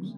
We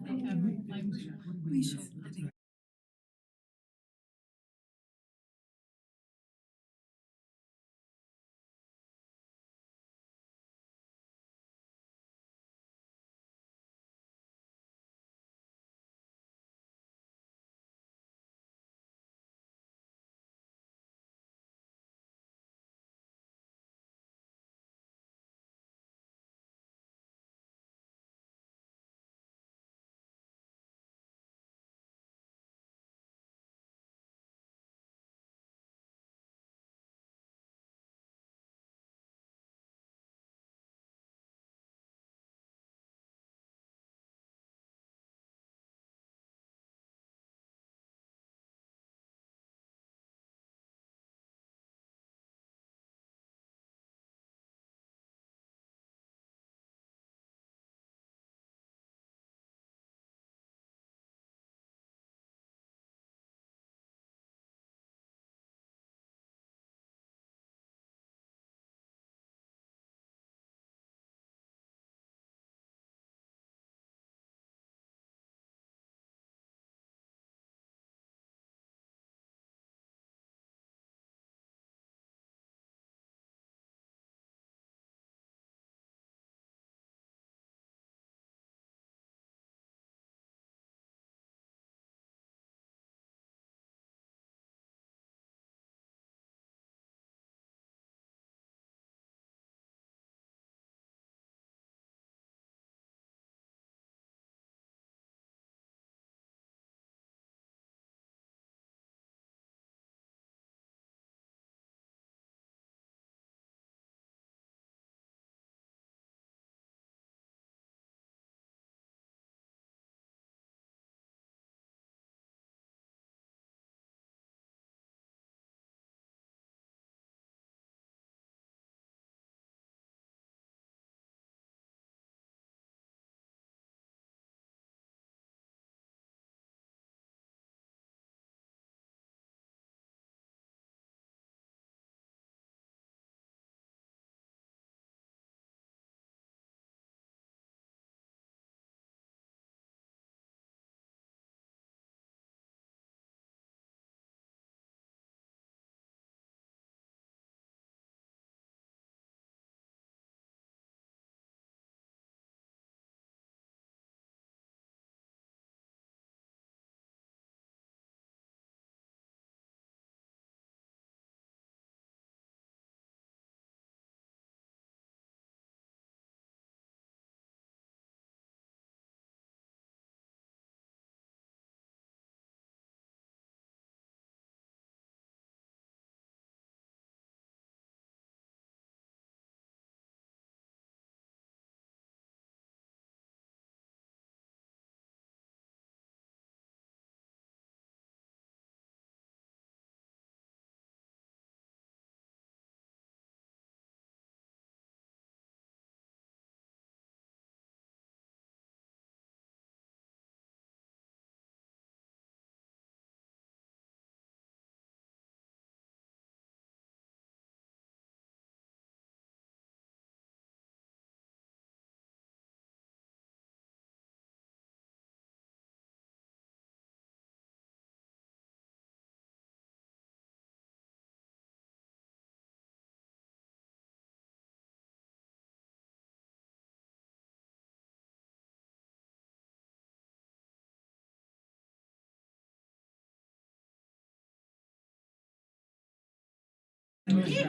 should.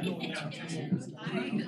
I think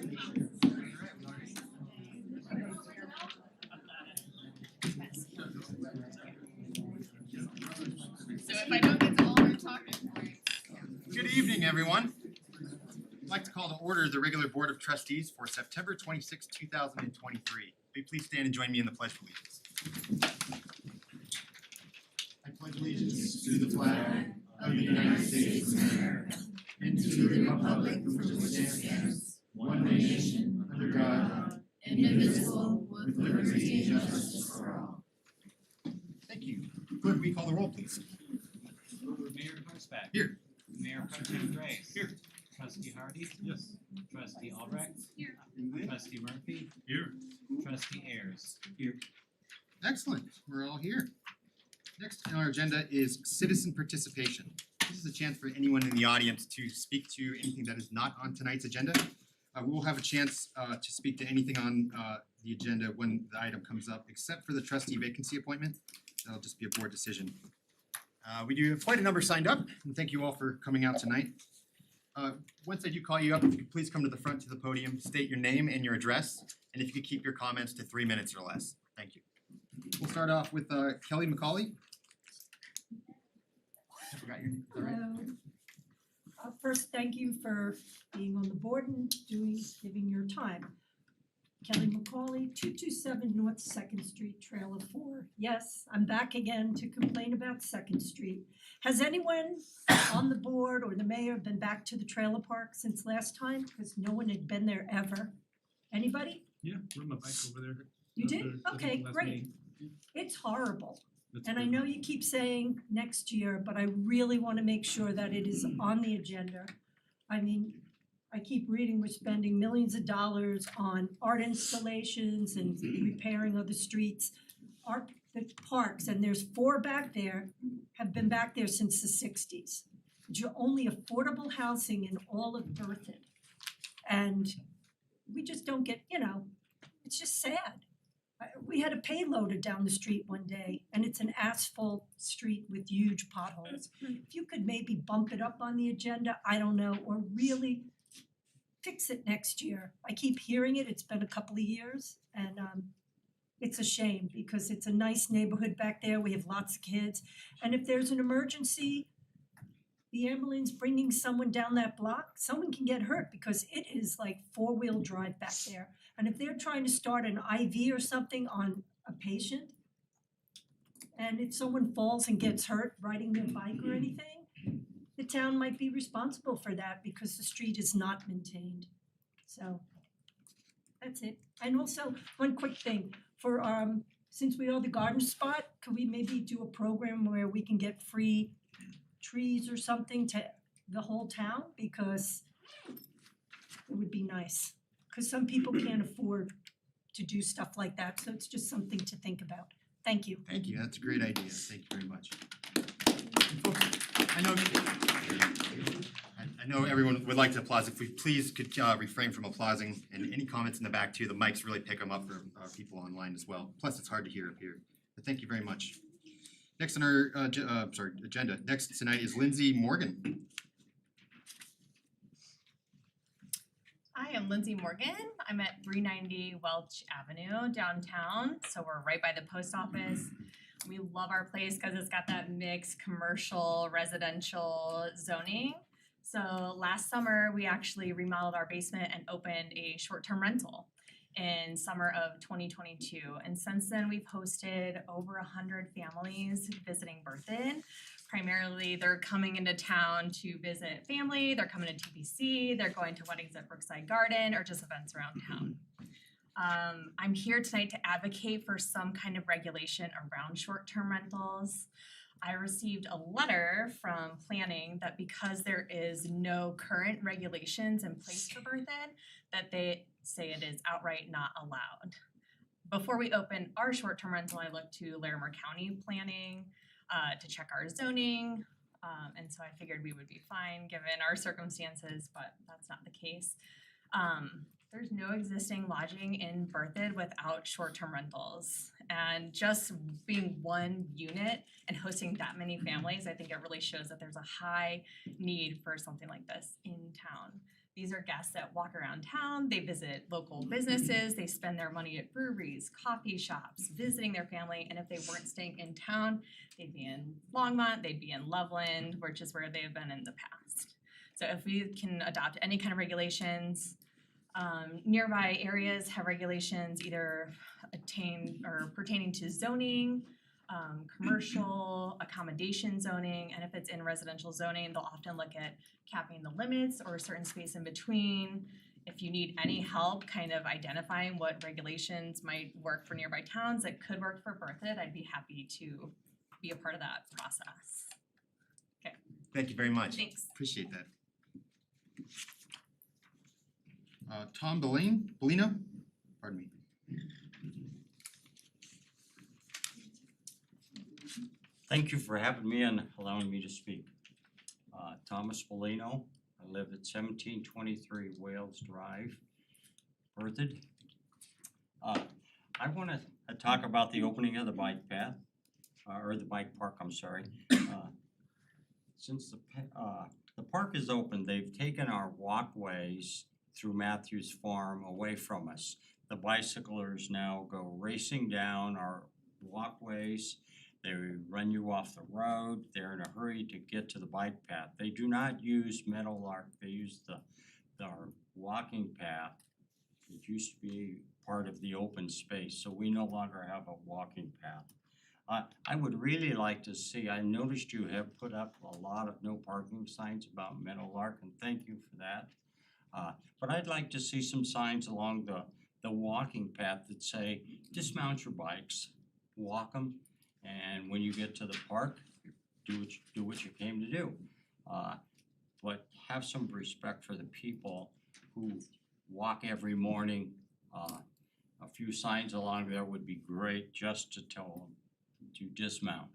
So if I don't get to all our talking points. Good evening, everyone. I'd like to call to order the regular Board of Trustees for September 26, 2023. May you please stand and join me in the Pledge of Allegiance. I pledge allegiance to the flag of the United States of America and to the republic for which it stands, one nation, under God, Indivisible, with liberty and justice for all. Thank you. Clerk, will you call the roll, please? Mayor Horseback. Here. Mayor Pro Tem Gray. Here. Trustee Hardy. Yes. Trustee Albrecht. Here. Trustee Murphy. Here. Trustee Ayers. Excellent, we're all here. Next on our agenda is citizen participation. This is a chance for anyone in the audience to speak to anything that is not on tonight's agenda. We will have a chance to speak to anything on the agenda when the item comes up, except for the trustee vacancy appointment. That'll just be a board decision. We do have quite a number signed up, and thank you all for coming out tonight. Once I do call you up, if you could please come to the front to the podium, state your name and your address, and if you could keep your comments to 3 minutes or less. Thank you. We'll start off with Kelly McCauley. I forgot your name, is that right? Hello. First, thank you for being on the board and giving your time. Kelly McCauley, 227 North Second Street, Trailer 4. Yes, I'm back again to complain about Second Street. Has anyone on the board or the mayor been back to the trailer park since last time? Because no one had been there ever. Anybody? Yeah, rode my bike over there. You did? Okay, great. It's horrible. And I know you keep saying next year, but I really wanna make sure that it is on the agenda. I mean, I keep reading we're spending millions of dollars on art installations and repairing of the streets. The parks, and there's 4 back there, have been back there since the 60s. You're only affordable housing in all of Berthoud. And we just don't get, it's just sad. We had a payloader down the street one day, and it's an asphalt street with huge potholes. If you could maybe bump it up on the agenda, I don't know, or really fix it next year. I keep hearing it, it's been a couple of years, and it's a shame because it's a nice neighborhood back there, we have lots of kids. And if there's an emergency, the ambulance bringing someone down that block, someone can get hurt because it is like 4-wheel drive back there. And if they're trying to start an IV or something on a patient, and if someone falls and gets hurt riding their bike or anything, the town might be responsible for that because the street is not maintained. So that's it. And also, one quick thing, for since we are the garden spot, could we maybe do a program where we can get free trees or something to the whole town? Because it would be nice. Because some people can't afford to do stuff like that, so it's just something to think about. Thank you. Thank you, that's a great idea, thank you very much. And folks, I know everyone would like to applaud. If we please could refrain from applauding, and any comments in the back too, the mics really pick them up for people online as well. Plus, it's hard to hear up here, but thank you very much. Next on our agenda, next tonight is Lindsay Morgan. Hi, I'm Lindsay Morgan. I'm at 390 Welch Avenue downtown, so we're right by the post office. We love our place because it's got that mixed commercial, residential zoning. So last summer, we actually remodeled our basement and opened a short-term rental in summer of 2022. And since then, we've hosted over 100 families visiting Berthoud. Primarily, they're coming into town to visit family, they're coming to TBC, they're going to weddings at Brookside Garden, or just events around town. I'm here tonight to advocate for some kind of regulation around short-term rentals. I received a letter from planning that because there is no current regulations in place for Berthoud, that they say it is outright not allowed. Before we opened our short-term rental, I looked to Larimer County planning to check our zoning, and so I figured we would be fine given our circumstances, but that's not the case. There's no existing lodging in Berthoud without short-term rentals. And just being one unit and hosting that many families, I think it really shows that there's a high need for something like this in town. These are guests that walk around town, they visit local businesses, they spend their money at breweries, coffee shops, visiting their family, and if they weren't staying in town, they'd be in Longmont, they'd be in Loveland, which is where they have been in the past. So if we can adopt any kind of regulations, nearby areas have regulations either pertaining to zoning, commercial, accommodation zoning, and if it's in residential zoning, they'll often look at capping the limits or a certain space in between. If you need any help kind of identifying what regulations might work for nearby towns that could work for Berthoud, I'd be happy to be a part of that process. Thank you very much. Thanks. Appreciate that. Tom Bellino, pardon me. Thank you for having me and allowing me to speak. Thomas Bellino, I live at 1723 Wales Drive, Berthoud. I wanna talk about the opening of the bike path, or the bike park, I'm sorry. Since the park is open, they've taken our walkways through Matthews Farm away from us. The bicyclers now go racing down our walkways. They run you off the road. They're in a hurry to get to the bike path. They do not use Meadowlark. They use our walking path. It used to be part of the open space, so we no longer have a walking path. I would really like to see, I noticed you have put up a lot of no parking signs about Meadowlark, and thank you for that. But I'd like to see some signs along the walking path that say, dismount your bikes, walk them, and when you get to the park, do what you came to do. But have some respect for the people who walk every morning. A few signs along there would be great just to tell them to dismount.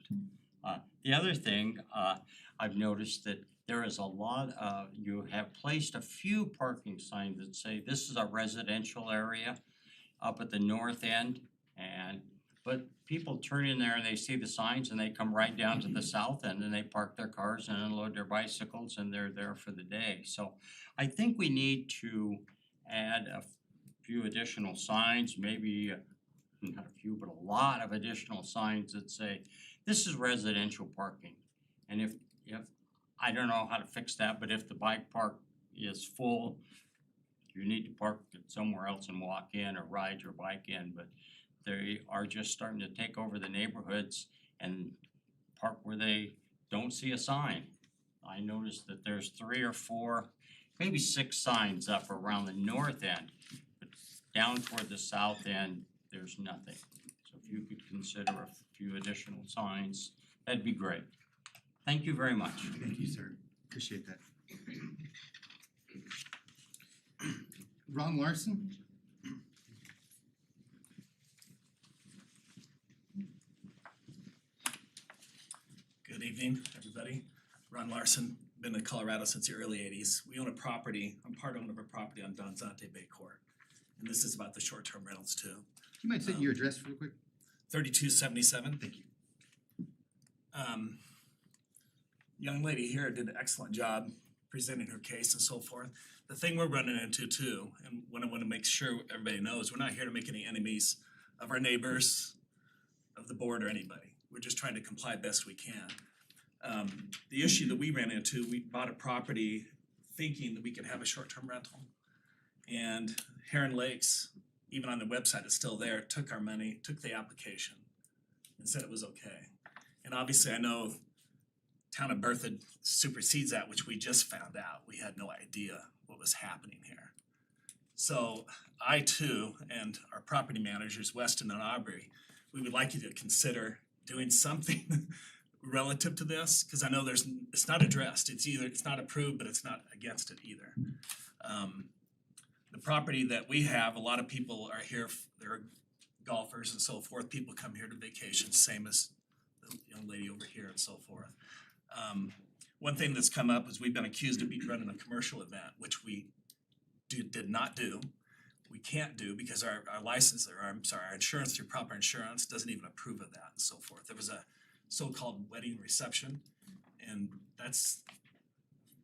The other thing, I've noticed that there is a lot of, you have placed a few parking signs that say this is a residential area up at the north end, but people turn in there and they see the signs and they come right down to the south end and they park their cars and unload their bicycles and they're there for the day. So I think we need to add a few additional signs, maybe not a few, but a lot of additional signs that say, this is residential parking. And if I don't know how to fix that, but if the bike park is full, you need to park it somewhere else and walk in or ride your bike in, but they are just starting to take over the neighborhoods and park where they don't see a sign. I noticed that there's 3 or 4, maybe 6 signs up around the north end, but down toward the south end, there's nothing. So if you could consider a few additional signs, that'd be great. Thank you very much. Thank you, sir. Appreciate that. Ron Larson? Good evening, everybody. Ron Larson, been in Colorado since the early '80s. We own a property, I'm part owner of a property on Don Zante Bay Court. And this is about the short-term rentals too. You might say your address real quick? 3277. Thank you. Young lady here did an excellent job presenting her case and so forth. The thing we're running into too, and what I want to make sure everybody knows, we're not here to make any enemies of our neighbors, of the board, or anybody. We're just trying to comply best we can. The issue that we ran into, we bought a property thinking that we could have a short-term rental. And Heron Lakes, even on the website, it's still there, took our money, took the application, and said it was okay. And obviously, I know Town of Berthoud supersedes that, which we just found out. We had no idea what was happening here. So I too, and our property managers, Weston and Aubrey, we would like you to consider doing something relative to this, because I know it's not addressed. It's not approved, but it's not against it either. The property that we have, a lot of people are here, they're golfers and so forth. People come here to vacation, same as the young lady over here and so forth. One thing that's come up is we've been accused of running a commercial event, which we did not do. We can't do because our license, or our insurance through Proper Insurance doesn't even approve of that and so forth. There was a so-called wedding reception, and that's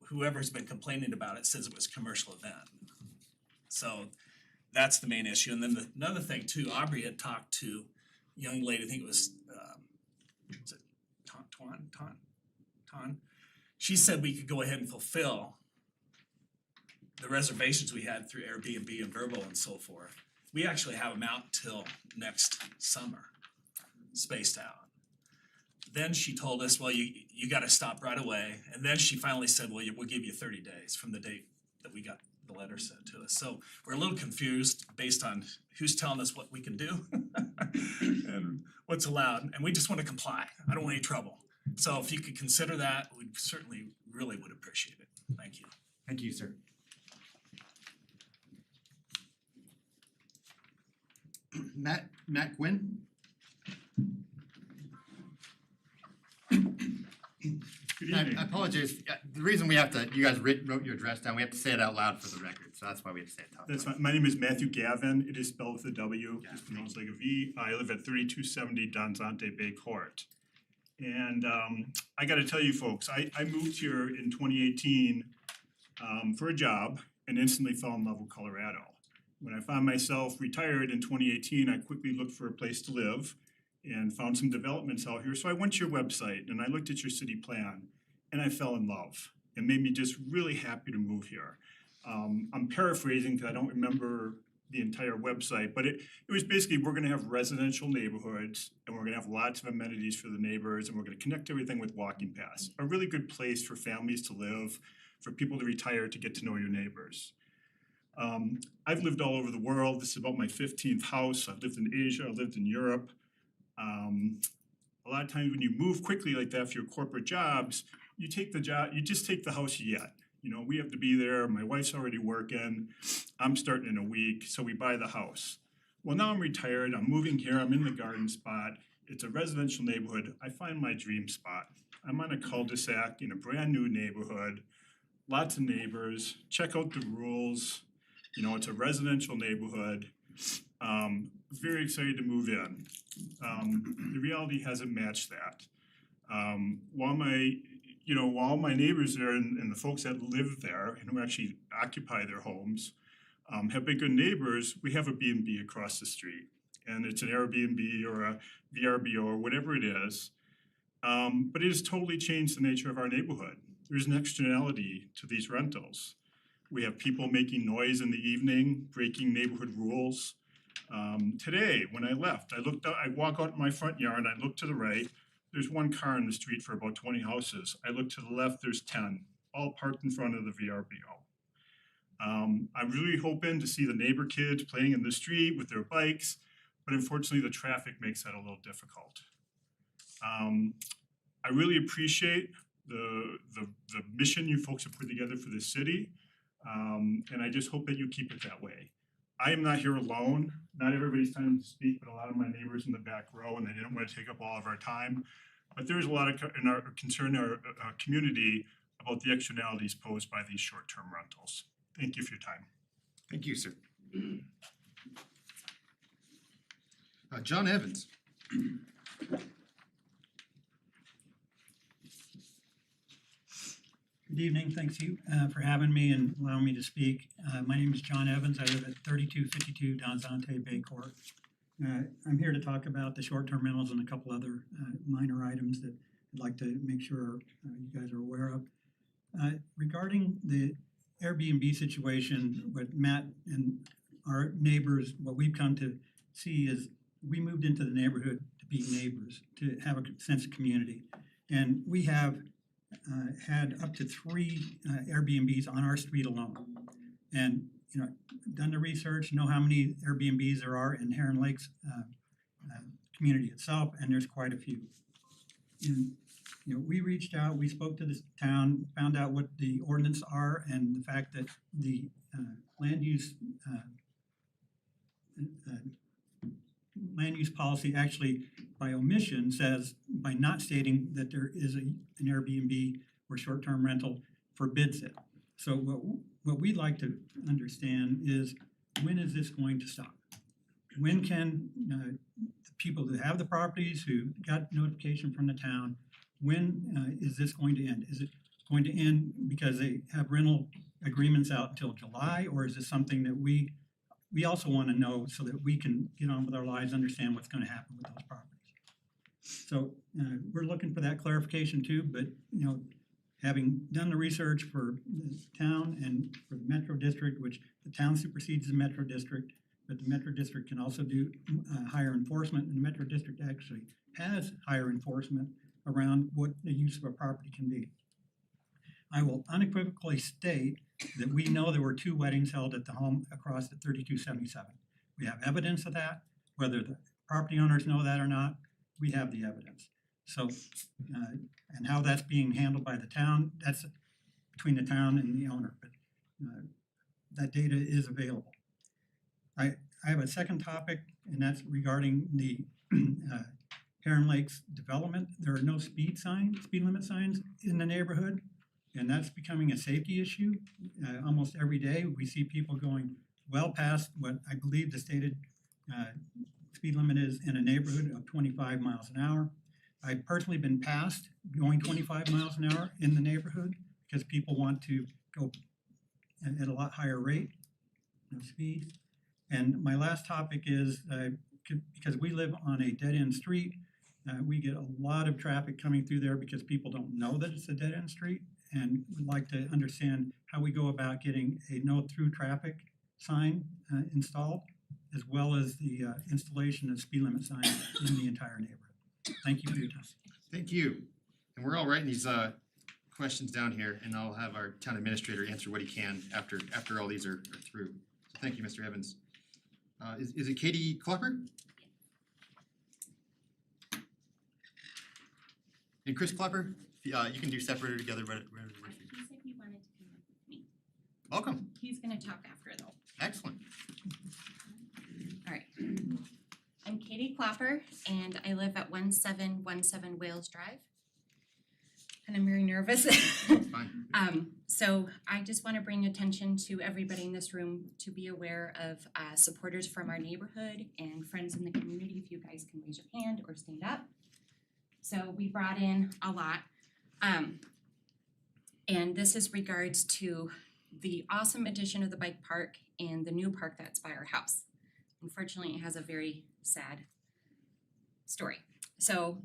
whoever's been complaining about it says it was a commercial event. So that's the main issue. And then another thing too, Aubrey had talked to a young lady, I think it was it Ton? She said we could go ahead and fulfill the reservations we had through Airbnb and Vrbo and so forth. We actually have them out till next summer, spaced out. Then she told us, well, you gotta stop right away, and then she finally said, well, we'll give you 30 days from the date that we got the letter sent to us. So we're a little confused based on who's telling us what we can do and what's allowed, and we just wanna comply. I don't want any trouble. So if you could consider that, we certainly really would appreciate it. Thank you. Thank you, sir. Matt Quinn? Good I evening. apologize, the reason we have to, you guys wrote your address down, we have to say it out loud for the record, so that's why we have to say it out. That's fine. My name is Matthew Gavin. It is spelled with a W. It's pronounced like a V. I live at 3270 Danzante Bay Court. And I gotta tell you folks, I moved here in 2018 for a job and instantly fell in love with Colorado. When I found myself retired in 2018, I quickly looked for a place to live and found some developments out here. So I went to your website and I looked at your city plan and I fell in love. It made me just really happy to move here. I'm paraphrasing because I don't remember the entire website, but it was basically, we're gonna have residential neighborhoods and we're gonna have lots of amenities for the neighbors and we're gonna connect everything with walking paths. A really good place for families to live, for people to retire, to get to know your neighbors. I've lived all over the world. This is about my 15th house. I've lived in Asia, I've lived in Europe. A lot of times when you move quickly like that for your corporate jobs, you just take the house you get. You know, we have to be there, my wife's already working, I'm starting in a week, so we buy the house. Well, now I'm retired, I'm moving here, I'm in the garden spot, it's a residential neighborhood, I find my dream spot. I'm on a cul-de-sac in a brand new neighborhood, lots of neighbors, check out the rules, you know, it's a residential neighborhood. Very excited to move in. The reality hasn't matched that. While my neighbors there and the folks that live there and who actually occupy their homes have been good neighbors, we have a B&B across the street. And it's an Airbnb or a VRBO or whatever it is. But it has totally changed the nature of our neighborhood. There's an externality to these rentals. We have people making noise in the evening, breaking neighborhood rules. Today, when I left, I walk out in my front yard, I look to the right, there's one car in the street for about 20 houses. I look to the left, there's 10, all parked in front of the VRBO. I'm really hoping to see the neighbor kids playing in the street with their bikes, but unfortunately the traffic makes that a little difficult. I really appreciate the mission you folks have put together for this city, and I just hope that you keep it that way. I am not here alone. Not everybody's time to speak, but a lot of my neighbors in the back row, and they didn't want to take up all of our time. But there's a lot of concern in our community about the externalities posed by these short-term rentals. Thank you for your time. Thank you, sir. John Evans. Good evening, thanks you for having me and allowing me to speak. My name is John Evans, I live at 3252 Danzante Bay Court. I'm here to talk about the short-term rentals and a couple other minor items that I'd like to make sure you guys are aware of. Regarding the Airbnb situation, what Matt and our neighbors, what we've come to see is we moved into the neighborhood to be neighbors, to have a sense of community. And we have had up to 3 Airbnbs on our street alone. And, you know, done the research, know how many Airbnbs there are in Heron Lakes community itself, and there's quite a few. And, you know, we reached out, we spoke to the town, found out what the ordinance are and the fact that the land use policy actually by omission says, by not stating that there is an Airbnb or short-term rental forbids it. So what we'd like to understand is, when is this going to stop? When can the people who have the properties, who got notification from the town, when is this going to end? Is it going to end because they have rental agreements out until July? Or is this something that we also want to know so that we can get on with our lives, understand what's going to happen with those properties? So we're looking for that clarification too, but having done the research for the town and for the Metro District, which the town supersedes the Metro District, but the Metro District can also do higher enforcement, and the Metro District actually has higher enforcement around what the use of a property can be. I will unequivocally state that we know there were 2 weddings held at the home across at 3277. We have evidence of that. Whether the property owners know that or not, we have the evidence. So, and how that's being handled by the town, that's between the town and the owner, but that data is available. I have a second topic, and that's regarding the Heron Lakes development. There are no speed limit signs in the neighborhood, and that's becoming a safety issue. Almost every day, we see people going well past what I believe the stated speed limit is in a neighborhood of 25 miles an hour. I've personally been passed going 25 miles an hour in the neighborhood because people want to go at a lot higher rate of speed. And my last topic is because we live on a dead-end street, we get a lot of traffic coming through there because people don't know that it's a dead-end street, and would like to understand how we go about getting a no-through traffic sign installed, as well as the installation of speed limit signs in the entire neighborhood. Thank you for your time. Thank you. And we're all writing these questions down here, and I'll have our town administrator answer what he can after all these are through. So thank you, Mr. Evans. Is it Katie Klopper? And Chris Klopper? You can do separate or together, whatever works for you. He said he wanted to come up with me. Welcome. He's gonna talk after though. Excellent. Alright. I'm Katie Klopper and I live at 1717 Wales Drive. And I'm very nervous. Fine. So I just wanna bring attention to everybody in this room to be aware of supporters from our neighborhood and friends in the community, if you guys can raise your hand or stand up. So we brought in a lot. And this is regards to the awesome addition of the bike park and the new park that's by our house. Unfortunately, it has a very sad story. So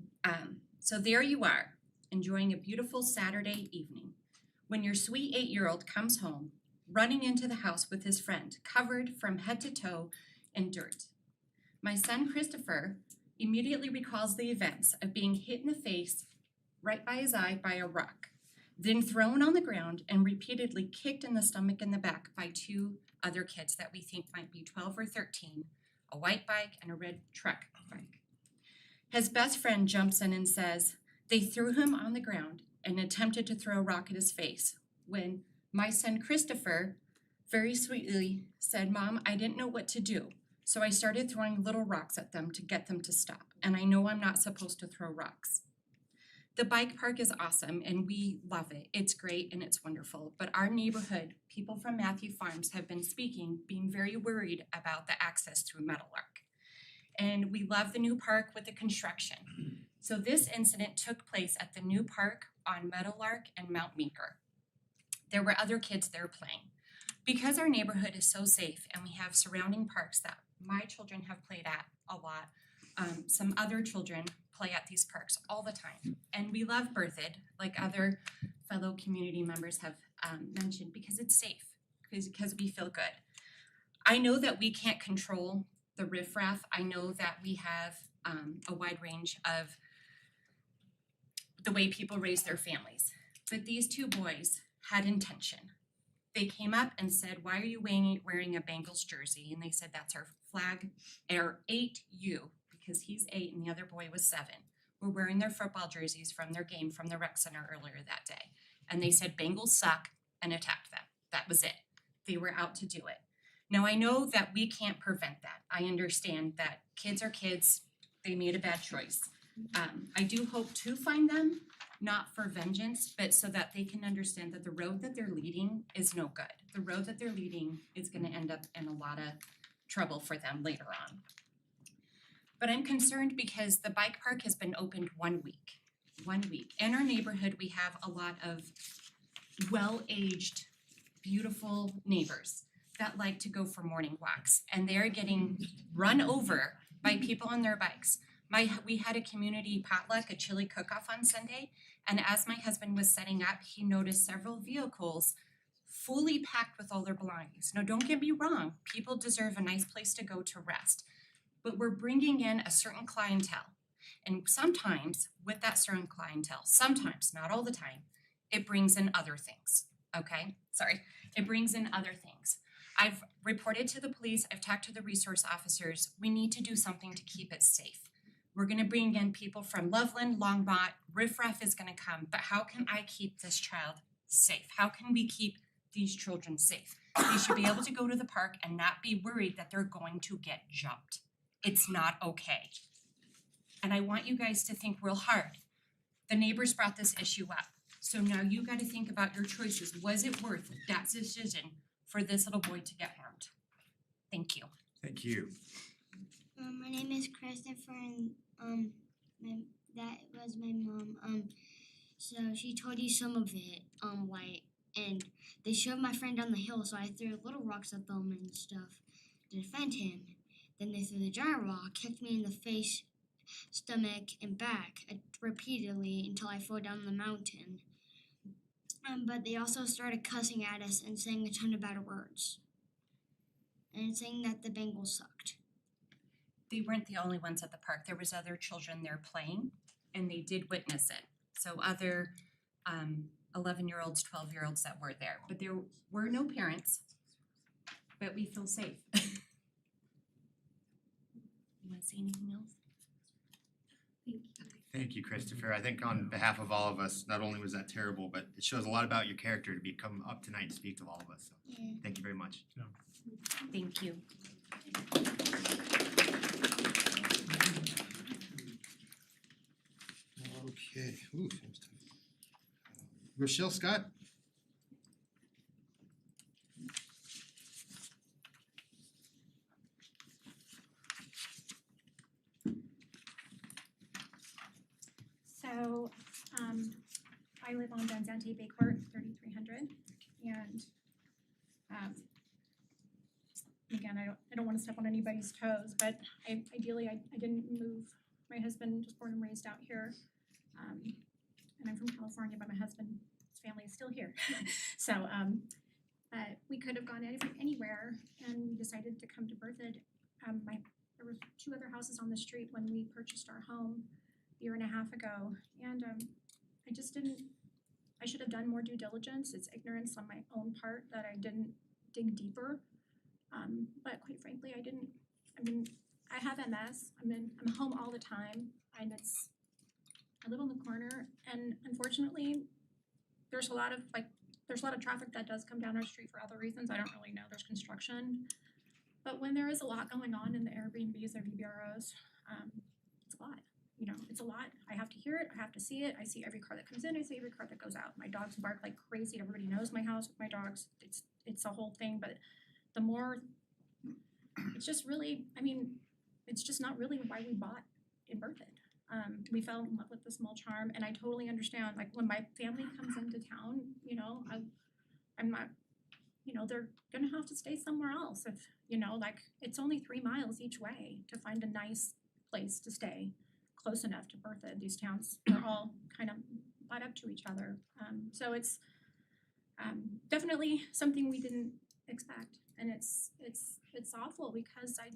there you are, enjoying a beautiful Saturday evening, when your sweet 8-year-old comes home, running into the house with his friend, covered from head to toe in dirt. My son Christopher immediately recalls the events of being hit in the face right by his eye by a rock, then thrown on the ground and repeatedly kicked in the stomach and the back by 2 other kids that we think might be 12 or 13, a white bike and a red truck bike. His best friend jumps in and says they threw him on the ground and attempted to throw a rock at his face, when my son Christopher very sweetly said, "Mom, I didn't know what to do, so I started throwing little rocks at them to get them to stop, and I know I'm not supposed to throw rocks." The bike park is awesome and we love it. It's great and it's wonderful. But our neighborhood, people from Matthew Farms have been speaking, being very worried about the access through Meadowlark. And we love the new park with the construction. So this incident took place at the new park on Meadowlark and Mount Meeker. There were other kids there playing. Because our neighborhood is so safe and we have surrounding parks that my children have played at a lot, some other children play at these parks all the time. And we love Berthoud, like other fellow community members have mentioned, because it's safe, because we feel good. I know that we can't control the riffraff. I know that we have a wide range of the way people raise their families. But these 2 boys had intention. They came up and said, "Why are you wearing a Bengals jersey?" And they said, "That's our flag, our 8U." Because he's 8 and the other boy was 7, were wearing their football jerseys from their game from the rec center earlier that day. And they said Bengals suck and attacked them. That was it. They were out to do it. Now I know that we can't prevent that. I understand that kids are kids. They made a bad choice. I do hope to find them, not for vengeance, but so that they can understand that the road that they're leading is no good. The road that they're leading is gonna end up in a lot of trouble for them later on. But I'm concerned because the bike park has been opened 1 week. 1 week. In our neighborhood, we have a lot of well-aged, beautiful neighbors that like to go for morning walks, and they're getting run over by people on their bikes. We had a community potluck, a chili cook-off on Sunday, and as my husband was setting up, he noticed several vehicles fully packed with all their belongings. Now, don't get me wrong, people deserve a nice place to go to rest, but we're bringing in a certain clientele. And sometimes with that certain clientele, sometimes, not all the time, it brings in other things, okay? Sorry, it brings in other things. I've reported to the police, I've talked to the resource officers, we need to do something to keep it safe. We're gonna bring in people from Loveland, Longmont, Riff Raff is gonna come, but how can I keep this child safe? How can we keep these children safe? They should be able to go to the park and not be worried that they're going to get jumped. It's not okay. And I want you guys to think real hard. The neighbors brought this issue up. So now you gotta think about your choices. Was it worth that decision for this little boy to get harmed? Thank you. Thank you. My name is Christopher and that was my mom. So she told you some of it, and they shoved my friend down the hill, so I threw little rocks at them and stuff to defend him. Then they threw the giant rock, kicked me in the face, stomach, and back repeatedly until I fell down the mountain. But they also started cussing at us and saying a ton of bad words. And saying that the Bengals sucked. They weren't the only ones at the park. There was other children there playing and they did witness it. So other 11-year-olds, 12-year-olds that were there, but there were no parents, but we feel safe. You wanna say anything else? Thank you, Christopher. I think on behalf of all of us, not only was that terrible, but it shows a lot about your character to come up tonight and speak to all of us. So Yeah. thank you very much. Thank you. Okay. Ooh, almost time. Rochelle Scott. So, I live on Danzante Bay Court, 3300, and, again, I don't wanna step on anybody's toes, but ideally, I didn't move. My husband was born and raised out here, and I'm from California, but my husband's family is still here. So, we could have gone anywhere, and we decided to come to Berthoud. There were 2 other houses on the street when we purchased our home a year and a half ago, and I should have done more due diligence. It's ignorance on my own part that I didn't dig deeper. But quite frankly, I have MS. I'm home all the time, and I live on the corner, and unfortunately, there's a lot of traffic that does come down our street for other reasons. I don't really know. There's construction. But when there is a lot going on in the Airbnbs or VBROs, it's a lot. You know, it's a lot. I have to hear it, I have to see it. I see every car that comes in, I see every car that goes out. My dogs bark like crazy. Everybody knows my house with my dogs. It's a whole thing, but the more it's just really, it's just not really why we bought in Berthoud. We fell in love with the small charm, and I totally understand, like when my family comes into town, you know, I'm not, you know, they're gonna have to stay somewhere else if, you know, like it's only 3 miles each way to find a nice place to stay close enough to Berthoud. These towns are all kind of butt up to each other. So it's definitely something we didn't expect, and it's awful because I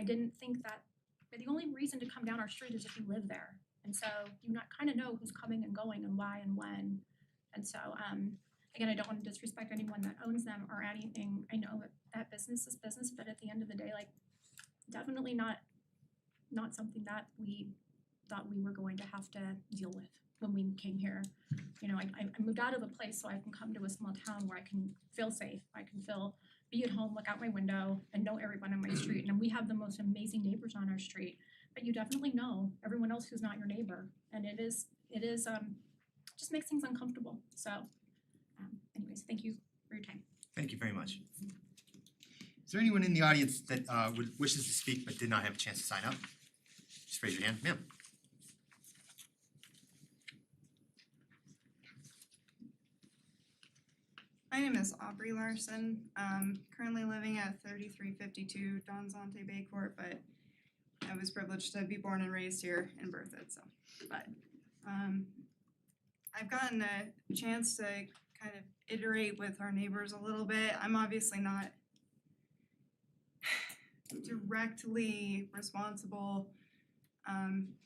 didn't think that the only reason to come down our street is if you live there, and so you kind of know who's coming and going and why and when, and so again, I don't want to disrespect anyone that owns them or anything. I know that business is business, but at the end of the day, like definitely not something that we thought we were going to have to deal with when we came here. You know, I moved out of a place so I can come to a small town where I can feel safe. I can be at home, look out my window, and know everyone on my street. And we have the most amazing neighbors on our street, but you definitely know everyone else who's not your neighbor, and it is just makes things uncomfortable. So, anyways, thank you for your time. Thank you very much. Is there anyone in the audience that wishes to speak but did not have a chance to sign up? Just raise your hand, ma'am. My name is Aubrey Larson. Currently living at 3352 Don Zonte Bay Court, but I was privileged to be born and raised here in Berthoud, so. But I've gotten a chance to kind of iterate with our neighbors a little bit. I'm obviously not directly responsible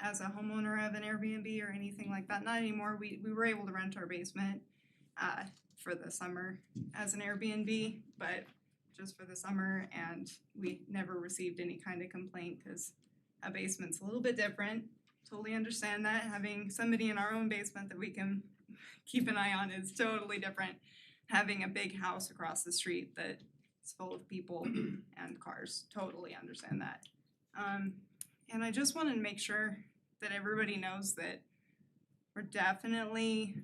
as a homeowner of an Airbnb or anything like that. Not anymore. We were able to rent our basement for the summer as an Airbnb, but just for the summer, and we never received any kind of complaint because a basement's a little bit different. Totally understand that. Having somebody in our own basement that we can keep an eye on is totally different. Having a big house across the street that is full of people and cars, totally understand that. And I just wanted to make sure that everybody knows that we're definitely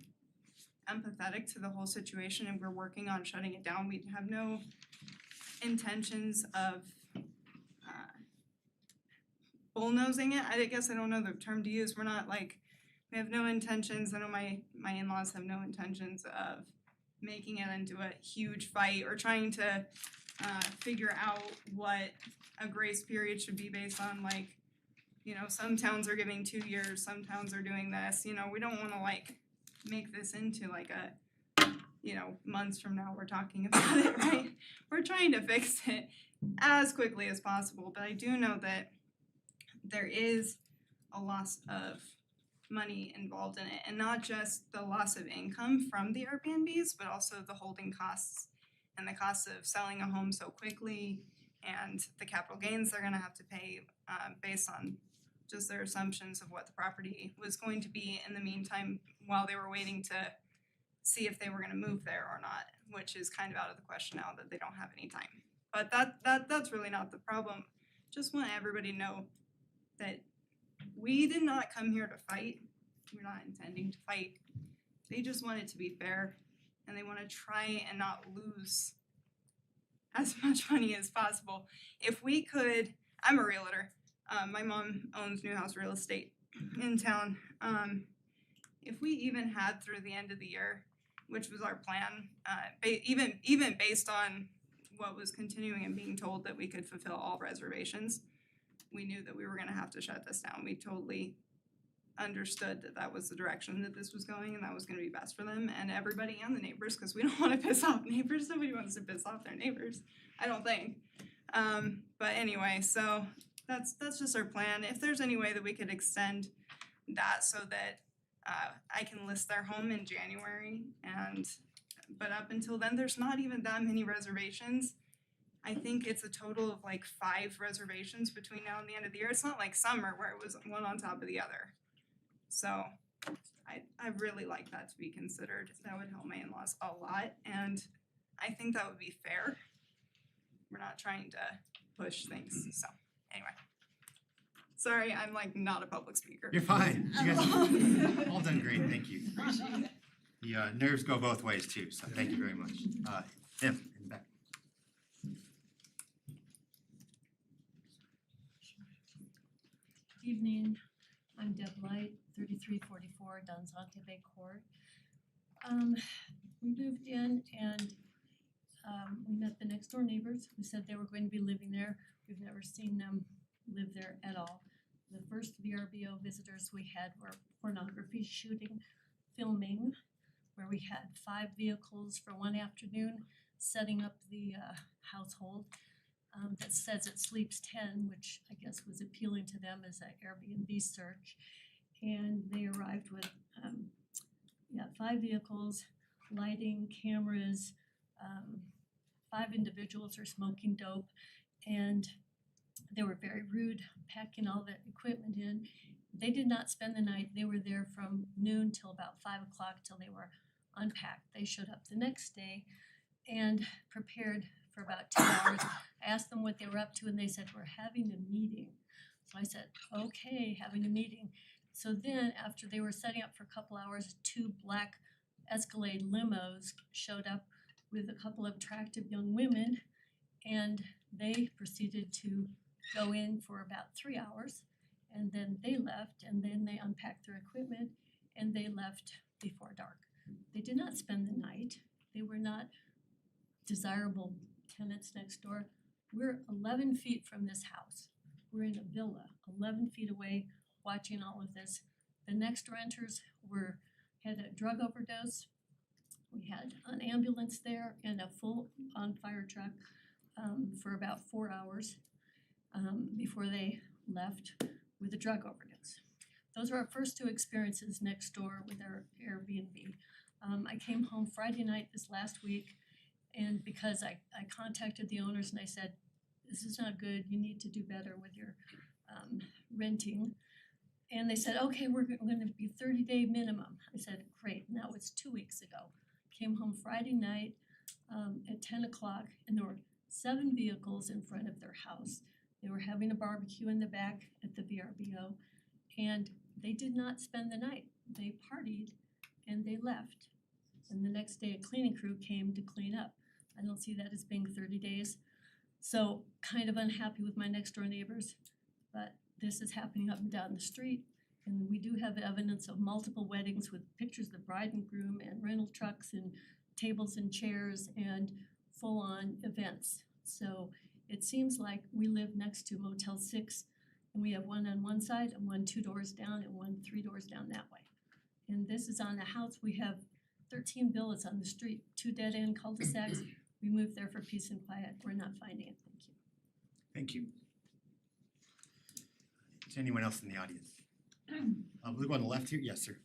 empathetic to the whole situation and we're working on shutting it down. We have no intentions of bullnosing it. I guess I don't know the term to use. We're not like, we have no intentions, I know my in-laws have no intentions of making it into a huge fight or trying to figure out what a grace period should be based on, like, you know, some towns are giving 2 years, some towns are doing this, you know, we don't wanna like make this into like a, you know, months from now we're talking about it, right? We're trying to fix it as quickly as possible, but I do know that there is a loss of money involved in it, and not just the loss of income from the Airbnbs, but also the holding costs and the cost of selling a home so quickly and the capital gains they're gonna have to pay based on just their assumptions of what the property was going to be in the meantime while they were waiting to see if they were gonna move there or not, which is kind of out of the question now that they don't have any time. But that's really not the problem. Just want everybody to know that we did not come here to fight. We're not intending to fight. They just want it to be fair and they want to try and not lose as much money as possible. If we could, I'm a realtor. My mom owns New House Real Estate in town. If we even had through the end of the year, which was our plan, even based on what was continuing and being told that we could fulfill all reservations, we knew that we were gonna have to shut this down. We totally understood that that was the direction that this was going and that was gonna be best for them and everybody and the neighbors, because we don't wanna piss off neighbors. Nobody wants to piss off their neighbors, I don't think. But anyway, so that's just our plan. If there's any way that we could extend that so that I can list their home in January but up until then, there's not even that many reservations. I think it's a total of like 5 reservations between now and the end of the year. It's not like summer where it was one on top of the other. So I really like that to be considered. That would help my in-laws a lot and I think that would be fair. We're not trying to push things, so anyway. Sorry, I'm like not a public speaker. You're fine. You guys have all done great, thank you. The nerves go both ways too, so thank you very much. Tim, in the back. Evening, I'm Deb Light, 3344 Don Zonte Bay Court. We moved in and we met the next door neighbors who said they were going to be living there. We've never seen them live there at all. The first VRBO visitors we had were pornography shooting, filming, where we had 5 vehicles for one afternoon setting up the household. That says it sleeps 10, which I guess was appealing to them as an Airbnb search. And they arrived with 5 vehicles, lighting, cameras, 5 individuals are smoking dope, and they were very rude, packing all the equipment in. They did not spend the night. They were there from noon till about 5 o'clock till they were unpacked. They showed up the next day and prepared for about 2 hours. I asked them what they were up to and they said, we're having a meeting. So I said, okay, having a meeting. So then after they were setting up for a couple hours, 2 black Escalade limos showed up with a couple of attractive young women and they proceeded to go in for about 3 hours and then they left and then they unpacked their equipment and they left before dark. They did not spend the night. They were not desirable tenants next door. We're 11 feet from this house. We're in a villa, 11 feet away, watching all of this. The next renters had a drug overdose. We had an ambulance there and a full on fire truck for about 4 hours before they left with a drug overdose. Those are our first two experiences next door with our Airbnb. I came home Friday night this last week, and because I contacted the owners and I said, this is not good, you need to do better with your renting. And they said, okay, we're gonna be 30-day minimum. I said, great, and that was 2 weeks ago. Came home Friday night at 10 o'clock, and there were 7 vehicles in front of their house. They were having a barbecue in the back at the VRBO, and they did not spend the night. They partied and they left. And the next day, a cleaning crew came to clean up. I don't see that as being 30 days. So kind of unhappy with my next door neighbors, but this is happening up and down the street. And we do have evidence of multiple weddings with pictures of the bride and groom and rental trucks and tables and chairs and full-on events. So it seems like we live next to Motel 6, and we have one on one side and one 2 doors down and one 3 doors down that way. And this is on a house. We have 13 villas on the street, 2 dead-end cul-de-sacs. We moved there for peace and quiet. We're not finding it. Thank you. Thank you. Is there anyone else in the audience? We'll go on the left here. Yes, sir.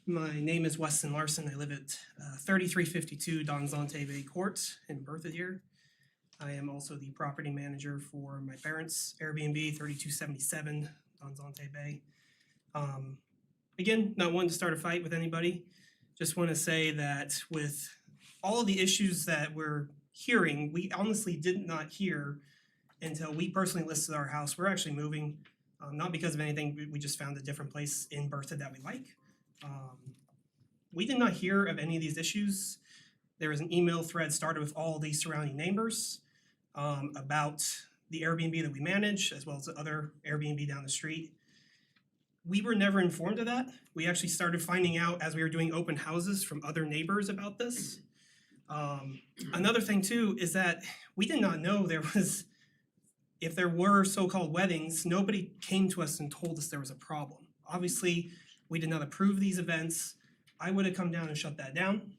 My name is Weston Larson. I live at 3352 Don Zonte Bay Court in Berthier. I am also the property manager for my parents' Airbnb 3277 Don Zonte Bay. Again, not wanting to start a fight with anybody. Just want to say that with all of the issues that we're hearing, we honestly did not hear until we personally listed our house. We're actually moving, not because of anything, we just found a different place in Bertha that we like. We did not hear of any of these issues. There was an email thread started with all the surrounding neighbors about the Airbnb that we manage, as well as the other Airbnb down the street. We were never informed of that. We actually started finding out as we were doing open houses from other neighbors about this. Another thing too is that we did not know if there were so-called weddings, nobody came to us and told us there was a problem. Obviously, we did not approve these events. I would have come down and shut that down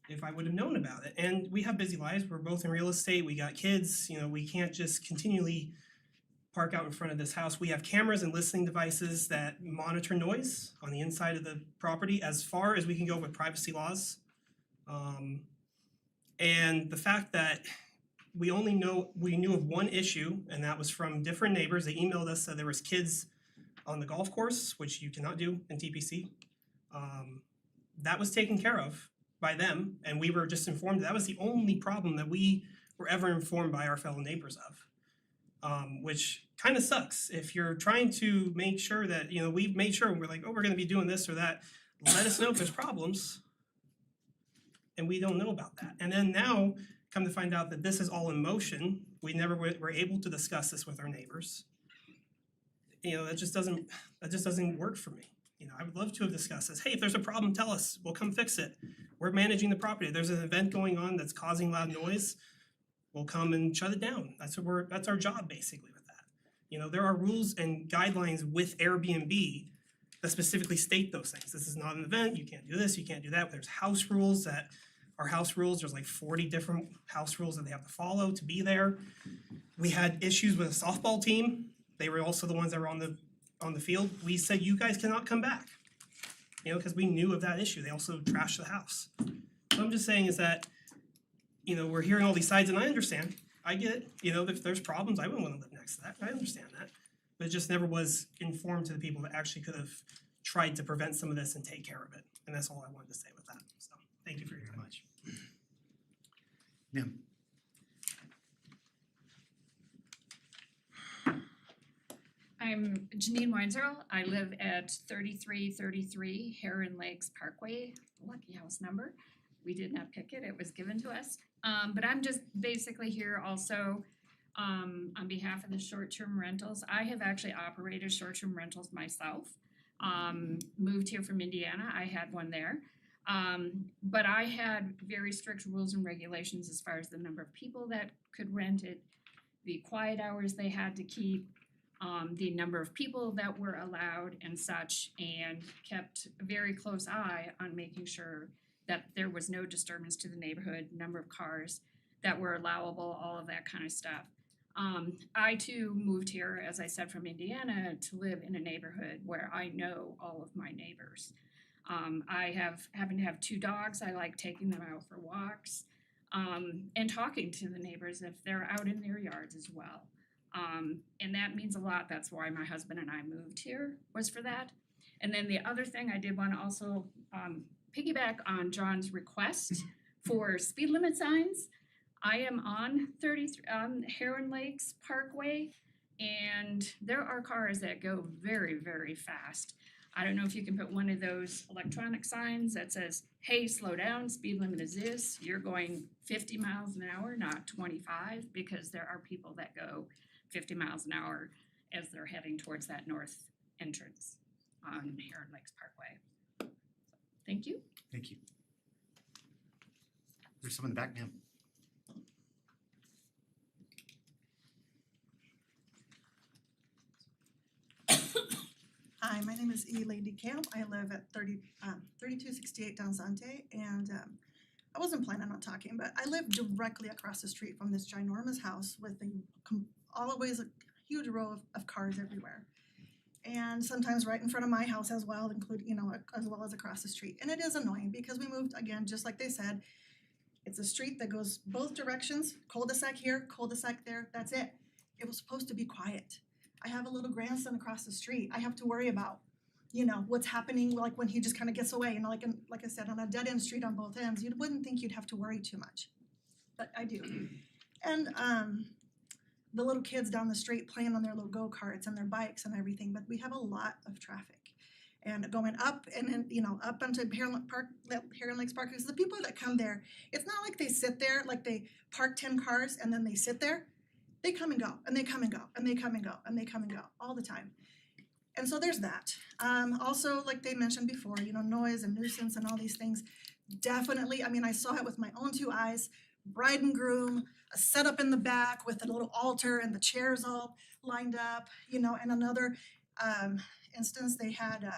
if I would have known about it. And we have busy lives. We're both in real estate. We got kids. We can't just continually park out in front of this house. We have cameras and listening devices that monitor noise on the inside of the property as far as we can go with privacy laws. And the fact that we knew of one issue, and that was from different neighbors. They emailed us that there was kids on the golf course, which you cannot do in TPC. That was taken care of by them, and we were just informed that was the only problem that we were ever informed by our fellow neighbors of, which kind of sucks. If you're trying to make sure that, we've made sure, we're like, oh, we're gonna be doing this or that, let us know if there's problems, and we don't know about that. And then now, come to find out that this is all in motion, we never were able to discuss this with our neighbors. That just doesn't work for me. I would love to have discussed this. Hey, if there's a problem, tell us. We'll come fix it. We're managing the property. If there's an event going on that's causing loud noise, we'll come and shut it down. That's our job basically with that. There are rules and guidelines with Airbnb that specifically state those things. This is not an event. You can't do this. You can't do that. There's house rules that are house rules. There's like 40 different house rules that they have to follow to be there. We had issues with a softball team. They were also the ones that were on the field. We said, you guys cannot come back, because we knew of that issue. They also trashed the house. So I'm just saying is that, we're hearing all these sides, and I understand. I get it. If there's problems, I wouldn't want to live next to that. I understand that. But it just never was informed to the people that actually could have tried to prevent some of this and take care of it. And that's all I wanted to say with that. So thank you for your time. Very much. Yeah. I'm Janine Weinzerl. I live at 3333 Heron Lakes Parkway. Lucky house number. We did not pick it. It was given to us. But I'm just basically here also on behalf of the short-term rentals. I have actually operated short-term rentals myself. moved here from Indiana, I had one there. But I had very strict rules and regulations as far as the number of people that could rent it, the quiet hours they had to keep, the number of people that were allowed and such, and kept a very close eye on making sure that there was no disturbance to the neighborhood, number of cars that were allowable, all of that kind of stuff. I too moved here, as I said, from Indiana to live in a neighborhood where I know all of my neighbors. I happen to have 2 dogs. I like taking them out for walks, and talking to the neighbors if they're out in their yards as well. And that means a lot. That's why my husband and I moved here, was for that. And then the other thing I did want to also piggyback on John's request for speed limit signs. I am on Heron Lakes Parkway, and there are cars that go very, very fast. I don't know if you can put one of those electronic signs that says, hey, slow down, speed limit is this, you're going 50 miles an hour, not 25, because there are people that go 50 miles an hour as they're heading towards that north entrance on Heron Lakes Parkway. Thank you. Thank you. There's someone in the back, ma'am. Hi, my name is E. Lady Camp. I live at 3268 Don Zante, and I wasn't planning on talking, but I live directly across the street from this ginormous house with always a huge row of cars everywhere. And sometimes right in front of my house as well, as well as across the street. And it is annoying because we moved, again, just like they said, it's a street that goes both directions, cul-de-sac here, cul-de-sac there, that's it. It was supposed to be quiet. I have a little grandson across the street. I have to worry about, what's happening, like when he just kind of gets away, like I said, on a dead-end street on both ends, you wouldn't think you'd have to worry too much, but I do. And the little kids down the street playing on their little go-karts and their bikes and everything, but we have a lot of traffic. And going up and then, up onto Heron Lakes Park, because the people that come there, it's not like they sit there, like they park 10 cars and then they sit there. They come and go, and they come and go, and they come and go, and they come and go, all the time. And so there's that. Also, like they mentioned before, noise and nuisance and all these things. Definitely, I saw it with my own 2 eyes. Bride and groom, a setup in the back with a little altar and the chairs all lined up, and another instance they had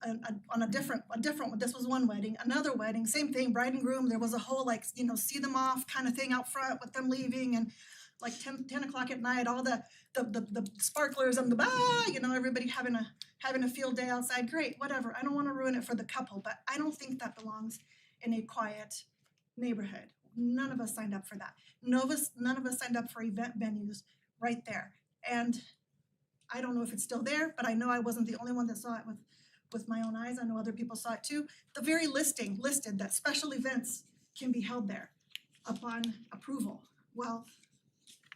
on a different one. This was one wedding, another wedding, same thing, bride and groom, there was a whole see them off kind of thing out front with them leaving, and like 10 o'clock at night, all the sparklers and everybody having a field day outside. Great, whatever. I don't want to ruin it for the couple, but I don't think that belongs in a quiet neighborhood. None of us signed up for that. None of us signed up for event venues right there. And I don't know if it's still there, but I know I wasn't the only one that saw it with my own eyes. I know other people saw it too. The very listing listed that special events can be held there upon approval. Well,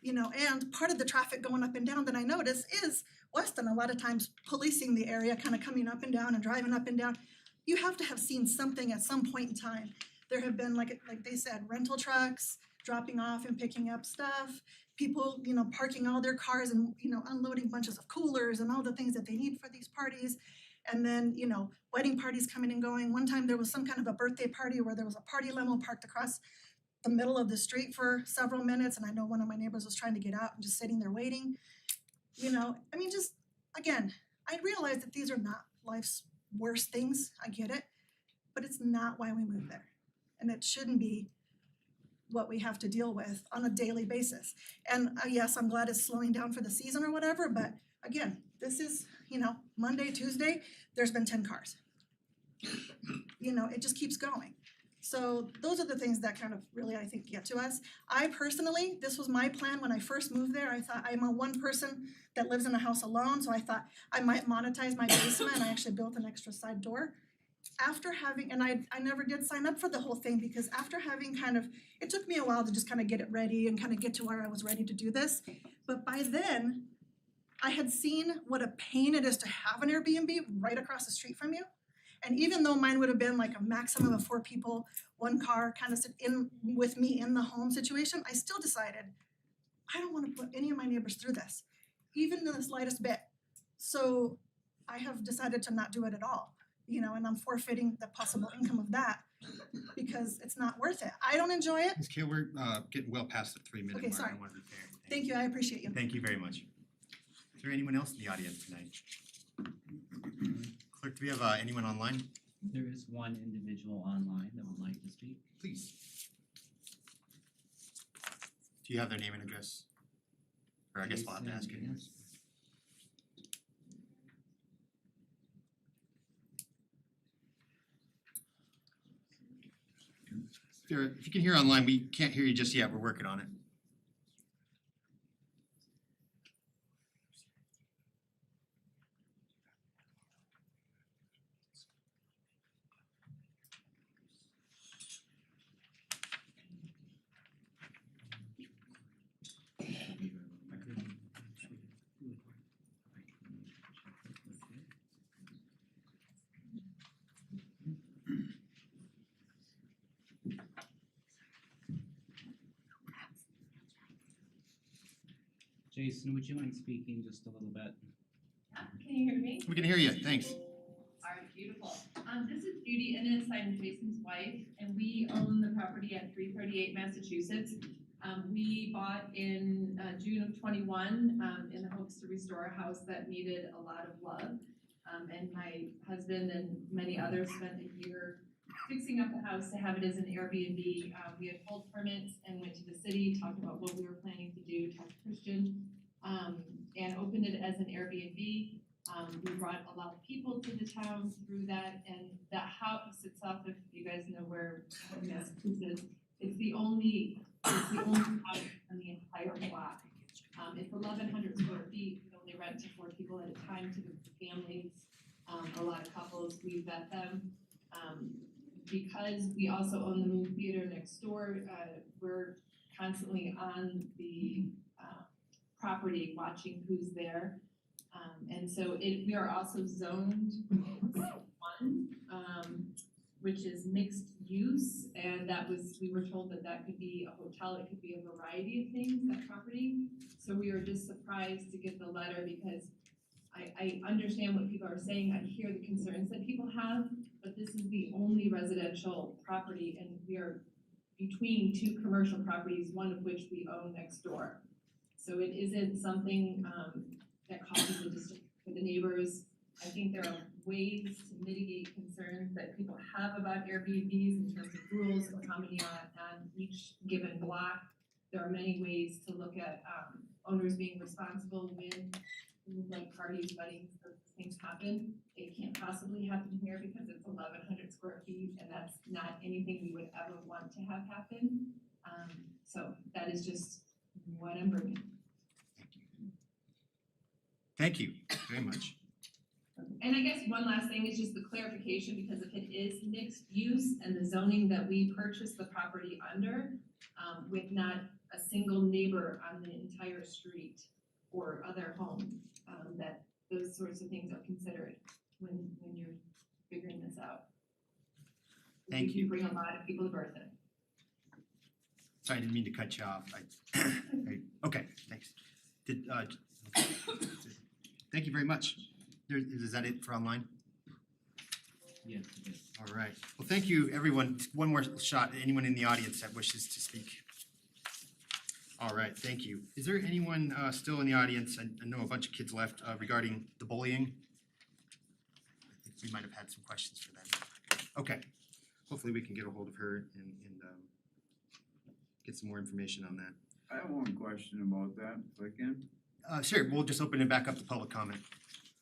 and part of the traffic going up and down that I notice is Weston a lot of times policing the area, kind of coming up and down and driving up and down. You have to have seen something at some point in time. There have been, like they said, rental trucks dropping off and picking up stuff, people, parking all their cars and, unloading bunches of coolers and all the things that they need for these parties. And then, wedding parties coming and going. One time there was some kind of a birthday party where there was a party limo parked across the middle of the street for several minutes, and I know one of my neighbors was trying to get out and just sitting there waiting. Just, again, I realize that these are not life's worst things, I get it, but it's not why we moved there. And it shouldn't be what we have to deal with on a daily basis. And yes, I'm glad it's slowing down for the season or whatever, but again, this is, Monday, Tuesday, there's been 10 cars. It just keeps going. So those are the things that kind of really, I think, get to us. I personally, this was my plan when I first moved there. I thought I'm a one person that lives in a house alone, so I thought I might monetize my basement. I actually built an extra side door. After having, and I never did sign up for the whole thing because after having it took me a while to just kind of get it ready and kind of get to where I was ready to do this. But by then, I had seen what a pain it is to have an Airbnb right across the street from you. And even though mine would have been like a maximum of 4 people, 1 car kind of sit in with me in the home situation, I still decided I don't want to put any of my neighbors through this, even in the slightest bit. So I have decided to not do it at all, you know, and I'm forfeiting the possible income of that because it's not worth it. I don't enjoy it. Ms. Kale, we're getting well past the 3-minute Okay, mark. sorry. I want to be fair. Thank you, I appreciate you. Thank you very much. Is there anyone else in the audience tonight? Clerk, do we have anyone online? There is one individual online that would like to speak. Please. Do you have their name and address? Or I guess we'll have to ask Jason, anyways. If you can hear online, we can't hear you just yet, we're working on it. Jason, would you mind speaking just a little bit? Can you hear me? We can hear you, thanks. Alright, beautiful. This is Judy Innes, I'm Jason's wife, and we own the property at 338 Massachusetts. We bought in June of '21 in the hopes to restore a house that needed a lot of love. And my husband and many others spent a year fixing up the house to have it as an Airbnb. We had pulled permits and went to the city, talked about what we were planning to do, talked to Christian, and opened it as an Airbnb. We brought a lot of people to the town through that, and that house itself, if you guys know where Massachusetts is, it's the only house on the entire block. It's 1,100 square feet, we only rent to 4 people at a time, to the families, a lot of couples, we vet them. Because we also own the movie theater next door, we're constantly on the property watching who's there. And so we are also zoned 1, which is mixed use, and we were told that could be a hotel, it could be a variety of things, that property. So we were just surprised to get the letter because I understand what people are saying, I hear the concerns that people have, but this is the only residential property and we are between 2 commercial properties, one of which we own next door. So it isn't something that causes a disturbance for the neighbors. I think there are ways to mitigate concerns that people have about Airbnbs in terms of rules and how many on each given block. There are many ways to look at owners being responsible when things like parties, weddings, those things happen. It can't possibly happen here because it's 1,100 square feet and that's not anything we would ever want to have happen. So that is just what I'm bringing. Thank you very much. And I guess one last thing is just the clarification, because if it is mixed use and the zoning that we purchased the property under, with not a single neighbor on the entire street or other home, that those sorts of things are considered when you're figuring this out. Thank We can bring a lot of people to Berthoud. Sorry, I didn't mean to cut you off. Okay, thanks. Thank you very much. Is that it for online? Yes, it is. All right. Well, thank you, everyone. One more shot, anyone in the audience that wishes to speak. All right, thank you. Is there anyone still in the audience? I know a bunch of kids left regarding the bullying. I think we might have had some questions for them. Okay, hopefully we can get a hold of her and get some more information on that. I have one question about that, if I can. Sure, we'll just open it back up to public comment.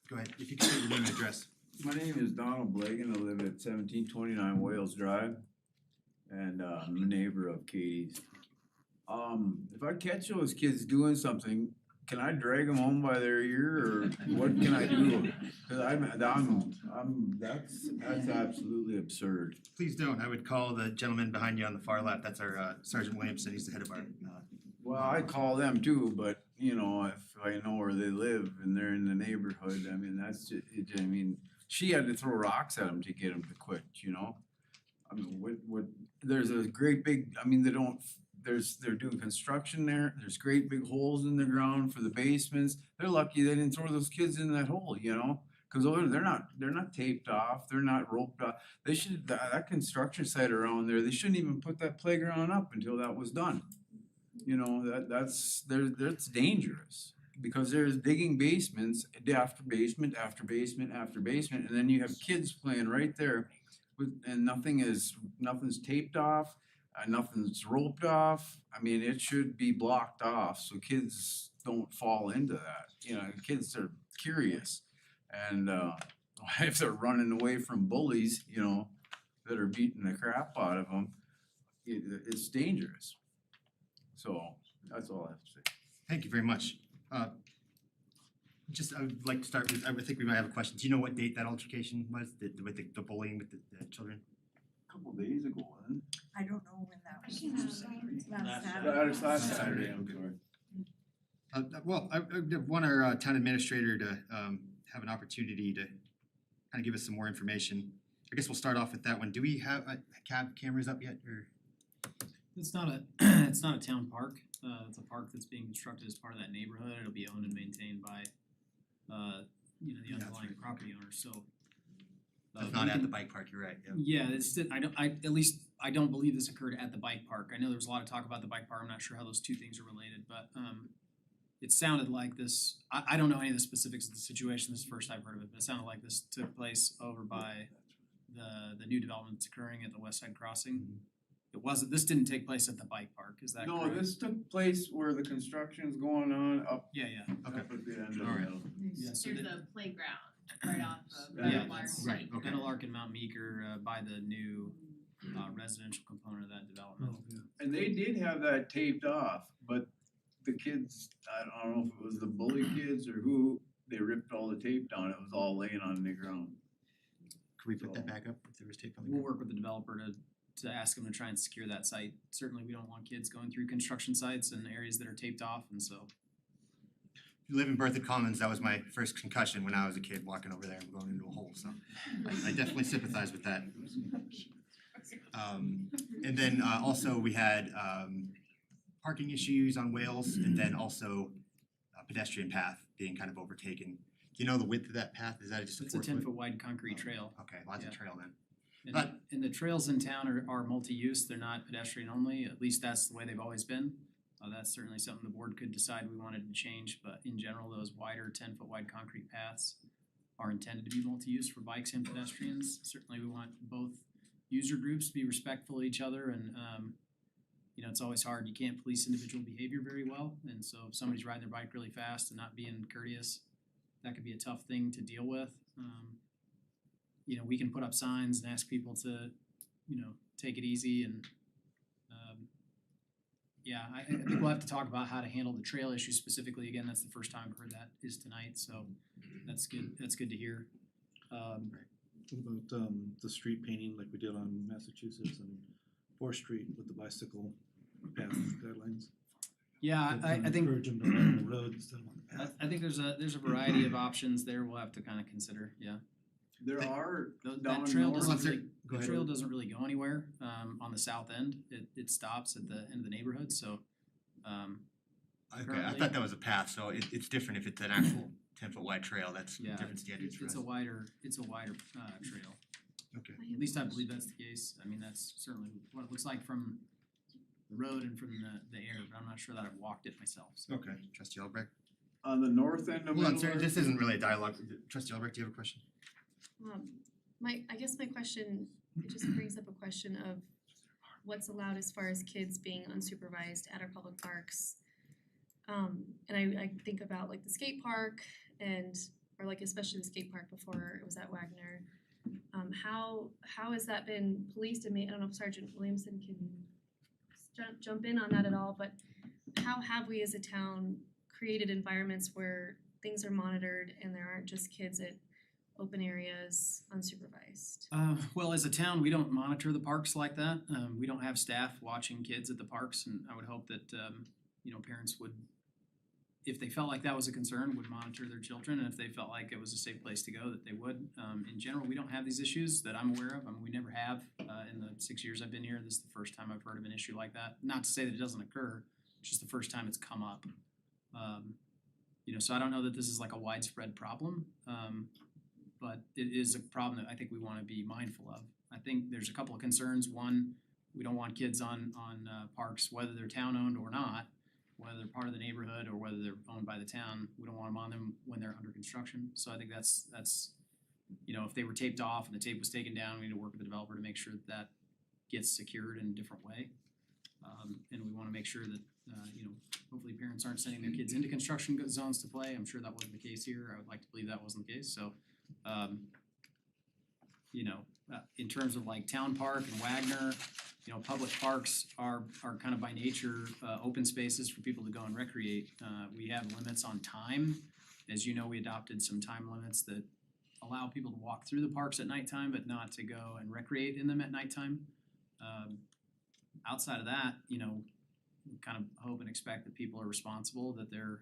Go ahead, if you can say your name and address. My name is Donald Blagan, I live at 1729 Wales Drive, and I'm a neighbor of Katie's. If I catch those kids doing something, can I drag them home by their ear, or what can I do? Cause that's absolutely absurd. Please don't. I would call the gentleman behind you on the far left. That's our Sergeant Williamson. He's the head of our. Well, I call them too, but you know, if I know where they live and they're in the neighborhood, I mean, that's just, I mean, she had to throw rocks at them to get them to quit, you know? I mean, what, there's a great big, I mean, they're doing construction there, there's great big holes in the ground for the basements. They're lucky they didn't throw those kids in that hole, you know? Cause they're not taped off, they're not roped off. They should, that construction site around there, they shouldn't even put that playground up until that was done. You know, that's dangerous. Because there's digging basements, after basement, after basement, after basement, and then you have kids playing right there and nothing's taped off, nothing's roped off. I mean, it should be blocked off so kids don't fall into that. You know, kids are curious. And if they're running away from bullies, you know, that are beating the crap out of them, it's dangerous. So that's all I have to say. Thank you very much. Just, I would like to start with, I would think we might have a question. Do you know what date that altercation was, with the bullying with the children? Couple days ago, wasn't it? I don't know when that was. Last Saturday, I'm sorry. Well, I want our town administrator to have an opportunity to kind of give us some more information. I guess we'll start off with that one. Do we have cameras up yet, or? It's not a it's not a town park. It's a park that's being constructed as part of that neighborhood. It'll be owned and maintained by the underlying property owner. So It's not at the bike park, you're right, yeah, it's I don't believe this occurred at the bike park. I know there was a lot of talk about the bike park. I'm not sure how those two things are related, but it sounded like this. I don't know any of the specifics of the situation. This is the first I've heard of it, but it sounded like this took place over by the new development that's occurring at the West Side Crossing. This didn't take place at the bike park, is that correct? No, this took place where the construction's going on up. Yeah, Up at the end of All right. Yeah, so There's the- a playground right off of Yeah, Meadowlark. that's right, okay. Meadowlark and Mount Meeker by the new residential component of that development. And they did have that taped off, but the kids, I don't know if it was the bully kids or who, they ripped all the tape down, it was all laying on the ground. Could we put that back up if there was tape on the We'll ground? work with the developer to ask them to try and secure that site. Certainly, we don't want kids going through construction sites and areas that are taped off, and so. If you live in Berthoud Commons, that was my first concussion when I was a kid walking over there and going into a hole, so I definitely sympathize with that. And then also we had parking issues on Wales and then also a pedestrian path being kind of overtaken. Do you know the width of that path? Is that just a It's a 4 foot? 10-foot wide concrete trail. Okay, lots of Yeah. trail then. And the trails in town are multi-use, they're not pedestrian only, at least that's the way they've always been. That's certainly something the board could decide we wanted to change, but in general, those wider 10-foot wide concrete paths are intended to be multi-use for bikes and pedestrians. Certainly, we want both user groups to be respectful of each other and it's always hard, you can't police individual behavior very well, and so if somebody's riding their bike really fast and not being courteous, that could be a tough thing to deal with. We can put up signs and ask people to, take it easy and I think we'll have to talk about how to handle the trail issue specifically. Again, that's the first time I've heard that is tonight, so that's good to hear. What about the street painting like we did on Massachusetts and 4th Street with the bicycle path guidelines? Yeah, I think Encourage them to ride on the road instead of on the path. I think there's a variety of options there we'll have to kind of consider, yeah. There are That down trail north. doesn't really, Go the ahead. trail doesn't really go anywhere on the south end. It stops at the end of the neighborhood, so Okay, I currently- thought that was a path, so it's different if it's an actual 10-foot wide trail, that's yeah, different standards for us. it's a wider trail. Okay. At least I believe that's the case. I mean, that's certainly what it looks like from the road and from the air, but I'm not sure that I've walked it myself, so. Okay, trustee Albrecht. On the north end of Hold on, sir, Middleburg. this isn't really a dialogue. Trustee Albrecht, do you have a question? I guess my question, it just brings up a question of what's allowed as far as kids being unsupervised at our public parks. And I think about like the skate park or like especially the skate park before it was at Wagner. How has that been policed? And I don't know if Sergeant Williamson can jump in on that at all, but how have we as a town created environments where things are monitored and there aren't just kids at open areas unsupervised? Well, as a town, we don't monitor the parks like that. We don't have staff watching kids at the parks, and I would hope that parents would, if they felt like that was a concern, would monitor their children, and if they felt like it was a safe place to go, that they would. In general, we don't have these issues that I'm aware of. I mean, we never have in the 6 years I've been here. This is the first time I've heard of an issue like that. Not to say that it doesn't occur, it's just the first time it's come up. So I don't know that this is like a widespread problem. but it is a problem that I think we wanna be mindful of. I think there's a couple of concerns. One, we don't want kids on parks, whether they're town owned or not, whether they're part of the neighborhood or whether they're owned by the town. We don't want them on them when they're under construction. So I think that's you know, if they were taped off and the tape was taken down, we need to work with the developer to make sure that that gets secured in a different way. And we wanna make sure that you know, hopefully parents aren't sending their kids into construction zones to play. I'm sure that wasn't the case here. I would like to believe that wasn't the case, so you know, in terms of like Town Park and Wagner, you know, public parks are kind of by nature open spaces for people to go and recreate. We have limits on time. As you know, we adopted some time limits that allow people to walk through the parks at nighttime, but not to go and recreate in them at nighttime. Outside of that, you know, we kind of hope and expect that people are responsible, that they're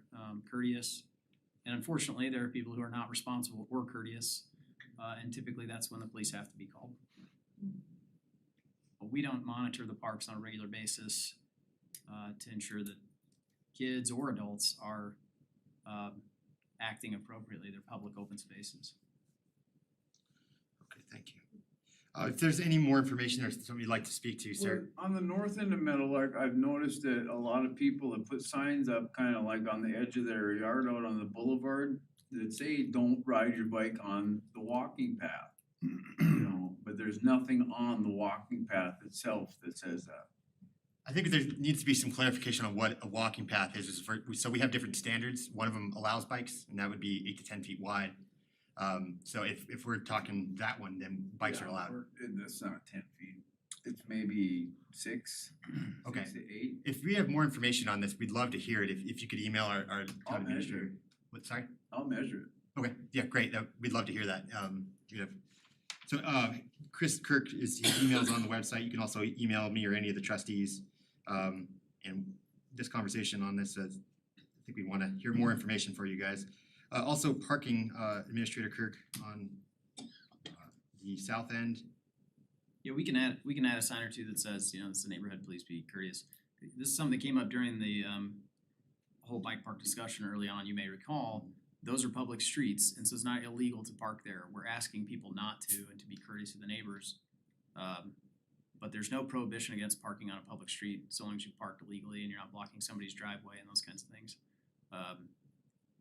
courteous. And unfortunately, there are people who are not responsible or courteous, and typically that's when the police have to be called. But we don't monitor the parks on a regular basis to ensure that kids or adults are acting appropriately. They're public open spaces. Okay, thank you. If there's any more information or something you'd like to speak to, sir. Well, on the north end of Meadowlark, I've noticed that a lot of people have put signs up kind of like on the edge of their yard out on the boulevard that say, don't ride your bike on the walking path. You know, but there's nothing on the walking path itself that says that. I think there needs to be some clarification on what a walking path is. So we have different standards. One of them allows bikes, and that would be 8 to 10 feet wide. So if we're talking that one, then bikes are allowed. That's not 10 feet. It's maybe 6, Okay. 6 to 8. If we have more information on this, we'd love to hear it. If you could email our town administrator. What, sorry? I'll measure it. Okay, yeah, great. We'd love to hear that. So Chris Kirk his email's on the website. You can also email me or any of the trustees. And this conversation on this, I think we wanna hear more information for you guys. Also parking, Administrator Kirk on the south end. Yeah, we can add a sign or two that says, you know, it's the neighborhood, please be courteous. This is something that came up during the whole bike park discussion early on, you may recall. Those are public streets, and so it's not illegal to park there. We're asking people not to and to be courteous to the neighbors. But there's no prohibition against parking on a public street, so long as you park illegally and you're not blocking somebody's driveway and those kinds of things.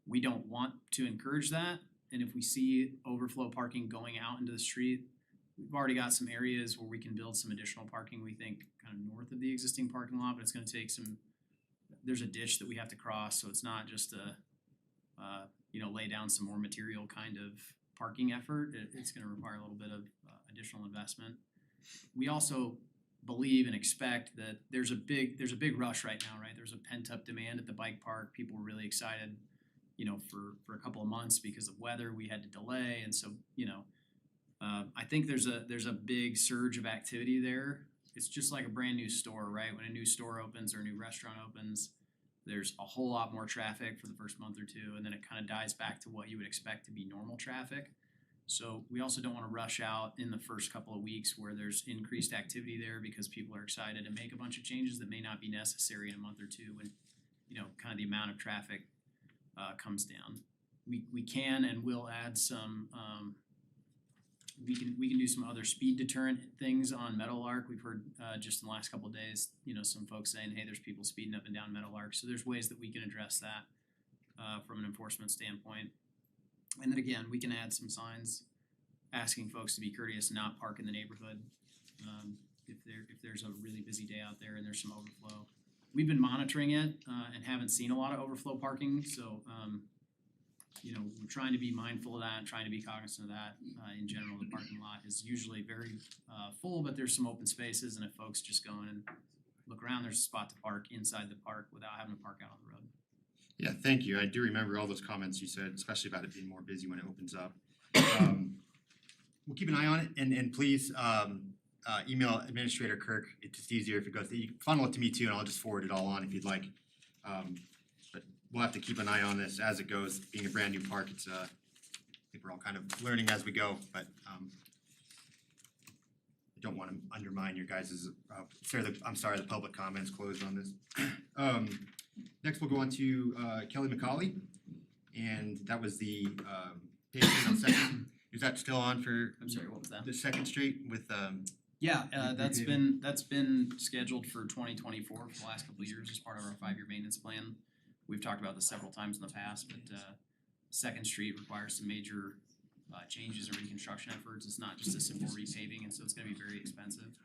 We don't want to encourage that, and if we see overflow parking going out into the street, we've already got some areas where we can build some additional parking, we think, kind of north of the existing parking lot, but it's gonna take there's a ditch that we have to cross, so it's not just you know, lay down some more material kind of parking effort. It's gonna require a little bit of additional investment. We also believe and expect that there's a big rush right now, right? There's a pent up demand at the bike park. People were really excited, you know, for a couple of months because of weather. We had to delay, and so, you know, I think there's a big surge of activity there. It's just like a brand new store, right? When a new store opens or a new restaurant opens, there's a whole lot more traffic for the first month or two, and then it kind of dies back to what you would expect to be normal traffic. So we also don't want to rush out in the first couple of weeks where there's increased activity there because people are excited to make a bunch of changes that may not be necessary in a month or two when, you know, kind of the amount of traffic comes down. We can and will add some we can do some other speed deterrent things on Meadowlark. We've heard just in the last couple of days, you know, some folks saying, hey, there's people speeding up and down Meadowlark. So there's ways that we can address that from an enforcement standpoint. And then again, we can add some signs asking folks to be courteous and not park in the neighborhood if there's a really busy day out there and there's some overflow. We've been monitoring it and haven't seen a lot of overflow parking, so you know, we're trying to be mindful of that and trying to be cognizant of that. In general, the parking lot is usually very full, but there's some open spaces, and if folks just go in and look around, there's a spot to park inside the park without having to park out on the road. Yeah, thank you. I do remember all those comments you said, especially about it being more busy when it opens up. We'll keep an eye on it, and please email Administrator Kirk. It's just easier if it goes. You can funnel it to me too, and I'll just forward it all on if you'd like. But we'll have to keep an eye on this as it goes. Being a brand new park, it's I think we're all kind of learning as we go. But I don't want to undermine your guys'. I'm sorry, the public comments closed on this. Next, we'll go on to Kelly McCauley, and that was the pavement on Second. Is that still on for I'm sorry, what was that? the Second Street with Yeah, repaving? that's been scheduled for 2024 for the last couple of years as part of our 5-year maintenance plan. We've talked about this several times in the past, but Second Street requires some major changes and reconstruction efforts. It's not just a simple repaving, and so it's gonna be very expensive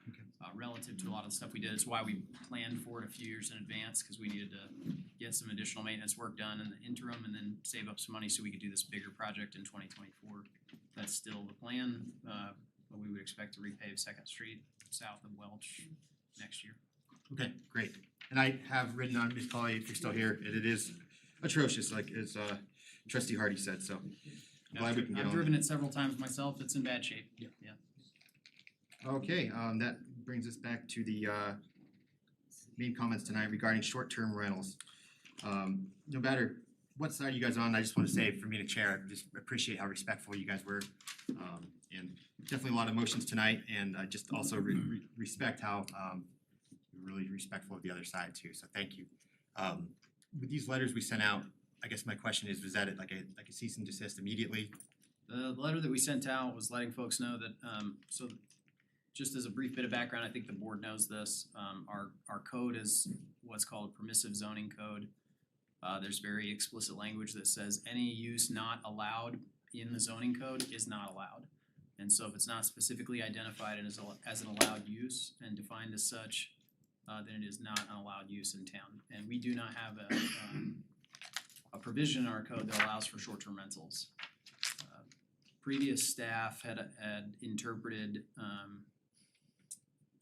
relative to a lot of the stuff we did. It's why we planned for it a few years in advance, cause we needed to get some additional maintenance work done in the interim and then save up some money so we could do this bigger project in 2024. That's still the plan, but we would expect to repave Second Street south of Welch next year. Okay, great. And I have written on, Ms. Polly, if you're still here, it is atrocious, like as Trustee Hardy said, so I'm glad we can get on I've driven it several times myself, it's in bad shape. Yeah. Yeah. Okay, that brings us back to the main comments tonight regarding short-term rentals. No matter what side you guys are on, I just wanna say, for me to chair, I just appreciate how respectful you guys were. And definitely a lot of emotions tonight, and I just also respect how you're really respectful of the other side too, so thank you. With these letters we sent out, I guess my question is, was that like a cease and desist immediately? The letter that we sent out was letting folks know that, so just as a brief bit of background, I think the board knows this, our code is what's called a permissive zoning code. There's very explicit language that says any use not allowed in the zoning code is not allowed. And so if it's not specifically identified as an allowed use and defined as such, then it is not an allowed use in town. And we do not have a provision in our code that allows for short-term rentals. Previous staff had interpreted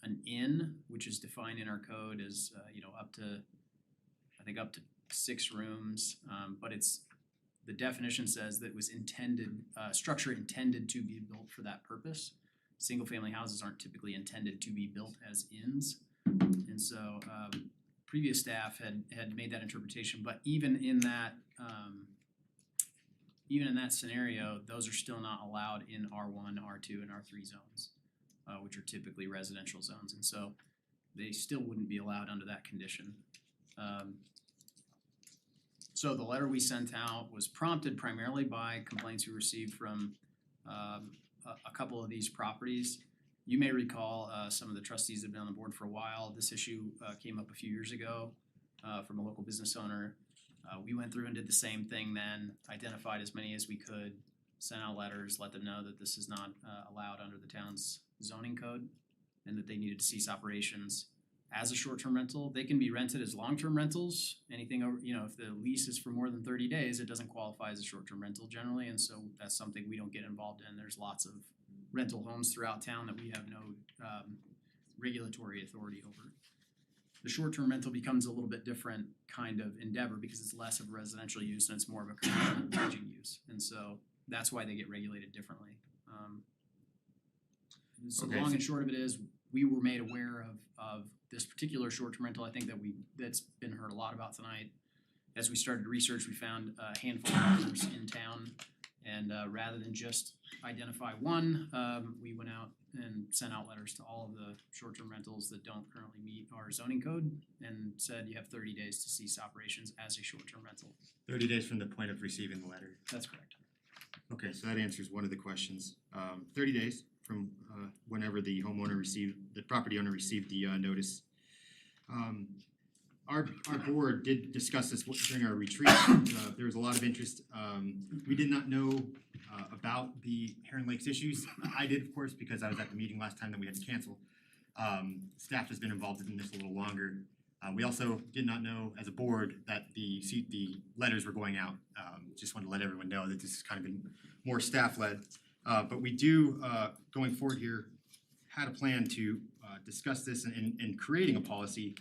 an inn, which is defined in our code as up to 6 rooms, but the definition says that it was intended, structure intended to be built for that purpose. Single-family houses aren't typically intended to be built as inns, and so previous staff had made that interpretation, but even in that scenario, those are still not allowed in R1, R2, and R3 zones, which are typically residential zones, and so they still wouldn't be allowed under that condition. So the letter we sent out was prompted primarily by complaints we received from a couple of these properties. You may recall, some of the trustees have been on the board for a while. This issue came up a few years ago from a local business owner. We went through and did the same thing then, identified as many as we could, sent out letters, let them know that this is not allowed under the town's zoning code and that they needed to cease operations as a short-term rental. They can be rented as long-term rentals, anything over, if the lease is for more than 30 days, it doesn't qualify as a short-term rental generally, and so that's something we don't get involved in. There's lots of rental homes throughout town that we have no regulatory authority over. The short-term rental becomes a little bit different kind of endeavor because it's less of a residential use and it's more of a commercial lodging use, and so that's why they get regulated differently. So the long and short of it is, we were made aware of this particular short-term rental. I think that's been heard a lot about tonight. As we started to research, we found a handful of others in town, and rather than just identify one, we went out and sent out letters to all of the short-term rentals that don't currently meet our zoning code and said you have 30 days to cease operations as a short-term rental. 30 days from the point of receiving the letter. That's correct. Okay, so that answers one of the questions. 30 days from whenever the property owner received the notice. Our board did discuss this during our retreat. There was a lot of interest. We did not know about the Heron Lakes issues. I did, of course, because I was at the meeting last time that we had to cancel. Staff has been involved in this a little longer. We also did not know as a board that the letters were going out. Just wanted to let everyone know that this has kind of been more staff-led. But we do, going forward here, had a plan to discuss this and creating a policy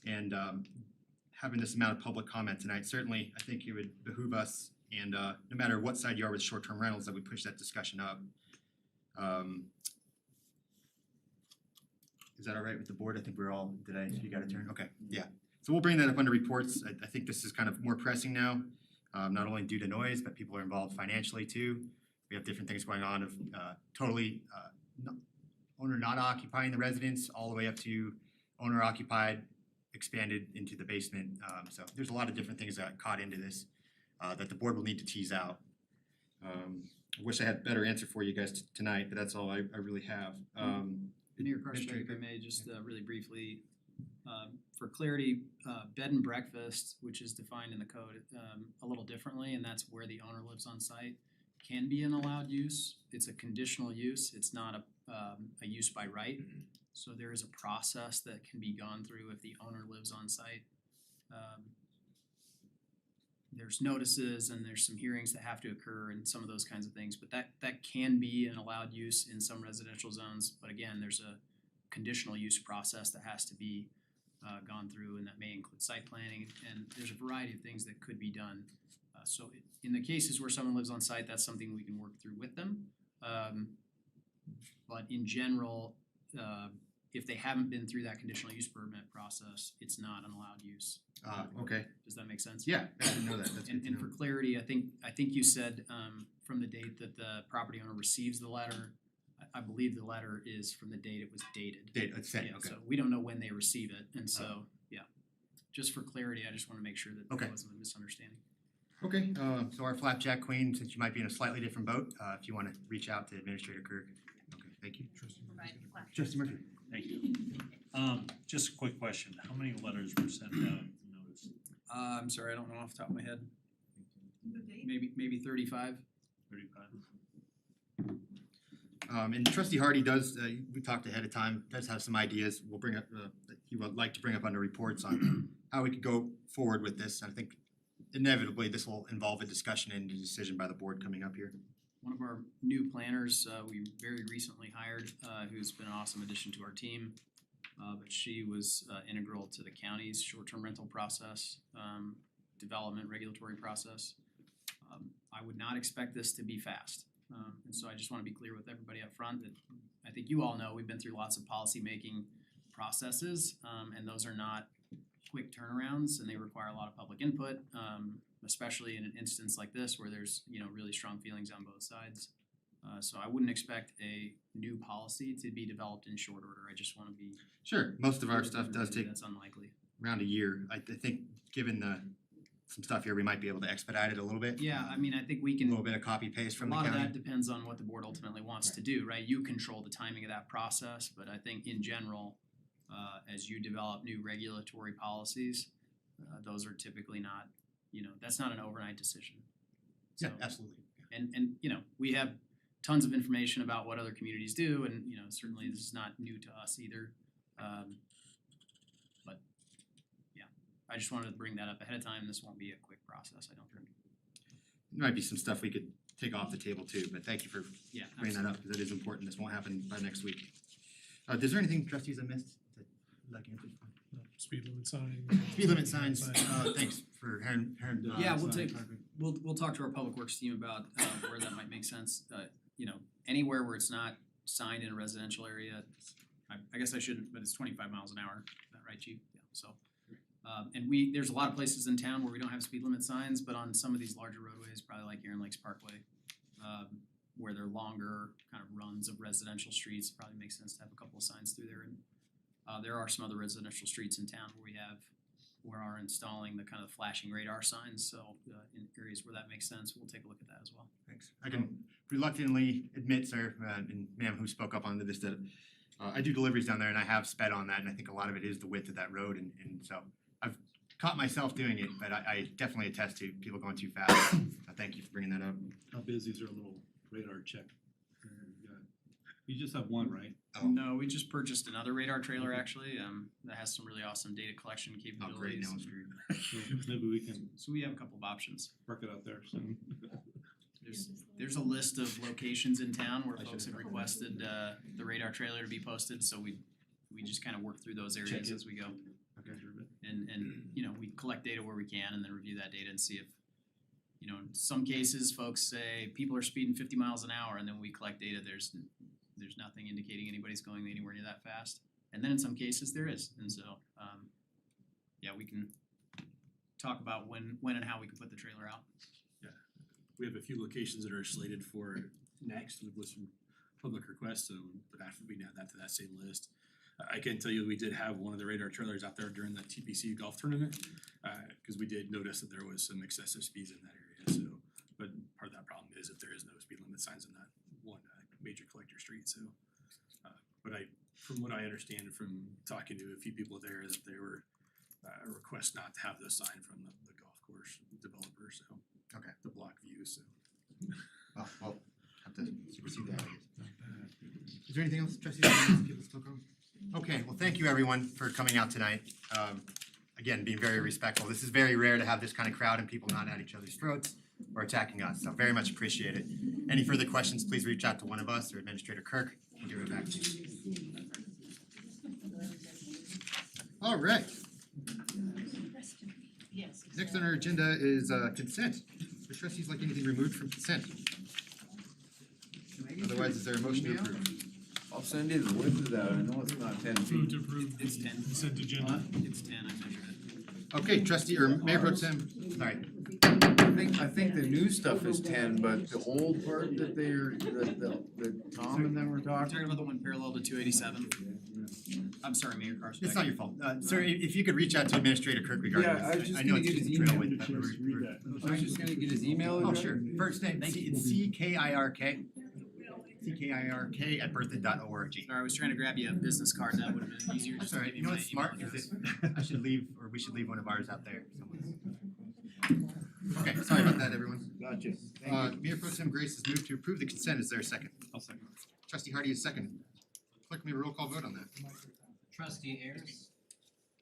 and having this amount of public comment tonight. Certainly, I think it would behoove us, and no matter what side you are with short-term rentals, that we push that discussion up. Is that all right with the board? I think we're all, you got a turn? Okay, yeah. So we'll bring that up under reports. I think this is kind of more pressing now, not only due to noise, but people are involved financially too. We have different things going on of totally owner not occupying the residence, all the way up to owner occupied, expanded into the basement. So there's a lot of different things that caught into this that the board will need to tease out. I wish I had a better answer for you guys tonight, but that's all I really have. Mayor Carson, if I may, just really briefly, for clarity, bed and breakfast, which is defined in the code a little differently, and that's where the owner lives on site, can be an allowed use. It's a conditional use, it's not a use by right. So there is a process that can be gone through if the owner lives on site. There's notices and there's some hearings that have to occur and some of those kinds of things, but that can be an allowed use in some residential zones. But again, there's a conditional use process that has to be gone through, and that may include site planning, and there's a variety of things that could be done. So in the cases where someone lives on site, that's something we can work through with them. But in general, if they haven't been through that conditional use permit process, it's not an allowed use. Okay. Does that make sense? Yeah, I didn't know that. That's good to And know. for clarity, I think you said from the date that the property owner receives the letter, I believe the letter is from the date it was dated. It's sent, Yeah, okay. so we don't know when they receive it, and so, yeah. Just for clarity, I just wanna make sure that Okay. there wasn't a misunderstanding. Okay, so our flapjack queen, since you might be in a slightly different boat, if you wanna reach out to Administrator Kirk. Okay, thank you. Trustee Murphy. Thank you. Just a quick question, how many letters were sent out notice? I'm sorry, I don't know off the top of my head. Maybe 35. 35. And Trustee Hardy does, we talked ahead of time, does have some ideas. We'll bring up, that he would like to bring up under reports on how we could go forward with this. I think inevitably this will involve a discussion and a decision by the board coming up here. One of our new planners, we very recently hired, who's been an awesome addition to our team. But she was integral to the county's short-term rental process, development, regulatory process. I would not expect this to be fast. And so I just wanna be clear with everybody up front that I think you all know, we've been through lots of policy-making processes, and those are not quick turnarounds, and they require a lot of public input, especially in an instance like this where there's, really strong feelings on both sides. So I wouldn't expect a new policy to be developed in short order. I just wanna be. Sure, most of our stuff does take That's unlikely. around a year. I think given some stuff here, we might be able to expedite it a little bit. Yeah, I mean, I think we A can. little bit of copy paste from A the lot of county. that depends on what the board ultimately wants to do, right? You control the timing of that process, but I think in general, as you develop new regulatory policies, those are typically not, that's not an overnight decision. Yeah, So- absolutely. And we have tons of information about what other communities do, and certainly this is not new to us either. But yeah, I just wanted to bring that up ahead of time. This won't be a quick process, I don't think. There might be some stuff we could take off the table too, but thank you for Yeah, bringing that up, because it is important. This won't happen by next week. Is there anything trustees I missed that you'd like answered? Speed limit sign. Speed limit signs, thanks for hearing. Yeah, we'll talk to our public works team about where that might make sense. Anywhere where it's not signed in a residential area, I guess I shouldn't, but it's 25 miles an hour. Is that right, Chief? Yeah, so. And there's a lot of places in town where we don't have speed limit signs, but on some of these larger roadways, probably like Erin Lakes Parkway, where they're longer kind of runs of residential streets, it probably makes sense to have a couple of signs through there. And there are some other residential streets in town where we are installing the kind of flashing radar signs, so in areas where that makes sense, we'll take a look at that as well. Thanks. I can reluctantly admit, sir, and ma'am who spoke up on this, that I do deliveries down there and I have sped on that, and I think a lot of it is the width of that road, and so I've caught myself doing it, but I definitely attest to people going too fast. Thank you for bringing that up. How busy is their little radar check? You just have one, right? No, we just purchased another radar trailer actually, that has some really awesome data collection capabilities. Maybe we can. So we have a couple of options. Park it out there, so. There's a list of locations in town where folks have requested the radar trailer to be posted, so we just kind of work through those areas as we go. Okay. And we collect data where we can and then review that data and see if, in some cases, folks say people are speeding 50 miles an hour, and then we collect data, there's nothing indicating anybody's going anywhere near that fast. And then in some cases there is, and so, we can talk about when and how we can put the trailer out. We have a few locations that are slated for next with some public requests, so that we can add that to that same list. I can tell you we did have one of the radar trailers out there during the TPC golf tournament, cause we did notice that there was some excessive speeds in that area, so. But part of that problem is if there is no speed limit sign Street, so. But from what I understand from talking to a few people there, that they were a request not to have the sign from the golf course developer, so. Okay. The block view, so. Oh, well, have to supersede that, I guess. Is there anything else, trustees, that you want people spoke on? Okay, well, thank you everyone for coming out tonight. Again, being very respectful. This is very rare to have this kind of crowd and people not at each other's throats or attacking us, so very much appreciate it. Any further questions, please reach out to one of us or Administrator Kirk. We'll give it back to you. All right. Next on our agenda is consent. Would trustees like anything removed from consent? Otherwise, is there a motion to approve? I'll send you the width of that, I know it's not 10 feet. Move to approve It's 10. consent agenda. It's 10, I measured it. Okay, trustee or Mayor Pro Tem, sorry. I think the new stuff is 10, but the old part that that Tom and them were talking. Talking about the one parallel to 287. I'm sorry, Mayor Karspeck. It's not your fault. Sir, if you could reach out to Administrator Kirk regarding Yeah, I was this. just I know gonna it's get his just trail email. width, but I was just gonna get his email Oh, address. sure. First name, it's CKIRK. CKIRK@berthoud.org. Sorry, I was trying to grab you a business card, that would have been easier just to Sorry, give you you know my what's email smart is address. that I should leave, or we should leave one of ours out there somewhere. Okay, sorry about that, everyone. Gotcha. Mayor Pro Tem Grace has moved to approve the consent. Is there a second? I'll second. Trustee Hardy is second. Clerk, may we roll call vote on that? Trustee Ayers?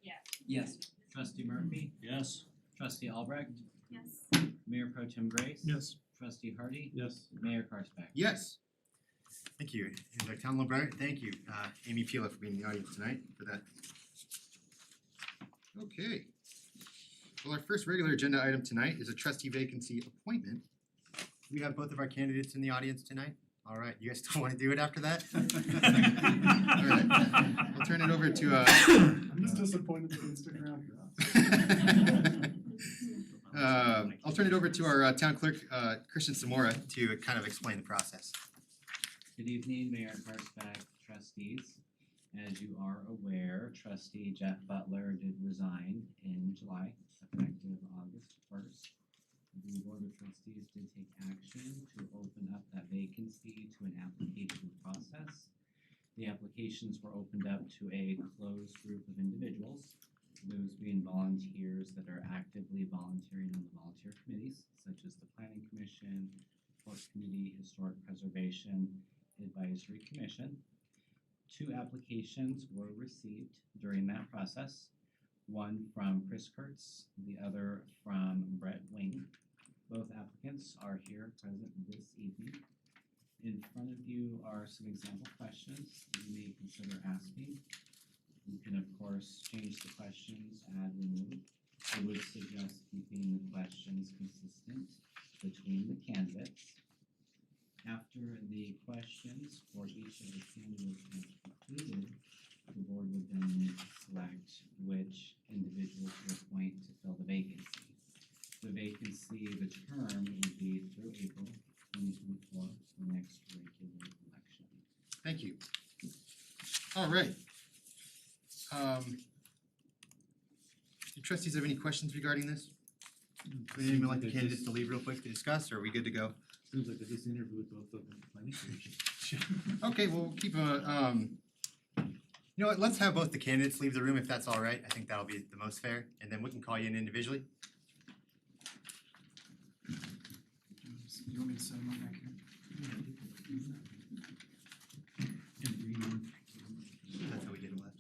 Yes. Yes. Trustee Murphy? Yes. Trustee Albrecht? Yes. Mayor Pro Tem Grace? Yes. Trustee Hardy? Yes. Mayor Karspeck? Yes. Thank you. And our town librarian, thank you, Amy Pila, for being in the audience tonight for that. Okay. Well, our first regular agenda item tonight is a trustee vacancy appointment. We have both of our candidates in the audience tonight. All right, you guys still wanna do it after that? All right, I'll turn it over to I'm just disappointed that Instagram. I'll turn it over to our town clerk, Christian Samora, to kind of explain the process. Good evening, Mayor Karspeck, trustees. As you are aware, trustee Jeff Butler did resign in July, effective August 1st. The Board of Trustees did take action to open up that vacancy to an application process. The applications were opened up to a closed group of individuals, those being volunteers that are actively volunteering on the volunteer committees, such as the Planning Commission, Port Committee, Historic Preservation, Advisory Commission. 2 applications were received during that process, one from Chris Kurtz, the other from Brett Wing. Both applicants are here present this evening. In front of you are some example questions that you may consider asking. You can of course change the questions, add, remove. I would suggest keeping the questions consistent between the candidates. After the questions for each of the candidates is completed, the board would then need to select which individual to appoint to fill the vacancy. The vacancy, the term would be through April 2024, the next regular election. Thank you. All right. Do trustees have any questions regarding this? Would anyone like the candidates to leave real quick to discuss, or are we good to go? Seems like I just interviewed both of them. Planning Commission. Okay, well, we'll keep a, you know what, let's have both the candidates leave the room if that's all right. I think that'll be the most fair, and then we can call you in individually. You want me to set them up back here? That's how we did it last.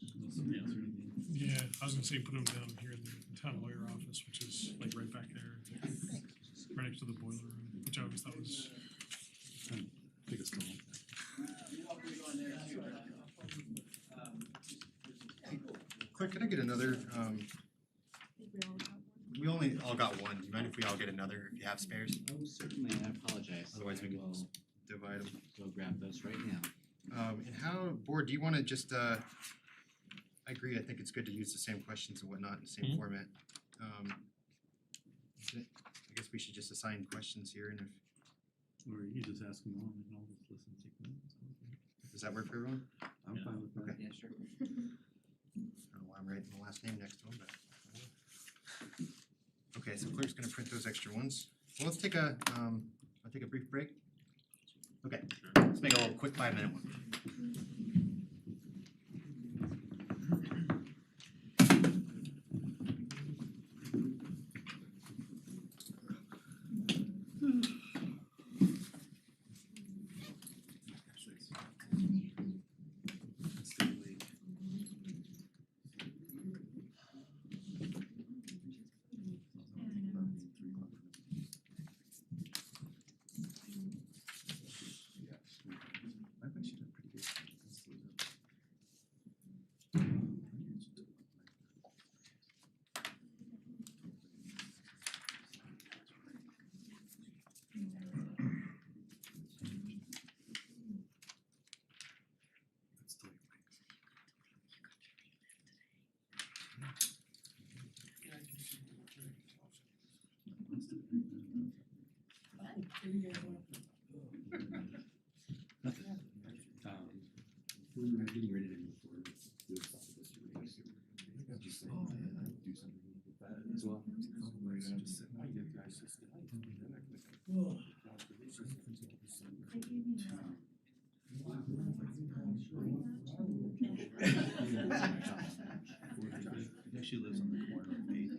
Yeah, I was gonna say put them down here in the town lawyer office, which is like right back there. Right next to the boiler room, which I always thought was. Take a stroll. Clerk, can I get another, we only all got one. Do you mind if we all get another, if you have spares? Oh, certainly, I apologize. Otherwise, we I can will just divide them. go grab those right now. And how, board, do you wanna just, I agree, I think it's good to use the same questions and whatnot in the same format. I guess we should just assign questions here, and if, Or you just ask them all and I'll just listen and take notes. does that work for everyone? I'm fine with that. Okay. Yeah, sure. I don't know why I'm writing the last name next to them, but. Okay, so clerk's gonna print those extra ones. Well, let's take a, I'll take a brief break. Okay, let's make a little quick 5-minute one. We were getting ready to move forward with stuff with this. Just saying, do something with that as well. She lives on the corner of Eighth.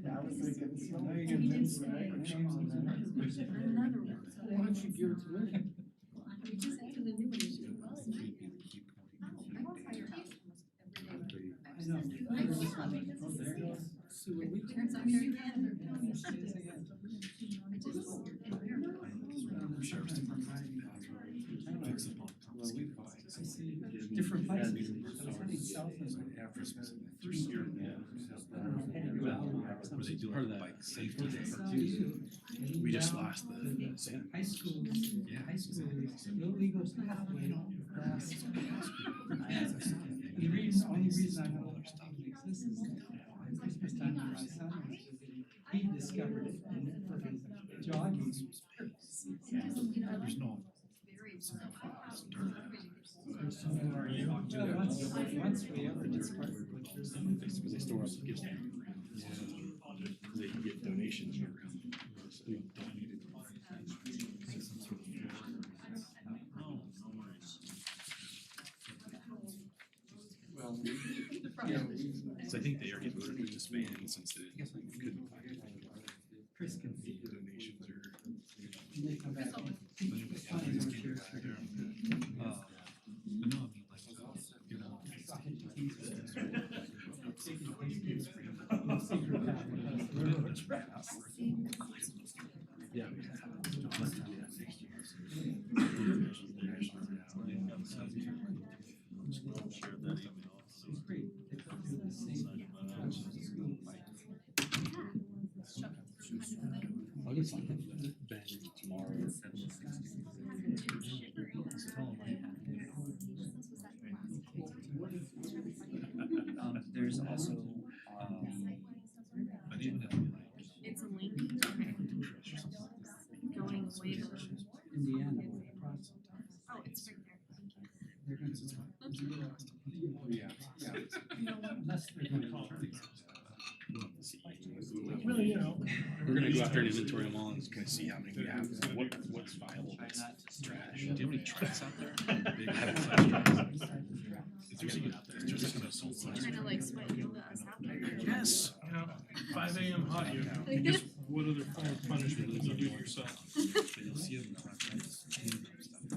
Yeah, I was thinking, Now you're gonna miss the microchips on that. Why don't you give it to me? We just added a new one, you should well. I know. Oh, there you go. See what we can. Turns out you're again. Sheriff's Department. Fix it. Well, we different places. After first year. Where they do like safety. We just lost the. High school, Yeah. high school, no legal pathway across. The reason, only reason I know it exists is at Christmas time for my son, he discovered it and for his jogging. There's no. Are you? Once we ever just started with Because they store up gifts. They get donations year round. So we donated. Well, yeah. So I think they already voted to disband since they couldn't find it. Chris can The donations are. And they come back. But anyway, yeah, they just came back there. But no, I mean, like, you know. Yeah. I'll get something back tomorrow. There's also, But even if It's a link. Going way to. Indiana. Oh, it's right there. They're gonna. Yeah. Unless they're gonna call her. Well, you know. We're gonna go out there and inventory them all and kind of see how many we have, what's viable, what's trash. Do you have any trucks out there? Big heavy size trucks? It's really good out there, it's just kind of sold. Kind of like sweat yoga us out there. Yes, you know, 5 a.m. hot yoga. I guess what other form of punishment than you do it yourself? You'll see them.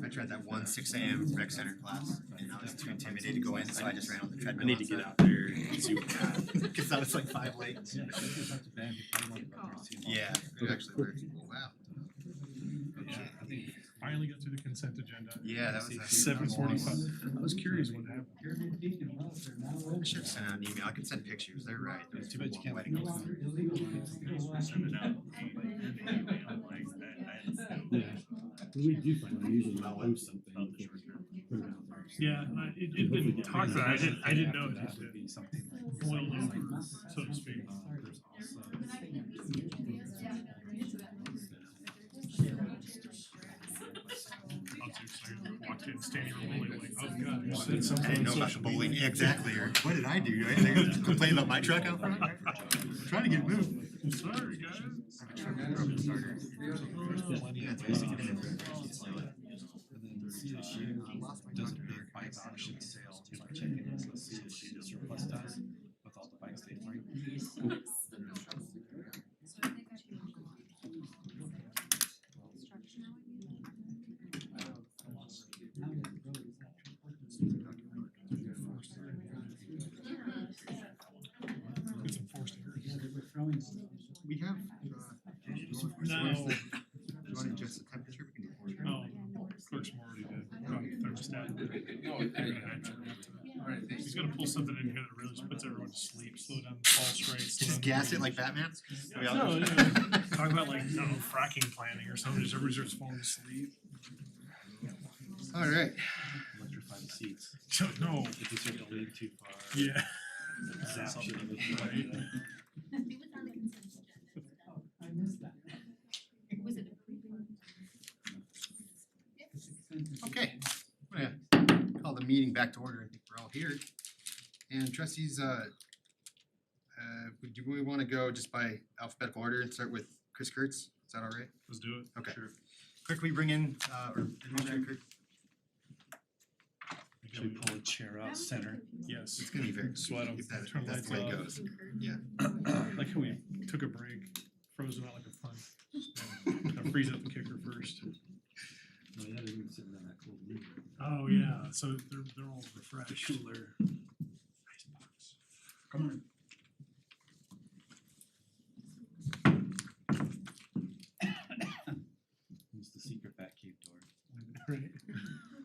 I tried that one 6 a.m. rec center class and I was too intimidated to go in, so I just ran on the treadmill. I need to get out there and see what we have. Cause that was like 5 legs. Yeah, it actually worked. Wow. Yeah, I think finally got through the consent agenda. Yeah, that was. 7:45. I was curious what happened. I should have sent out an email. I could send pictures. They're right. There was Too bad you can't wedding. Send it out. Yeah, when we do find, I usually post something. Put it out there. Yeah, it didn't talk about, I didn't know it had to boil over, so to speak. Walked in, standing room like, oh god, you said I something didn't on know about the social bowling. media. Exactly. Or what did I do? Right? They're gonna complain about my truck out front. I'm trying to get moved. Sorry, guys. Yeah, it's basically. throwing. We have, No. you wanna adjust the temperature? We can do it. Oh, clerk's already did. Thermostat. He's gonna pull something in here that really just puts everyone to sleep, slow down the pulse rate. slow Just down gas the- it like Batman? We all- No, talk about like, I don't know, fracking planning or something, just everybody starts falling asleep. Alright, Electrify the seats. So, no, If you start to lean too far. yeah. Zap you. Right. I missed that. Was it okay, I'm gonna call the meeting back to order, I think we're all here. And trustees, do we wanna go just by alphabetical order and start with Chris Kurtz? Is that all right? Let's do it. Okay. Clerk, will you bring in, or Administrator Kirk? Should we pull a chair out center? Yes. It's gonna be very, Sweat 'em, if that, turn if that's the lights way it off. goes. Yeah. Like how we took a break, frozen out like a pun. Gotta freeze up the kicker first. No, yeah, they're even sitting on that cold room. Oh, yeah, so they're all refreshed. Cooler. Icebox. Come on. It's the secret fat cave door. Right.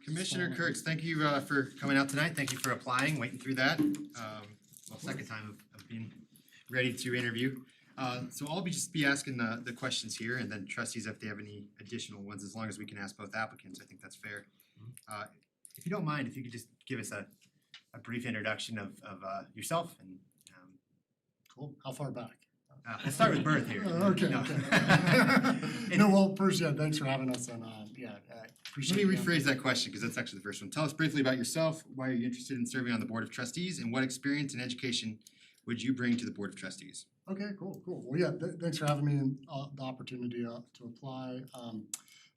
Commissioner Kurtz, thank you for coming out tonight, thank you for applying, waiting through that. Well, second time of being ready to interview. So I'll just be asking the questions here, and then trustees, if they have any additional ones, as long as we can ask both applicants, I think that's fair. If you don't mind, if you could just give us a brief introduction of yourself and Cool, how far back? we'll start with birth here. Okay, No. okay. No, well, first, yeah, thanks for having us and, yeah, I Let appreciate me it. rephrase that question, because that's actually the first one. Tell us briefly about yourself, why are you interested in serving on the Board of Trustees, and what experience and education would you bring to the Board of Trustees? Okay, cool. Well, yeah, thanks for having me and, the opportunity, to apply.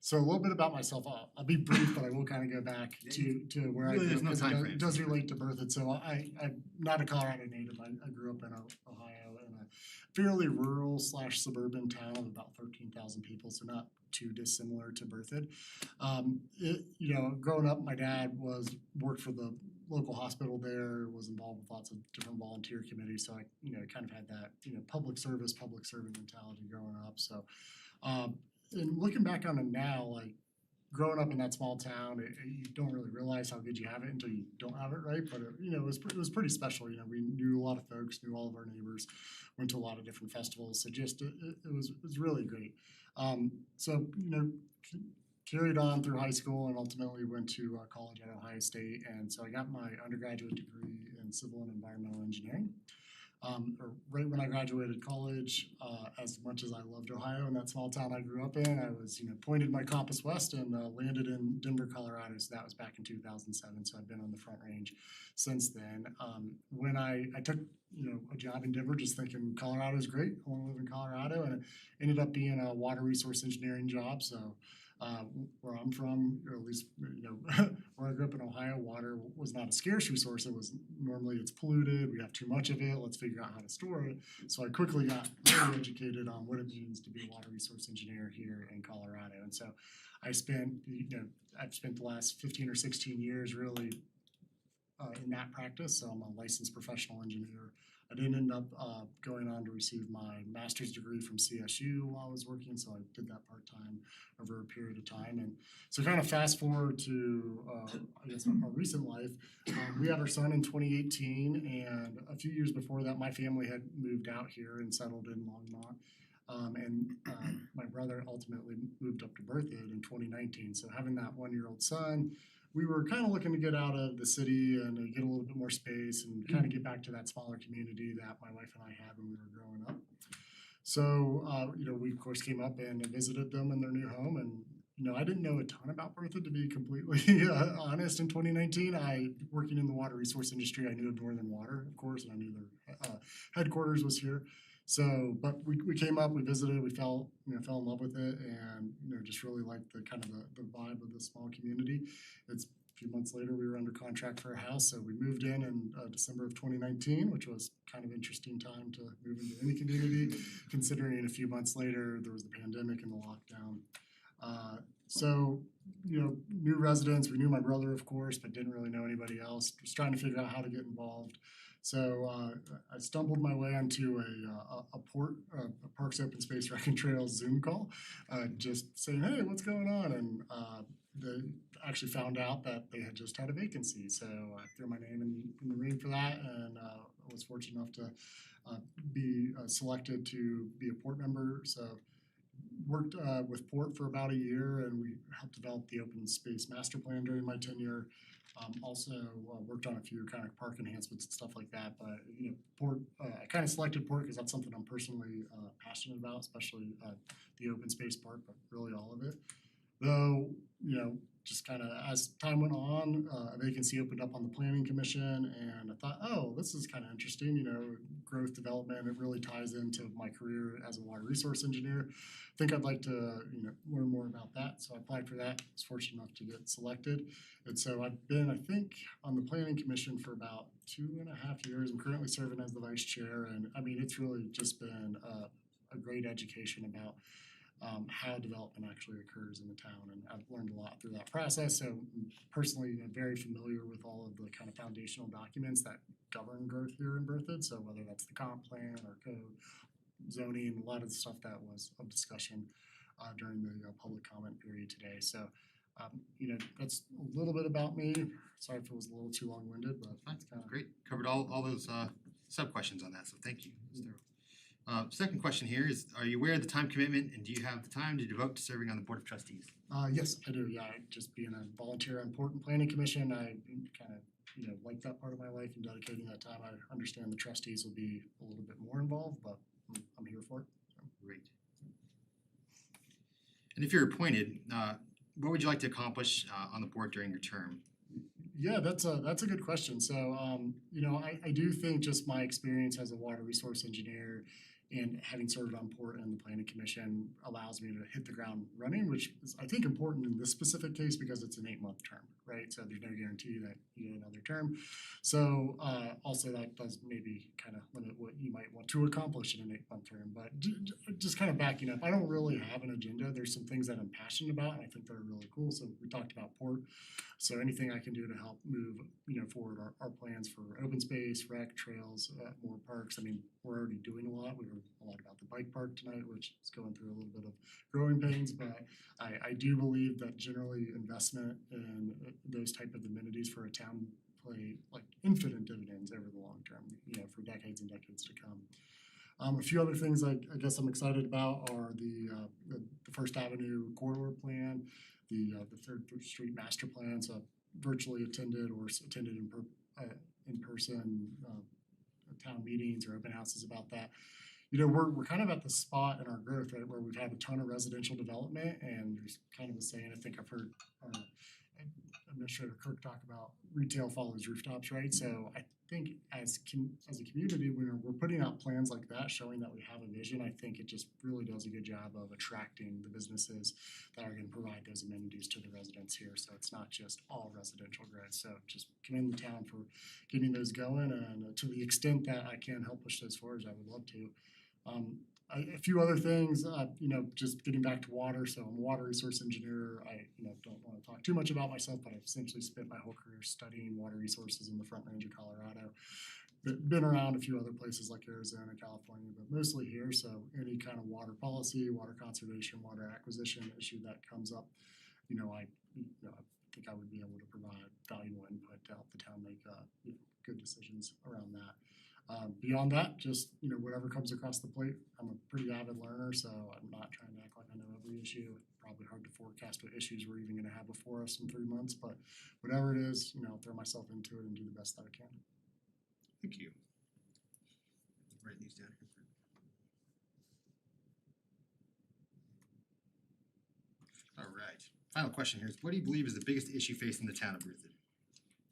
So a little bit about myself, I'll be brief, but I will kind of go back to where I Really, grew there's up, no 'cause time it frame. does relate to Berthoud. So I'm not a Colorado native, I grew up in Ohio in a fairly rural / suburban town of about 13,000 people, so not too dissimilar to Berthoud. Growing up, my dad worked for the local hospital there, was involved with lots of different volunteer committees, so I, kind of had that, public servant mentality growing up, so and looking back on it now, like growing up in that small town, you don't really realize how good you have it until you don't have it, right? But it was pretty special. We knew a lot of folks, knew all of our neighbors, went to a lot of different festivals. So just it was really great. Carried on through high school and ultimately went to college at Ohio State, and so I got my undergraduate degree in civil and environmental engineering. Right when I graduated college, as much as I loved Ohio and that small town I grew up in, I was, pointed my compass west and landed in Denver, Colorado. So that was back in 2007. So I've been on the Front Range since then. When I took, a job in Denver, just thinking Colorado is great. I want to live in Colorado, and it ended up being a water resource engineering job. So where I'm from, or at least where I grew up in Ohio, water was not a scarce resource. It was normally it's polluted. We have too much of it. Let's figure out how to store it. So I quickly got very educated on what it means to be a water resource engineer here in Colorado. And so I've spent the last 15 or 16 years really in that practice. So I'm a licensed professional engineer. I didn't end up going on to receive my master's degree from CSU while I was working, so I did that part-time over a period of time. And so kind of fast forward to, I guess, our recent life, we had our son in 2018, and a few years before that, my family had moved out here and settled in Longmont. My brother ultimately moved up to Berthoud in 2019, so having that one-year-old son, we were kind of looking to get out of the city and get a little bit more space and kind of get back to that smaller community that my wife and I had when we were growing up. So, we of course came up and visited them in their new home, and I didn't know a ton about Berthoud, to be completely honest. In 2019, working in the water resource industry, I knew of Northern Water, of course, and I knew their headquarters was here. So, but we came up, we visited, we fell in love with it, and just really liked the kind of the vibe of the small community. It's a few months later, we were under contract for a house, so we moved in December of 2019, which was kind of interesting time to move into any community, considering a few months later there was the pandemic and the lockdown. New residents, we knew my brother, of course, but didn't really know anybody else. Just trying to figure out how to get involved. So I stumbled my way onto a Parks Open Space Rec and Trails Zoom call, just saying, hey, what's going on? And they actually found out that they had just had a vacancy. So I threw my name in the ring for that, and was fortunate enough to be selected to be a port member. So worked with Port for about a year, and we helped develop the open space master plan during my tenure. Also worked on a few kind of park enhancements and stuff like that. But you know, Port, I kind of selected Port because that's something I'm personally passionate about, especially the open space part, but really all of it. Though, you know, just kind of as time went on, a vacancy opened up on the planning commission, and I thought, oh, this is kind of interesting, you know, growth development, it really ties into my career as a water resource engineer. I think I'd like to, you know, learn more about that, so I applied for that, was fortunate enough to get selected. And so I've been, I think, on the planning commission for about 2.5 years. I'm currently serving as the vice chair, and I mean, it's really just been a great education about how development actually occurs in the town, and I've learned a lot through that process. So personally, you know, very familiar with all of the kind of foundational documents that govern growth here in Berthoud. So whether that's the comp plan or code, zoning, a lot of the stuff that was of discussion during the public comment period today. So you know, that's a little bit about me. Sorry if it was a little too long-winded, but That's great. Covered all those sub-questions on that, so thank you. That's thorough. Second question here is, are you aware of the time commitment, and do you have the time to devote to serving on the Board of Trustees? Yes, I do. Yeah, just being a volunteer on Port and Planning Commission, I kind of, you know, like that part of my life and dedicating that time. I understand the trustees will be a little bit more involved, but I'm here for it. Great. And if you're appointed, what would you like to accomplish on the board during your term? Yeah, that's a good question. So you know, I do think just my experience as a water resource engineer and having served on Port and the Planning Commission allows me to hit the ground running, which is, I think, important in this specific case because it's an 8-month term, right? So there's no guarantee that you get another term. So also that does maybe kind of limit what you might want to accomplish in an 8-month term. But just kind of backing up, I don't really have an agenda. There's some things that I'm passionate about, and I think they're really cool. So we talked about Port. So anything I can do to help move, you know, forward our plans for open space, rec, trails, more parks. I mean, we're already doing a lot. We heard a lot about the bike park tonight, which is going through a little bit of growing pains, but I do believe that generally investment in those type of amenities for a town play like infinite dividends over the long term, you know, for decades and decades to come. A few other things I guess I'm excited about are the First Avenue corridor plan, the Third Street master plan. So I've virtually attended or attended in person town meetings or open houses about that. You know, we're kind of at the spot in our growth, right, where we've had a ton of residential development, and there's kind of a saying, I think I've heard Administrator Kirk talk about retail follows rooftops, right? So I think as a community, when we're putting out plans like that, showing that we have a vision, I think it just really does a good job of attracting the businesses that are going to provide those amenities to the residents here. So it's not just all residential growth. So just commend the town for getting those going, and to the extent that I can help push those forward, I would love to. A few other things, you know, just getting back to water. So I'm a water resource engineer. I, you know, don't want to talk too much about myself, but I've essentially spent my whole career studying water resources in the Front Range of Colorado. Been around a few other places like Arizona, California, but mostly here. So any kind of water policy, water conservation, water acquisition issue that comes up, you know, I think I would be able to provide valuable input to help the town make you know, good decisions around that. Beyond that, just, you know, whatever comes across the plate. I'm a pretty avid learner, so I'm not trying to act like I know every issue. Probably hard to forecast what issues we're even going to have before us in 3 months, but whatever it is, you know, I'll throw myself into it and do the best that I can. Thank you. Write these down here. All right. Final question here is, what do you believe is the biggest issue facing the town of Berthoud?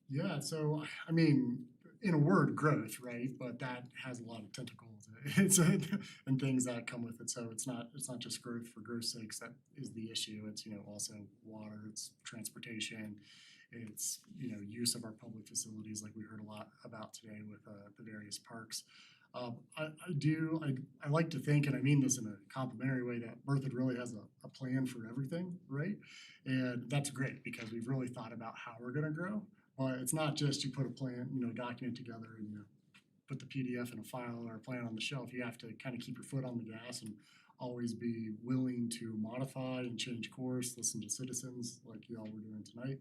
Yeah, so I mean, in a word, growth, right? But that has a lot of tentacles and things that come with it. So it's not just growth for growth's sakes that is the issue. It's, you know, also water, it's transportation, it's, you know, use of our public facilities like we heard a lot about today with the various parks. I like to think, and I mean this in a complimentary way, that Berthoud really has a plan for everything, right? And that's great because we've really thought about how we're gonna grow. But it's not just you put a plan, you know, document together and, you know, put the PDF in a file or a plan on the shelf. You have to kind of keep your foot on the gas and always be willing to modify and change course, listen to citizens like y'all were doing tonight.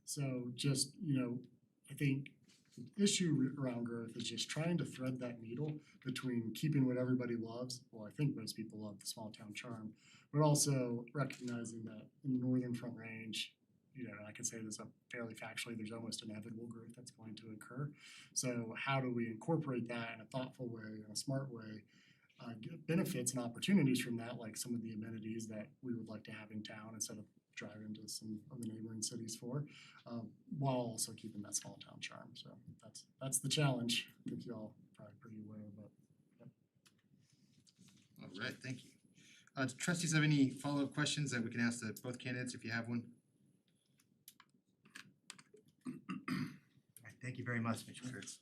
So just, I think the issue around growth is just trying to thread that needle between keeping what everybody loves. Well, I think most people love the small town charm, but also recognizing that in the Northern Front Range, I can say this fairly factually, there's almost inevitable growth that's going to occur. So how do we incorporate that in a thoughtful way, in a smart way, get benefits and opportunities from that, like some of the amenities that we would like to have in town instead of driving to some of the neighboring cities for, while also keeping that small town charm. So that's the challenge. I think y'all probably pretty aware of it. All right, thank you. Do trustees have any follow-up questions that we can ask both candidates if you have one? All right, thank you very much, Mr. Kurtz.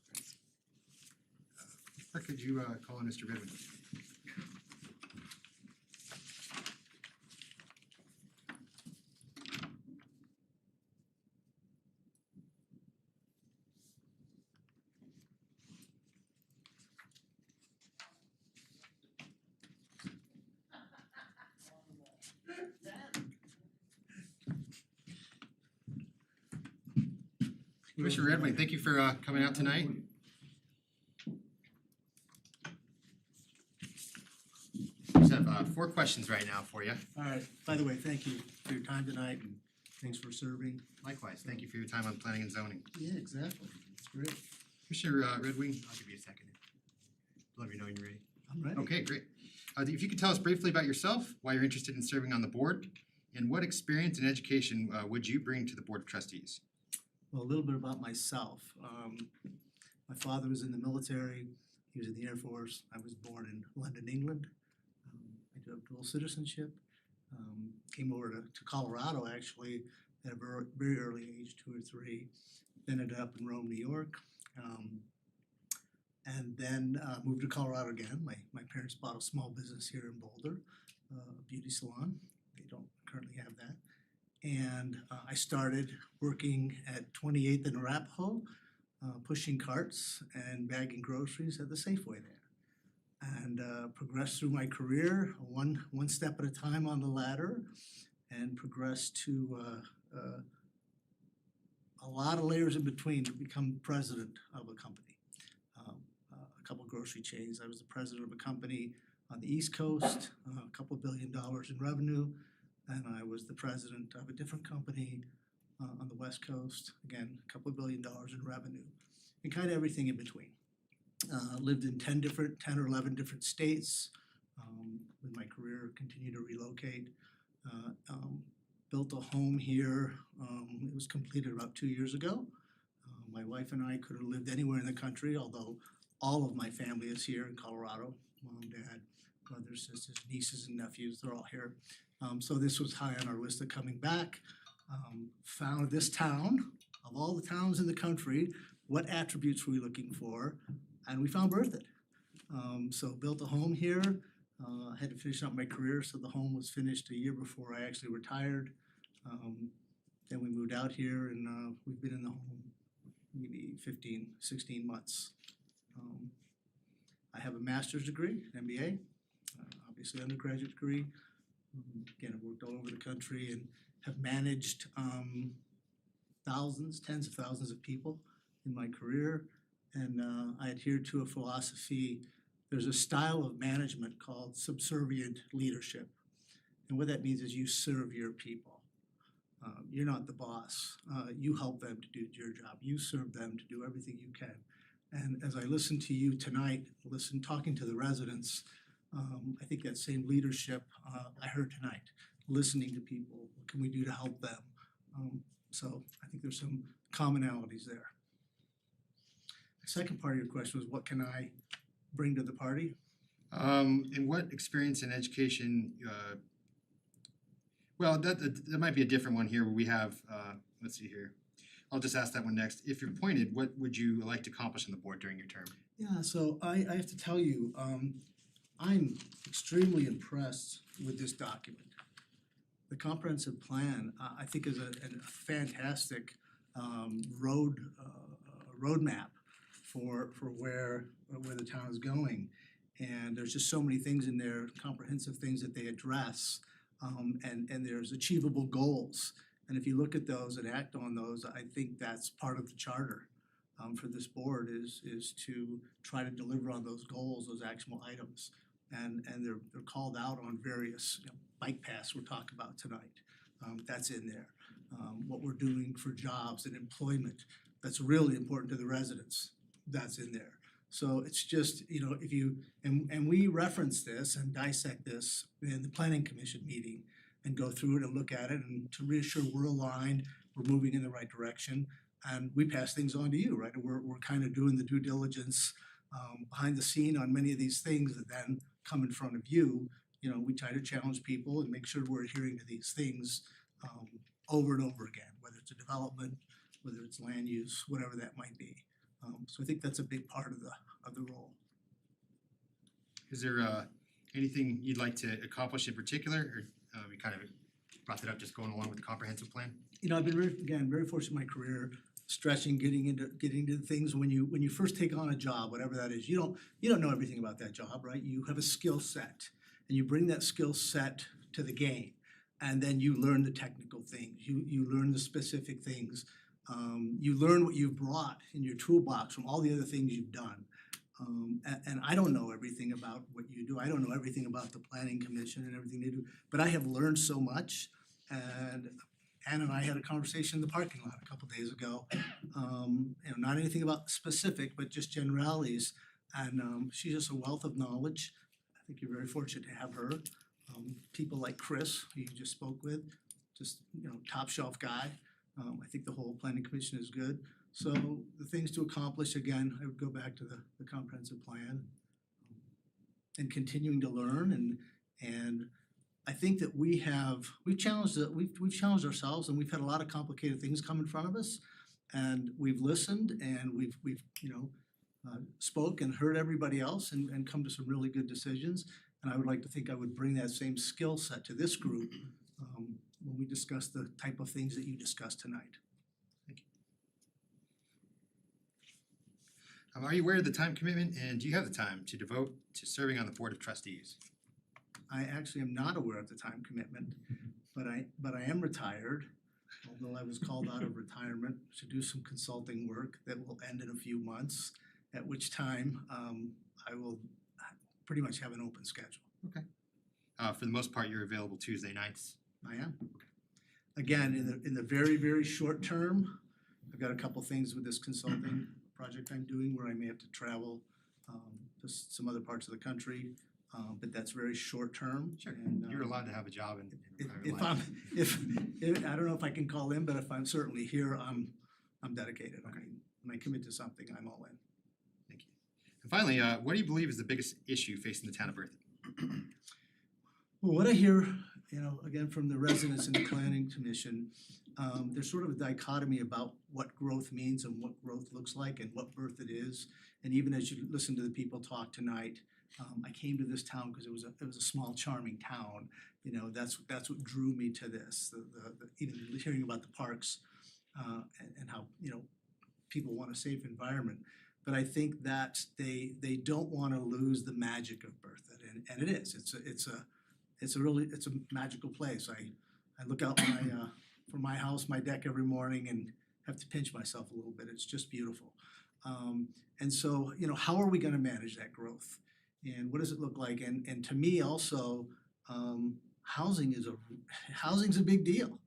Clerk, could you call on Mr. Redmond? Commissioner Redwing, thank you for coming out tonight. We just have 4 questions right now for you. All right, by the way, thank you for your time tonight and thanks for serving. Likewise, thank you for your time on planning and zoning. Yeah, exactly, it's great. Commissioner Redwing, I'll give you a second. Let me know when you're ready. I'm ready. Okay, great. If you could tell us briefly about yourself, why you're interested in serving on the board, and what experience and education would you bring to the Board of Trustees? Well, a little bit about myself. My father was in the military, he was in the Air Force. I was born in London, England. I do have dual citizenship. Came over to Colorado actually at a very early age, 2 or 3. Ended up in Rome, New York. And then moved to Colorado again. My parents bought a small business here in Boulder, a beauty salon. They don't currently have that. And I started working at 28th and Arapahoe, pushing carts and bagging groceries at the Safeway there. And progressed through my career, one step at a time on the ladder, and progressed to a lot of layers in between to become president of a company. A couple grocery chains. I was the president of a company on the East Coast, a couple $1 billion in revenue. And I was the president of a different company on the West Coast, again, a couple $1 billion in revenue, and kind of everything in between. Lived in 10 or 11 different states. With my career, continued to relocate. Built a home here. It was completed about 2 years ago. My wife and I could have lived anywhere in the country, although all of my family is here in Colorado. Mom, dad, brothers, sisters, nieces, and nephews, they're all here. So this was high on our list of coming back. Found this town, of all the towns in the country, what attributes were we looking for? And we found Berthoud. So built a home here, had to finish up my career, so the home was finished a year before I actually retired. Then we moved out here and we've been in the home maybe 15, 16 months. I have a master's degree, MBA, obviously undergraduate degree. Again, I've worked all over the country and have managed thousands, tens of thousands of people in my career. And I adhere to a philosophy. There's a style of management called subservient leadership. And what that means is you serve your people. You're not the boss. You help them to do your job. You serve them to do everything you can. And as I listen to you tonight, talking to the residents, I think that same leadership I heard tonight, listening to people, what can we do to help them? So I think there's some commonalities there. The second part of your question was what can I bring to the party? And what experience and education, well, that might be a different one here where we have, let's see here. I'll just ask that one next. If you're appointed, what would you like to accomplish on the board during your term? Yeah, so I have to tell you, I'm extremely impressed with this document. The comprehensive plan, I think, is a fantastic roadmap for where the town is going. And there's just so many things in there, comprehensive things that they address, and there's achievable goals. And if you look at those and act on those, I think that's part of the charter for this board is to try to deliver on those goals, those actionable items. And they're called out on various, bike paths we're talking about tonight. That's in there. What we're doing for jobs and employment, that's really important to the residents, that's in there. So it's just, if you, and we reference this and dissect this in the planning commission meeting and go through it and look at it and to reassure we're aligned, we're moving in the right direction. And we pass things on to you, right? And we're kind of doing the due diligence behind the scene on many of these things that then come in front of you. We try to challenge people and make sure we're adhering to these things over and over again, whether it's a development, whether it's land use, whatever that might be. So I think that's a big part of the role. Is there anything you'd like to accomplish in particular, or we kind of brought that up just going along with the comprehensive plan? I've been very fortunate in my career, stretching, getting into things when you first take on a job, whatever that is, you don't know everything about that job, right? You have a skill set and you bring that skill set to the game, and then you learn the technical things, you learn the specific things. You learn what you've brought in your toolbox from all the other things you've done. And I don't know everything about what you do. I don't know everything about the planning commission and everything they do, but I have learned so much. And Ann and I had a conversation in the parking lot a couple days ago. Not anything about specific, but just generalities. And she's just a wealth of knowledge. I think you're very fortunate to have her. People like Chris, who you just spoke with, just top shelf guy. I think the whole planning commission is good. So the things to accomplish, again, I would go back to the comprehensive plan and continuing to learn and I think that we've challenged ourselves, and we've had a lot of complicated things come in front of us, and we've listened and we've spoke and heard everybody else and come to some really good decisions. And I would like to think I would bring that same skill set to this group when we discuss the type of things that you discussed tonight. Thank you. Are you aware of the time commitment, and do you have the time to devote to serving on the Board of Trustees? I actually am not aware of the time commitment, but I am retired, although I was called out of retirement to do some consulting work that will end in a few months, at which time I will pretty much have an open schedule. Okay. For the most part, you're available Tuesday nights? I am. Again, in the very, very short term, I've got a couple things with this consulting project I'm doing where I may have to travel to some other parts of the country. But that's very short term. Sure. And, You're allowed to have a job in if I don't know if I can call in, but if I'm certainly here, I'm dedicated. Okay. When I commit to something, I'm all in. Thank you. And finally, what do you believe is the biggest issue facing the town of Berthoud? Well, what I hear, again from the residents in the planning commission, there's sort of a dichotomy about what growth means and what growth looks like and what Berthoud is. And even as you listen to the people talk tonight, I came to this town because it was a small, charming town. That's what drew me to this. Even hearing about the parks and how people want a safe environment. But I think that they don't want to lose the magic of Berthoud, and it is. It's a magical place. I look out from my house, my deck every morning, and have to pinch myself a little bit. It's just beautiful. And so how are we going to manage that growth? And what does it look like? And to me also, housing's a big deal.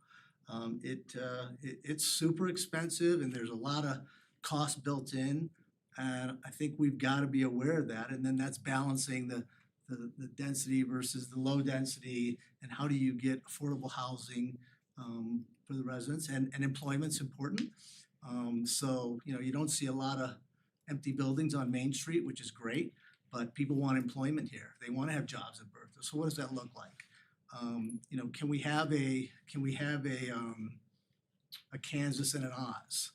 It's super expensive and there's a lot of cost built in. And I think we've got to be aware of that. And then that's balancing the density versus the low density, and how do you get affordable housing for the residents, and employment's important. So you don't see a lot of empty buildings on Main Street, which is great. But people want employment here. They want to have jobs in Berthoud. So what does that look like? Can we have a Kansas and an Oz?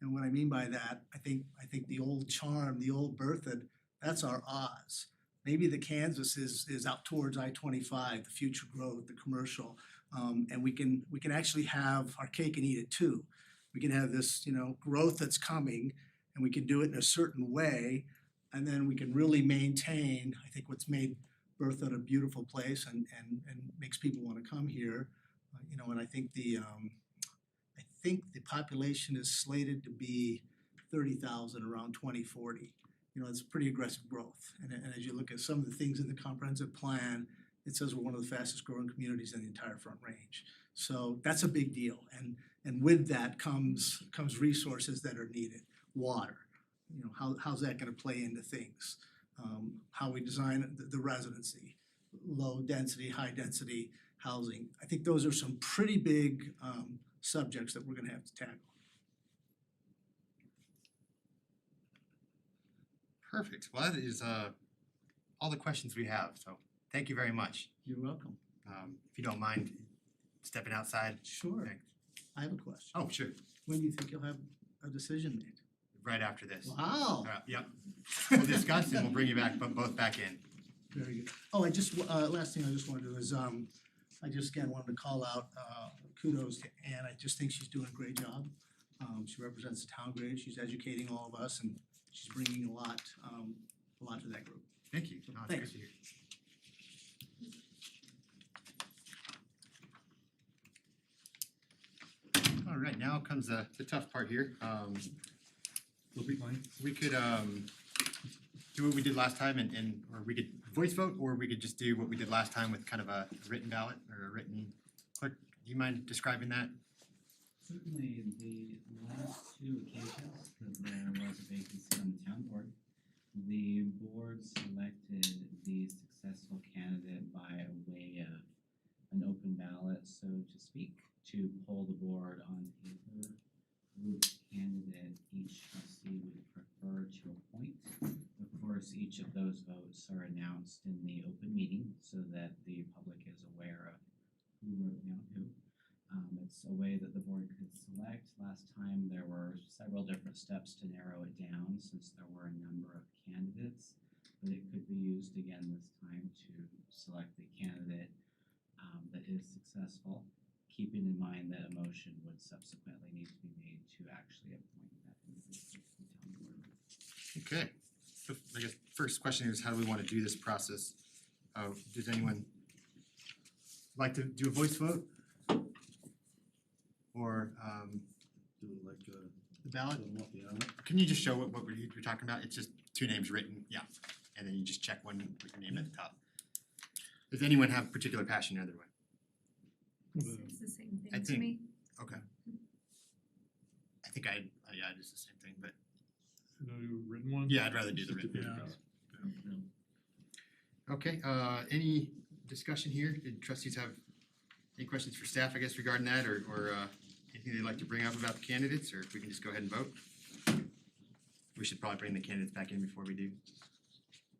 And what I mean by that, I think the old charm, the old Berthoud, that's our Oz. Maybe the Kansas is out towards I-25, the future growth, the commercial, and we can actually have our cake and eat it too. We can have this growth that's coming, and we can do it in a certain way, and then we can really maintain, I think, what's made Berthoud a beautiful place and makes people wanna come here. You know, and I think the population is slated to be 30,000 around 2040. You know, it's pretty aggressive growth. And as you look at some of the things in the comprehensive plan, it says we're one of the fastest growing communities in the entire Front Range. So that's a big deal. And with that comes resources that are needed. Water, you know, how's that gonna play into things? How we design the residency, low density, high density housing. I think those are some pretty big subjects that we're gonna have to tackle. Perfect. Well, that is all the questions we have, so thank you very much. You're welcome. If you don't mind stepping outside. Sure. Thanks. I have a question. Oh, sure. When do you think you'll have a decision made? Right after this. Wow. Yep. We'll discuss and we'll bring you back, both back in. Very good. Oh, last thing I just wanted to do is, I just again wanted to call out, kudos to Ann. I just think she's doing a great job. She represents the town great. She's educating all of us and she's bringing a lot to that group. Thank you. No, it's good Thanks. to hear. All right, now comes the tough part here. We could do what we did last time and or we could voice vote, or we could just do what we did last time with kind of a written ballot or a written clerk. Do you mind describing that? Certainly, the last two occasions that there was a vacancy on the town board, the board selected the successful candidate by way of an open ballot, so to speak, to poll the board on paper which candidate each trustee would prefer to appoint. Of course, each of those votes are announced in the open meeting so that the public is aware of who wrote down who. It's a way that the board could select. Last time there were several different steps to narrow it down since there were a number of candidates, but it could be used again this time to select the candidate that is successful, keeping in mind that a motion would subsequently need to be made to actually appoint that individual to the town board. Okay. So I guess first question is, how do we want to do this process? Does anyone like to do a voice vote? Or Do it like the ballot? yeah. Can you just show what we're talking about? It's just two names written, yeah. And then you just check one with your name at the top. Does anyone have particular passion either way? It's the same I thing to think- me. Okay. I think yeah, it's the same thing, but No written one? yeah, I'd rather do the written. Yeah. Okay, any discussion here? Did trustees have any questions for staff, I guess, regarding that, or anything they'd like to bring up about the candidates, or if we can just go ahead and vote? We should probably bring the candidates back in before we do.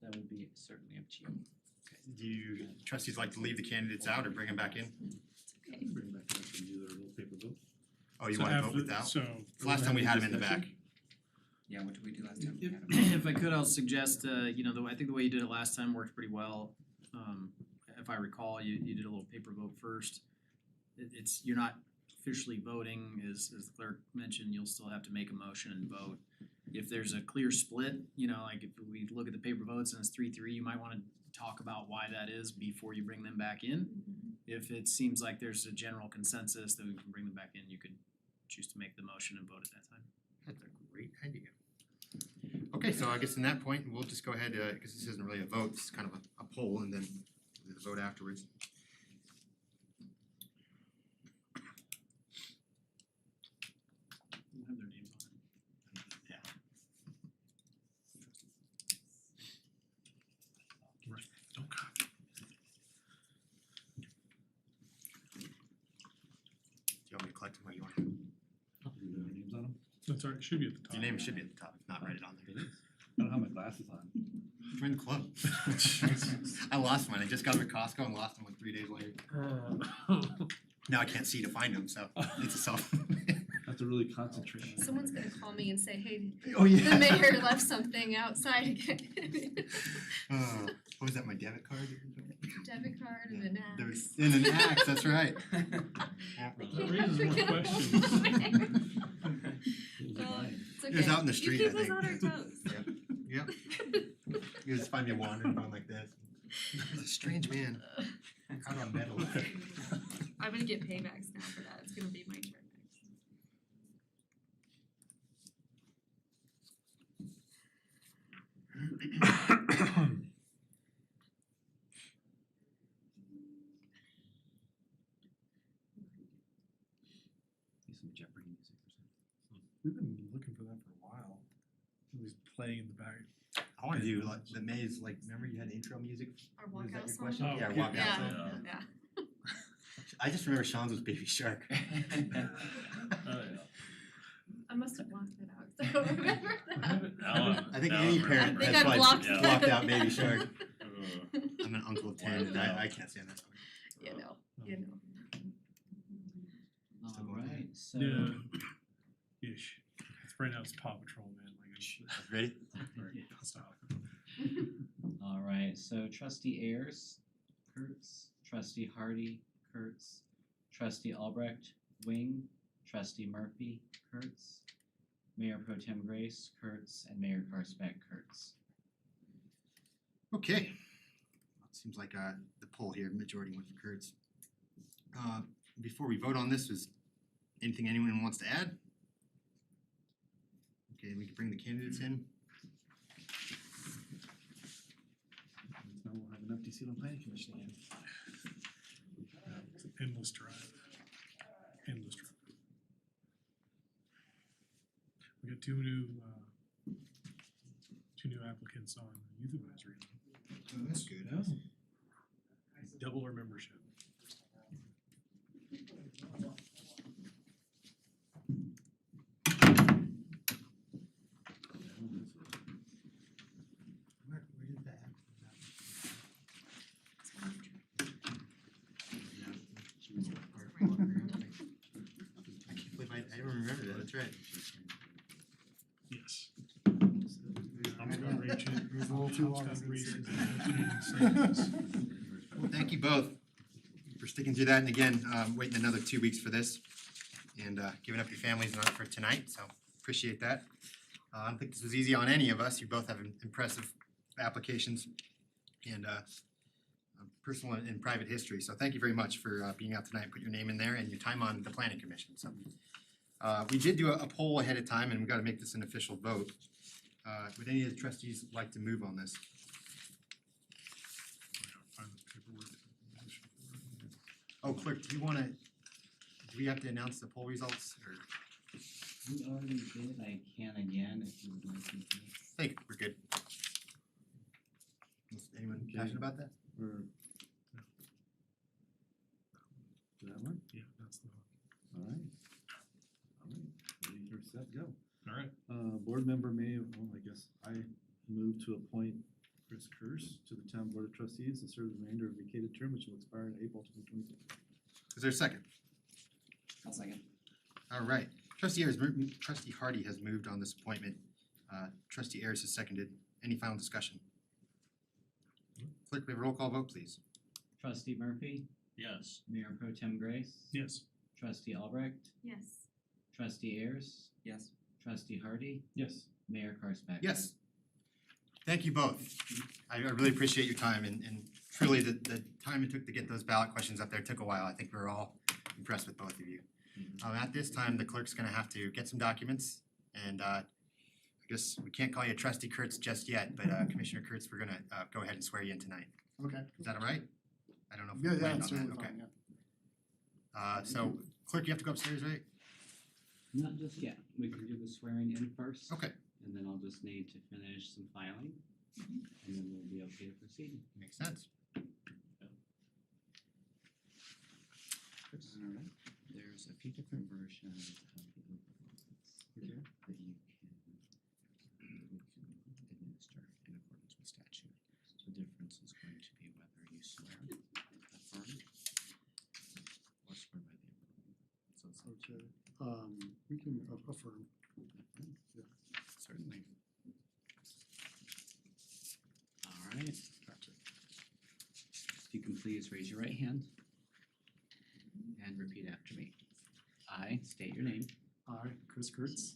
That would be certainly up to you. Do you trustees like to leave the candidates out or bring them back in? Okay. Bring back up and do their little paper vote. Oh, you So wanna vote after- without? So. Last time we had them in the back. Yeah, what did we do last time? If I could, I'll suggest, I think the way you did it last time worked pretty well. If I recall, you did a little paper vote first. You're not officially voting, as the clerk mentioned, you'll still have to make a motion and vote. If there's a clear split, like if we look at the paper votes and it's 3-3, you might wanna talk about why that is before you bring them back in. If it seems like there's a general consensus that we can bring them back in, you could choose to make the motion and vote at that time. That's a great idea. Okay, so I guess in that point, we'll just go ahead, because this isn't really a vote, it's kind of a poll, and then we'll do the vote afterwards. We'll have their names on it. Yeah. Right, don't copy. Do you want me to collect them, or you want? Do their names on them. That's all right, it should be at the top. Your name should be at the top, if not, write it on there. I don't have my glasses on. Join the club. I lost mine, I just got them at Costco and lost them like 3 days later. Now I can't see to find them, so it's a self. Have to really concentrate. Someone's gonna call me and say, hey, Oh, yeah. the mayor left something outside again. What was that, my debit card? Debit card and an There axe. was, and an axe, that's right. That raises more questions. He It's okay. was out in the street, I You keep us think. on our toes. Yep. You just find me wandering going like this. He's a strange man. Out on metal. I'm gonna get paybacks now for that. It's gonna be my turn next. Some Jeopardy music or something. We've been looking for that for a while. It was playing in the back. I wanna do like the maze, like remember you had intro music? Our Was that walkout your song? question? Oh, Yeah, okay. walkout Yeah, song. yeah. I just remember Sean's was Baby Shark. Oh, yeah. I must have blocked it out, 'cause I don't remember that. I think Now any I'm parent, I think that's I why blocked that. blocked out Baby Shark. Ugh. I'm an uncle of 10 and I can't stand that song. You know, you know. Still going Alright, so. Yeah. Ish. It's right now it's Paw Patrol, man. Like it's Ready? stop. Alright, so trustee Ayers, Kurtz, trustee Hardy, Kurtz, trustee Albrecht, Wing, trustee Murphy, Kurtz, Mayor Pro Tem Grace, Kurtz, and Mayor Karsbeck, Kurtz. Okay. Seems like the poll here, majority went for Kurtz. Before we vote on this, is anything anyone wants to add? Okay, we can bring the candidates in. Now we'll have an empty seat on planning commission land. It's an endless drive. Endless drive. We got two new applicants on youth advisory. Oh, that's good. Double our membership. Where did that happen? I can't believe I don't remember that, that's right. Yes. It was a little too long. Well, thank you both for sticking through that, and again, waiting another 2 weeks for this, and giving up your families for tonight, so appreciate that. I don't think this was easy on any of us, you both have impressive applications and personal and private history, so thank you very much for being out tonight, put your name in there and your time on the planning commission, so. We did do a poll ahead of time, and we've gotta make this an official vote. Would any of the trustees like to move on this? Find the paperwork. Oh, clerk, do we have to announce the poll results, or? We already did, I can again if you would like me to. I think we're good. Is anyone passionate about that? Or that one? Yeah, that's the Alright. Ready, you're set, go. alright. Board member may, well, I guess I move to appoint Chris Curse to the town board of trustees and serve the remainder of vacated term, which will expire in April 2026. Is there a second? I'll second. All right, trustee Hardy has moved on this appointment. Trustee Ayers has seconded. Any final discussion? Clerk, we have a roll call vote, please. Trustee Murphy, Yes. Mayor Pro Tem Grace, Yes. trustee Albrecht, Yes. trustee Ayers, Yes. trustee Hardy, Yes. Mayor Karsbeck. Yes. Thank you both. I really appreciate your time and truly the time it took to get those ballot questions up there took a while. I think we were all impressed with both of you. At this time, the clerk's gonna have to get some documents and I guess we can't call you trustee Kurtz just yet, but Commissioner Kurtz, we're gonna go ahead and swear you in tonight. Okay. Is that all right? I don't know if Yeah, we yeah, planned it's on totally that, okay. fine, yeah. So clerk, you have to go upstairs, right? Not just yet, we can do the swearing in first. Okay. And then I'll just need to finish some filing, and then we'll be okay to proceed. Makes sense. Alright, there's a few different versions of the oath of office that you can administer in accordance with statute. So the difference is going to be whether you swear, affirm, or swear by the affirm. So it's up to Okay, we can affirm. affirm. Yeah. Certainly. Alright. Gotcha. If you can please raise your right hand and repeat after me. I state your name. I, Chris Kurtz,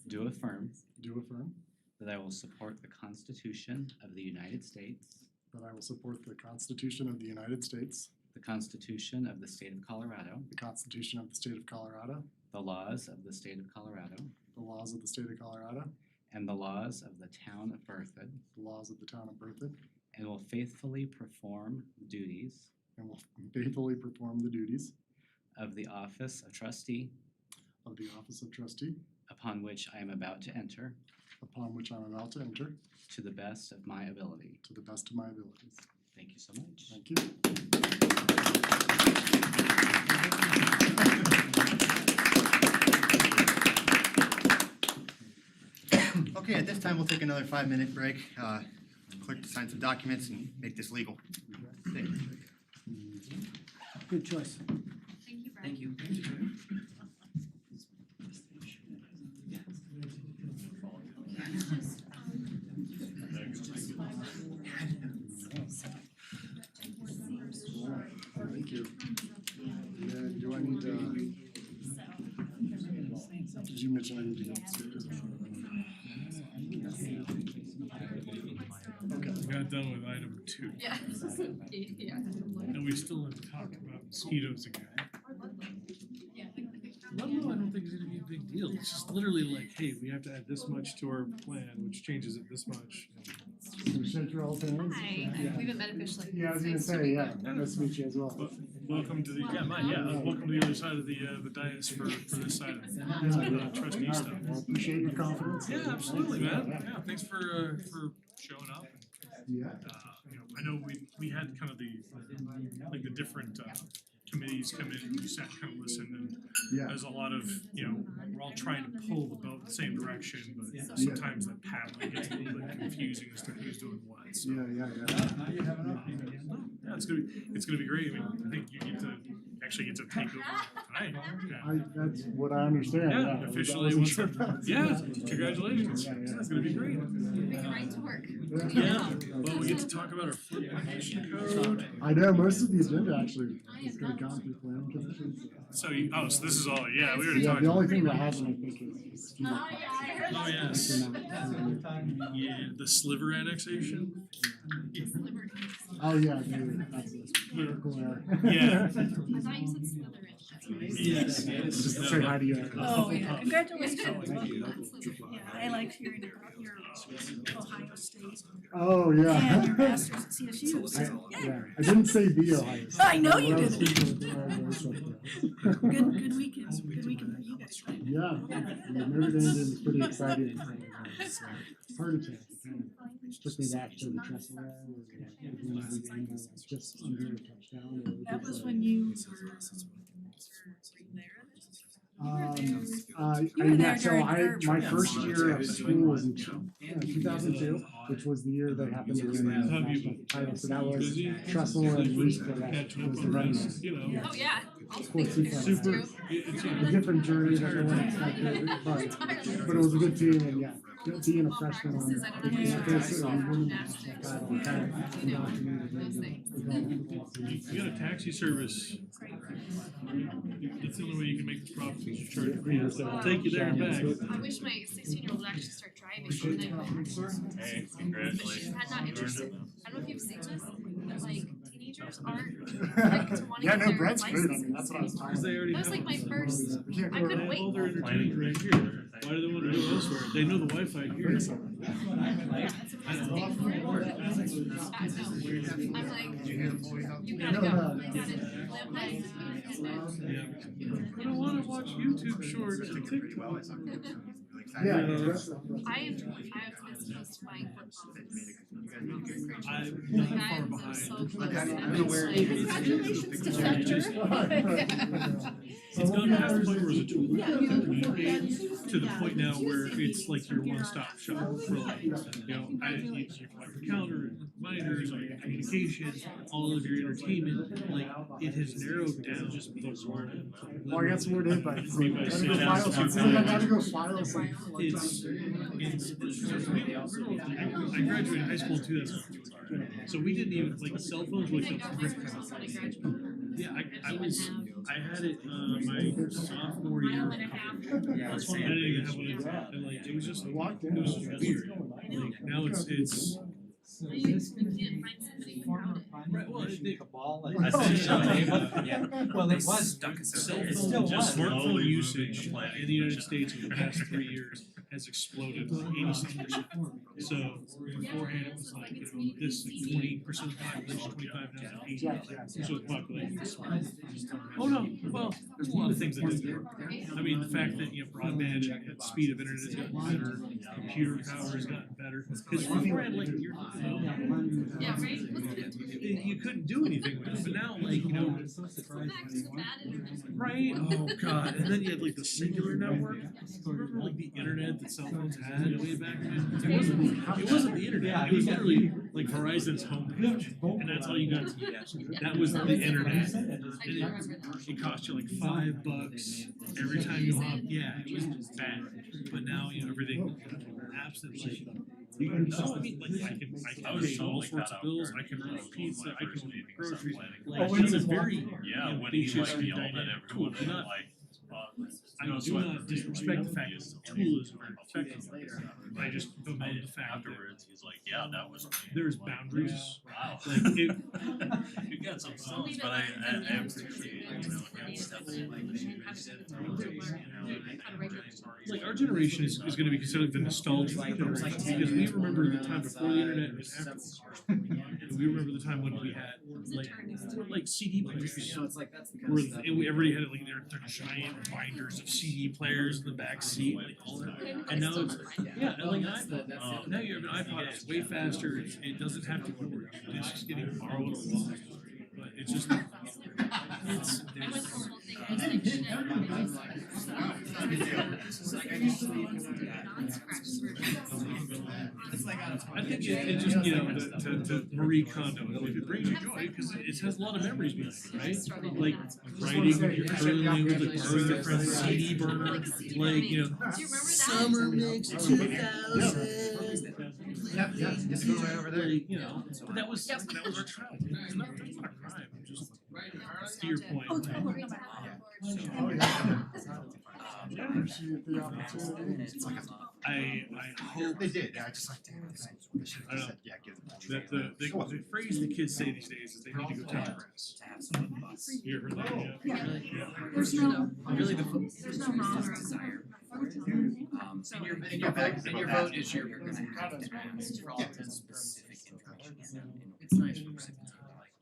do affirm do affirm that I will support the Constitution of the United States, that I will support the Constitution of the United States, the Constitution of the State of Colorado, the Constitution of the State of Colorado, the laws of the State of Colorado, the laws of the State of Colorado, and the laws of the Town of Berthoud, the laws of the Town of Berthoud, and will faithfully perform the duties and will faithfully perform the duties of the Office of Trustee of the Office of Trustee upon which I am about to enter upon which I am about to enter to the best of my ability. to the best of my abilities. Thank you so much. Thank you. Okay, at this time, we'll take another 5-minute break. Clerk to sign some documents and make this legal. Thank you. Good choice. Thank you, Brian. Thank you. Thank you. Do I need to? Did you mention I need to go upstairs? Okay. We got done with item 2. Yeah. Yeah. And we still have to talk about mosquitoes again. Yeah. Lebanon, I don't think is gonna be a big deal. It's just literally like, hey, we have to add this much to our plan, which changes it this much. So shake your old hands. Hi, Yeah. we haven't met officially. Yeah, I was gonna Nice to say, meet yeah, you. nice to meet you as well. Welcome to the, welcome to the other side of the dais for this side of the trustee stuff. I appreciate your confidence. Yeah, absolutely, man. Yeah, thanks for showing up. Yeah. You know, I know we had kind of the different committees come in and we sat kind of listened and Yeah. there's a lot of, we're all trying to pull the boat the same direction, but sometimes that paddling gets a little bit confusing as to who's doing what, so. Yeah. Yeah, it's gonna be great. I mean, I think you get to actually get to take over tonight. That's what I understand, yeah. Yeah, officially, I wasn't once sure it- about that. yeah, congratulations. Yeah. It's gonna be great. We can ride to work. Yeah, well, we get to talk about our flood mitigation code. I know, most of the agenda actually is gonna gone through planning commissions. So so this is all, we already Yeah, talked. the only thing that hasn't, I think, is. Oh, yes. Yeah, the sliver annexation. Oh, yeah, dude, that's a miracle error. Yeah. I thought you said slitherish. Yes. Just to say hi to you. Oh, yeah, congratulations. Thank you. Yeah, I liked hearing your Ohio State. Oh, yeah. And your masters at CSU, so, Yeah, I didn't say the Ohio State. I know you But I was didn't. thinking of the Ohio State. Good weekend for you guys, right? Yeah, Notre Dame game was pretty exciting. It's hard to take. Took me back to the Trestle era, where the game was just under a touchdown. That was when you were there. Yeah, so my first year of school was in 2002, which was the year that happened to win the national title. So that was Trestle and Bruce Claret was the running back. Oh, yeah. Of course, super, a different journey that no one expected, but it was a good team, and yeah, being a freshman on winning the national title kind of indoctrinated. You got a taxi service. That's the only way you can make this profit, is you charge free, so I'll take you there and back. I wish my 16-year-old would actually start driving. Hey, But she's congratulations. not interested. I don't know if you've seen this, but like teenagers aren't like to want to Yeah, get no, their Brett's great. I license. mean, that's what I was talking They already That was like my first, We can't I go couldn't around. wait. All their entertainment right here. Why do they want to do it elsewhere? They know the Wi-Fi here. That's what I was thinking for it. I'm like, you gotta go. I said, live life. Yeah. I don't want to watch YouTube shorts and TikTok. Yeah. I have been supposed to buying flip phones. I'm not far I'm behind. so close. Congratulations to that. It's gone past the point where it's a tool to communicate, to the point now where it's like your one-stop shop for like, you can like your calendar, reminders, all your communication, all of your entertainment, like it has narrowed down just the word. Oh, I got some more invites. Three by six. I gotta go file some. It's I graduated high school in 2002, so we didn't even, like, cell phones were like the brick house. Yeah, I was, I had it, my sophomore year. Mile and a half. That's when I didn't even have one of those, and like, it was just weird, like, now it's. You can't find somebody without it. Right, well, they. Yeah. Well, it was stuck, Cell it phone, still just was. smartphone usage in the United States over the past 3 years has exploded 86%. So beforehand, it was like, this 20% of the population, 25 now, 80%. So the population is smart. Oh, no, well, there's a lot of things that didn't work. I mean, the fact that, broadband and speed of internet has gotten better, computer power has gotten better. Cause beforehand, like, Yeah, right? you couldn't do anything with it, but now, like, right? Oh, God, and then you had like the singular network. Remember like the internet that cell phones had way back then? It wasn't the internet, it was literally like Verizon's homepage, and that's all you got to use. That was the internet. And it cost you like $5 every time you hop, yeah, it was bad. But now, everything, apps that like, I mean, like, I can pay all sorts of bills, I can order pizza, I can order groceries, like, it's a very ambitious and dynamic tool. I do not disrespect the fact that the tool is very effective. I just bemoan the fact Afterwards, he's like, yeah, that was. there's boundaries. Wow. Like, it, You got some songs, but I appreciate like, our generation is gonna be considered the nostalgic generation, because we remember the time before the internet and afterwards. And we remember the time when we had like CD players. Where everybody had like their giant binders of CD players in the back seat, like all that. And now it's like an iPod. Now you have an iPod, it's way faster, it doesn't have to go, it's just getting borrowed a lot. But it's just, it's. I think it just, to Marie Kondo, if it brings you joy, because it has a lot of memories behind it, right? Like writing your curling, like borrowing your friend's CD burner, like, Summer Mix 2000. Yep, just go right over there. But that was our childhood, it's not a crime, just to your point. Appreciate the opportunity. I hope. They did, I just like, damn, they should I have know. said, yeah, give them. The phrase the kids say these days is they need to go take grass. You ever heard that? Yeah. There's no, Really there's no wrong or desire. And your vote is you're gonna have to ask for all the specific information. And it's nice for recipients to like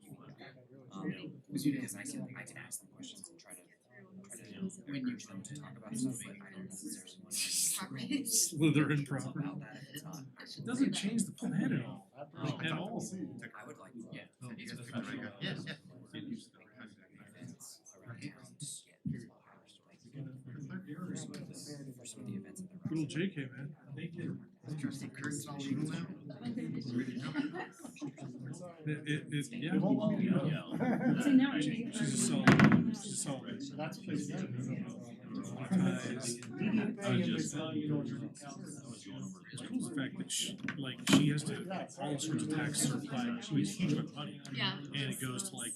you. Because I can ask them questions and try to win you them to talk about something I don't necessarily. Slytherin proper. It doesn't change the plan at all. At all. I would like, yeah. Yes, yeah. Good old JK, man. Thank you. Trustee Kurt's all legal now? Yeah. So now I She's a solid, So that's pretty good. It's cool the fact that she has to, all sorts of taxes are applied, she makes a huge amount of money. Yeah. And it goes to like,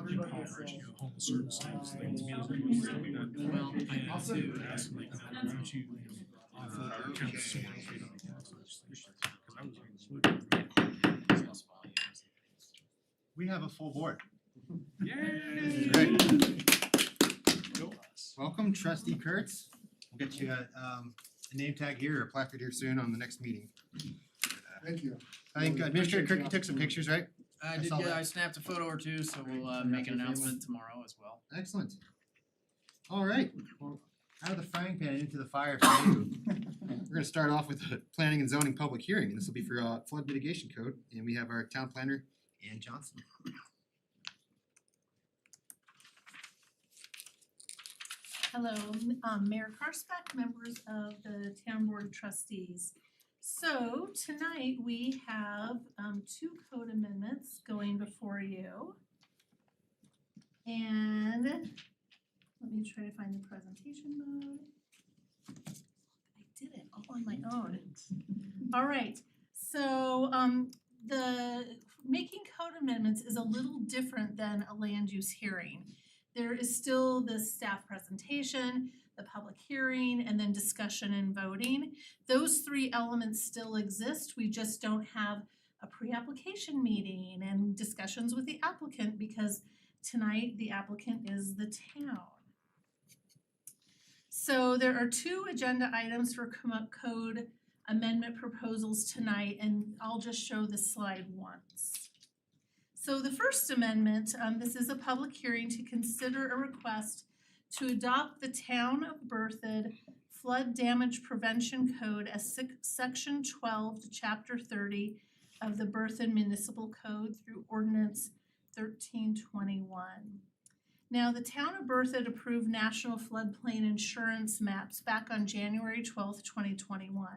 impoverished, homeless services, like meals and stuff like that. Well, And also to ask like, would you offer council support for legislation? Because I was We have a full board. Yay! Great. Welcome, Trustee Kurtz. We'll get you a name tag here or a placard here soon on the next meeting. Thank you. I think Administrator Kirk, you took some pictures, right? I did, saw yeah, that. I snapped a photo or two, so we'll make an announcement tomorrow as well. Excellent. All right, well, out of the frying pan and into the fire for you. We're gonna start off with the planning and zoning public hearing, and this will be for flood mitigation code, and we have our town planner, Ann Johnson. Hello, Mayor Karspeck, members of the Town Board of Trustees. So tonight we have two code amendments going before you. And let me try to find the presentation mode. I did it all on my own. All right, so the making code amendments is a little different than a land use hearing. There is still the staff presentation, the public hearing, and then discussion and voting. Those three elements still exist, we just don't have a pre-application meeting and discussions with the applicant because tonight the applicant is the town. So there are two agenda items for code amendment proposals tonight, and I'll just show this slide once. So the first amendment, this is a public hearing to consider a request to adopt the Town of Berthoud Flood Damage Prevention Code as Section 12 to Chapter 30 of the Berthoud Municipal Code through Ordinance 1321. Now, the Town of Berthoud approved National Floodplain Insurance maps back on January 12th, 2021.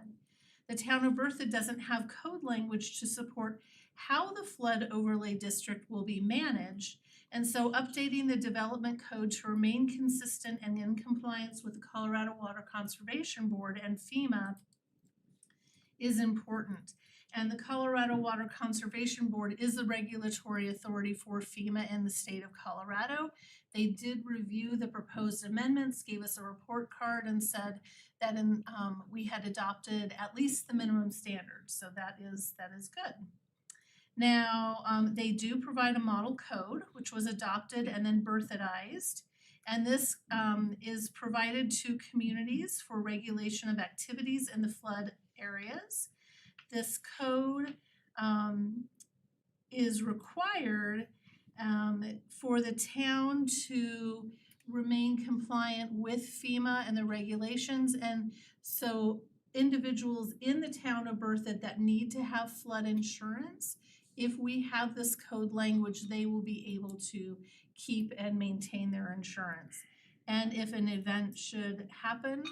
The Town of Berthoud doesn't have code language to support how the flood overlay district will be managed, and so updating the development code to remain consistent and in compliance with the Colorado Water Conservation Board and FEMA is important. And the Colorado Water Conservation Board is the regulatory authority for FEMA in the state of Colorado. They did review the proposed amendments, gave us a report card, and said that we had adopted at least the minimum standards, so that is good. Now, they do provide a model code, which was adopted and then Berthoudized, and this is provided to communities for regulation of activities in the flood areas. This code is required for the town to remain compliant with FEMA and the regulations, and so individuals in the town of Berthoud that need to have flood insurance, if we have this code language, they will be able to keep and maintain their insurance. And if an event should happen,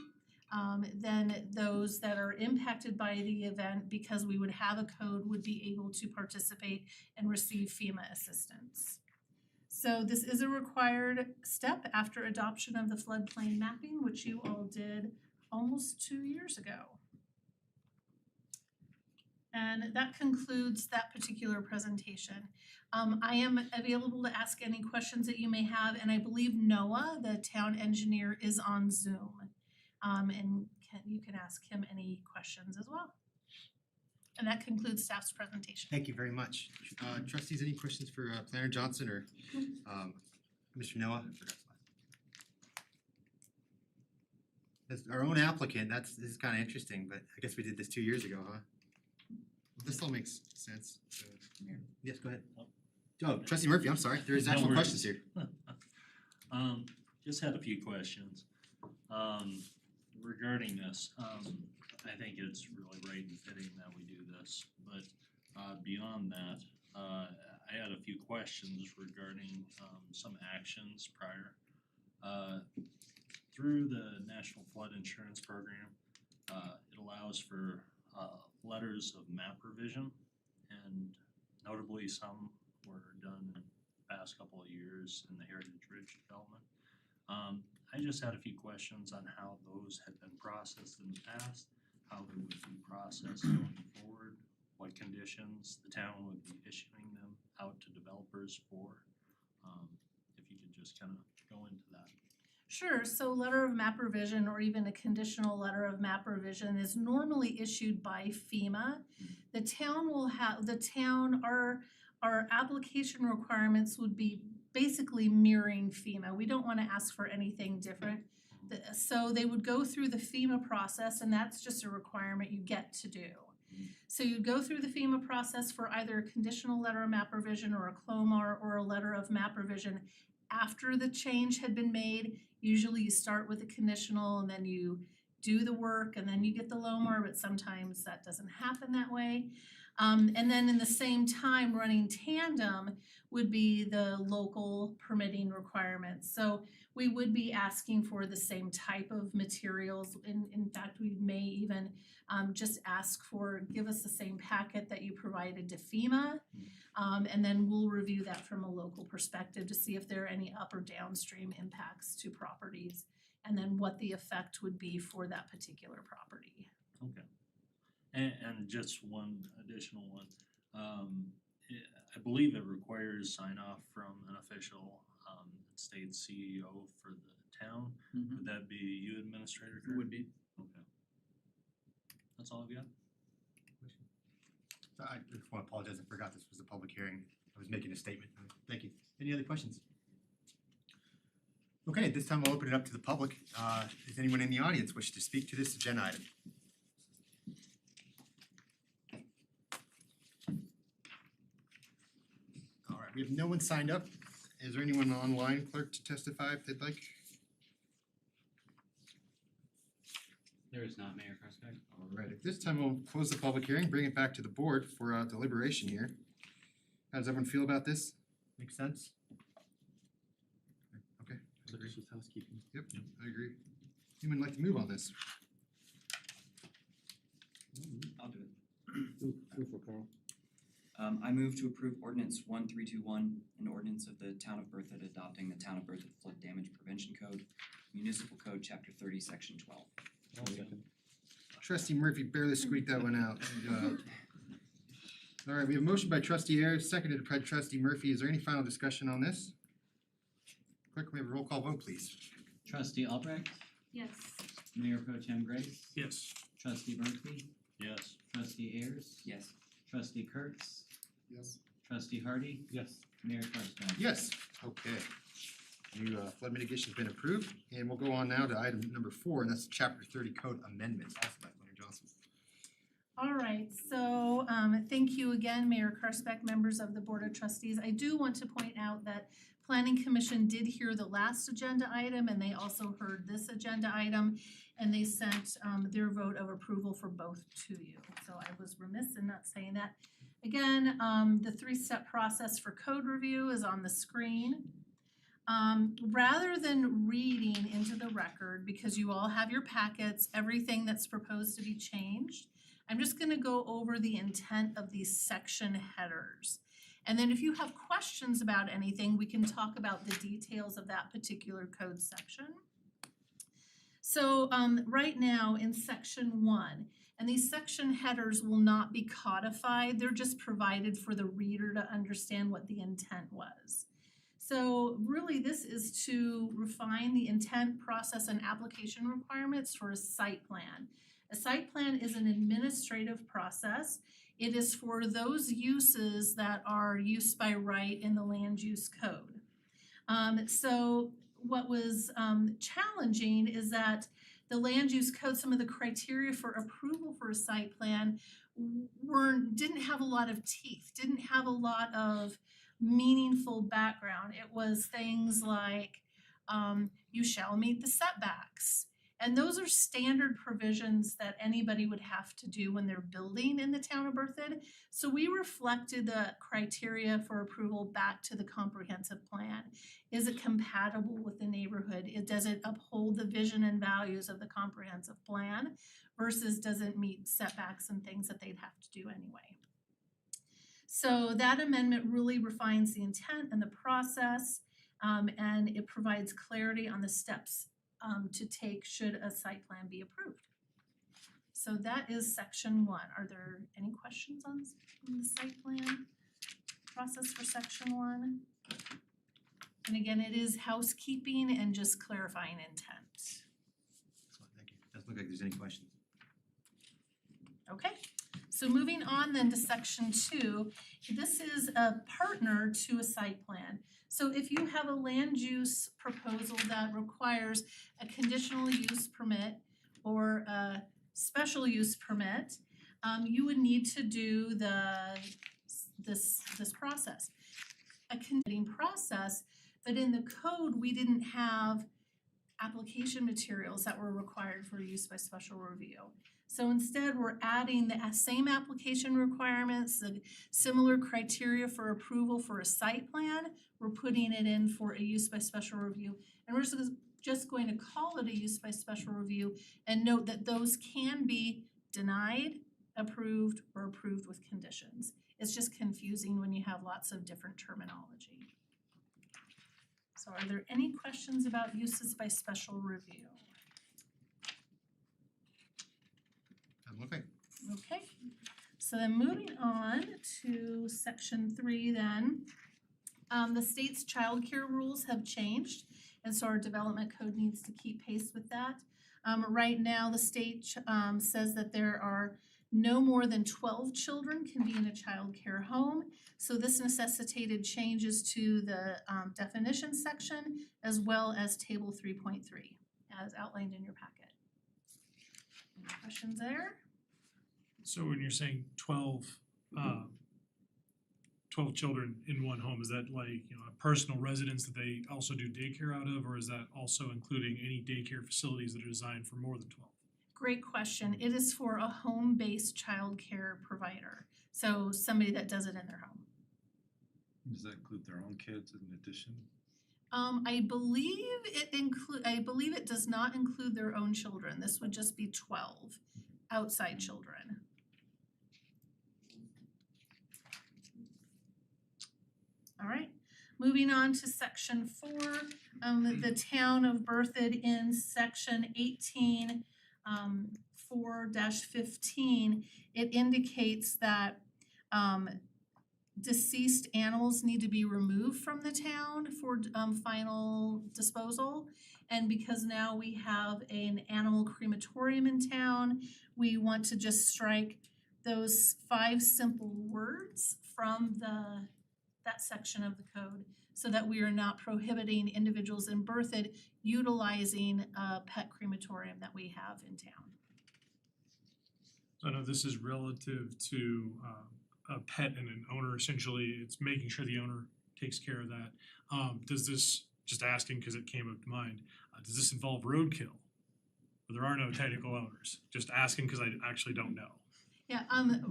then those that are impacted by the event, because we would have a code, would be able to participate and receive FEMA assistance. So this is a required step after adoption of the floodplain mapping, which you all did almost 2 years ago. And that concludes that particular presentation. I am available to ask any questions that you may have, and I believe Noah, the town engineer, is on Zoom. And you can ask him any questions as well. And that concludes staff's presentation. Thank you very much. Trustees, any questions for Planner Johnson or Mr. Noah? As our own applicant, this is kind of interesting, but I guess we did this 2 years ago, huh? Well, this all makes sense. Yes, go ahead. Oh, Trustee Murphy, I'm sorry. There's No actual worries. questions here. Just had a few questions. Regarding this, I think it's really right and fitting that we do this, but beyond that, I had a few questions regarding some actions prior. Through the National Flood Insurance Program, it allows for letters of map revision, and notably some were done in the past couple of years in the Heritage Ridge development. I just had a few questions on how those had been processed in the past, how they would be processed going forward, what conditions the town would be issuing them out to developers for. If you could just kind of go into that. Sure, so letter of map revision or even a conditional letter of map revision is normally issued by FEMA. The town will have, our application requirements would be basically mirroring FEMA. We don't wanna ask for anything different. So they would go through the FEMA process, and that's just a requirement you get to do. So you go through the FEMA process for either a conditional letter of map revision or a CLOMAR or a letter of map revision after the change had been made. Usually you start with a conditional and then you do the work and then you get the LOMAR, but sometimes that doesn't happen that way. And then in the same time, running tandem would be the local permitting requirements. So we would be asking for the same type of materials. In fact, we may even just ask for, give us the same packet that you provided to FEMA. And then we'll review that from a local perspective to see if there are any up or downstream impacts to properties, and then what the effect would be for that particular property. Okay. And just one additional one. I believe it requires sign off from an official, it states CEO for the town. Would that be you, Administrator Kurt? Would be. Okay. That's all I've got. I just wanna apologize, I forgot this was a public hearing. I was making a statement. Thank you. Any other questions? Okay, at this time I'll open it up to the public. Does anyone in the audience wish to speak to this agenda item? All right, we have no one signed up. Is there anyone online, clerk, to testify if they'd like? There is not, Mayor Karspeck. All right, at this time we'll close the public hearing, bring it back to the board for deliberation here. How does everyone feel about this? Make sense? Okay. That's just housekeeping. Yep, I agree. Anyone like to move on this? I'll do it. Go for it, Carl. I move to approve ordinance 1321, an ordinance of the town of Berthoud adopting the town of Berthoud Flood Damage Prevention Code, Municipal Code, Chapter 30, Section 12. Trustee Murphy barely squeaked that one out. All right, we have a motion by trustee Ayers, seconded by trustee Murphy. Is there any final discussion on this? Clerk, may we have a roll call vote, please? Trustee Albrecht, Yes. Mayor Pro Tem Grace, Yes. Trustee Murphy, Yes. Trustee Ayers, Yes. Trustee Kurtz, Yes. Trustee Hardy, Yes. Mayor Karspeck. Yes, okay. New flood mitigation's been approved, and we'll go on now to item number 4, and that's chapter 30 code amendments, also by Leonard Johnson. All right, so thank you again, Mayor Karspeck, members of the Board of Trustees. I do want to point out that Planning Commission did hear the last agenda item and they also heard this agenda item and they sent their vote of approval for both to you. So I was remiss in not saying that. Again, the 3-step process for code review is on the screen. Rather than reading into the record, because you all have your packets, everything that's proposed to be changed, I'm just gonna go over the intent of these section headers. And then if you have questions about anything, we can talk about the details of that particular code section. So right now in section 1, and these section headers will not be codified, they're just provided for the reader to understand what the intent was. So really this is to refine the intent, process, and application requirements for a site plan. A site plan is an administrative process. It is for those uses that are use by right in the land use code. So what was challenging is that the land use code, some of the criteria for approval for a site plan didn't have a lot of teeth, didn't have a lot of meaningful background. It was things like you shall meet the setbacks. And those are standard provisions that anybody would have to do when they're building in the town of Berthoud. So we reflected the criteria for approval back to the comprehensive plan. Is it compatible with the neighborhood? Does it uphold the vision and values of the comprehensive plan versus does it meet setbacks and things that they'd have to do anyway? So that amendment really refines the intent and the process, and it provides clarity on the steps to take should a site plan be approved. So that is section 1. Are there any questions on the site plan process for section 1? And again, it is housekeeping and just clarifying intent. Excellent, thank you. Doesn't look like there's any questions. Okay, so moving on then to section 2, this is a partner to a site plan. So if you have a land use proposal that requires a conditional use permit or a special use permit, you would need to do this process. A conditioning process, but in the code, we didn't have application materials that were required for use by special review. So instead, we're adding the same application requirements, the similar criteria for approval for a site plan. We're putting it in for a use by special review. And we're just going to call it a use by special review and note that those can be denied, approved, or approved with conditions. It's just confusing when you have lots of different terminology. So are there any questions about uses by special review? Okay. Okay, So then moving on to section 3 then. The state's childcare rules have changed, and so our development code needs to keep pace with that. Right now, the state says that there are no more than 12 children can be in a childcare home. So this necessitated changes to the definition section as well as table 3.3 as outlined in your packet. Any questions there? So when you're saying 12 children in one home, is that like, you know, a personal residence that they also do daycare out of, or is that also including any daycare facilities that are designed for more than 12? Great question. It is for a home-based childcare provider, so somebody that does it in their home. Does that include their own kids in addition? I believe it does not include their own children. This would just be 12 outside children. All right, moving on to section 4, the town of Berthoud in section 18, 4-15, it indicates that deceased animals need to be removed from the town for final disposal. And because now we have an animal crematorium in town, we want to just strike those 5 simple words from that section of the code so that we are not prohibiting individuals in Berthoud utilizing a pet crematorium that we have in town. So I know this is relative to a pet and an owner, essentially, it's making sure the owner takes care of that. Does this, just asking because it came up to mind, does this involve roadkill? Or there are no technical owners, just asking because I actually don't know. Yeah,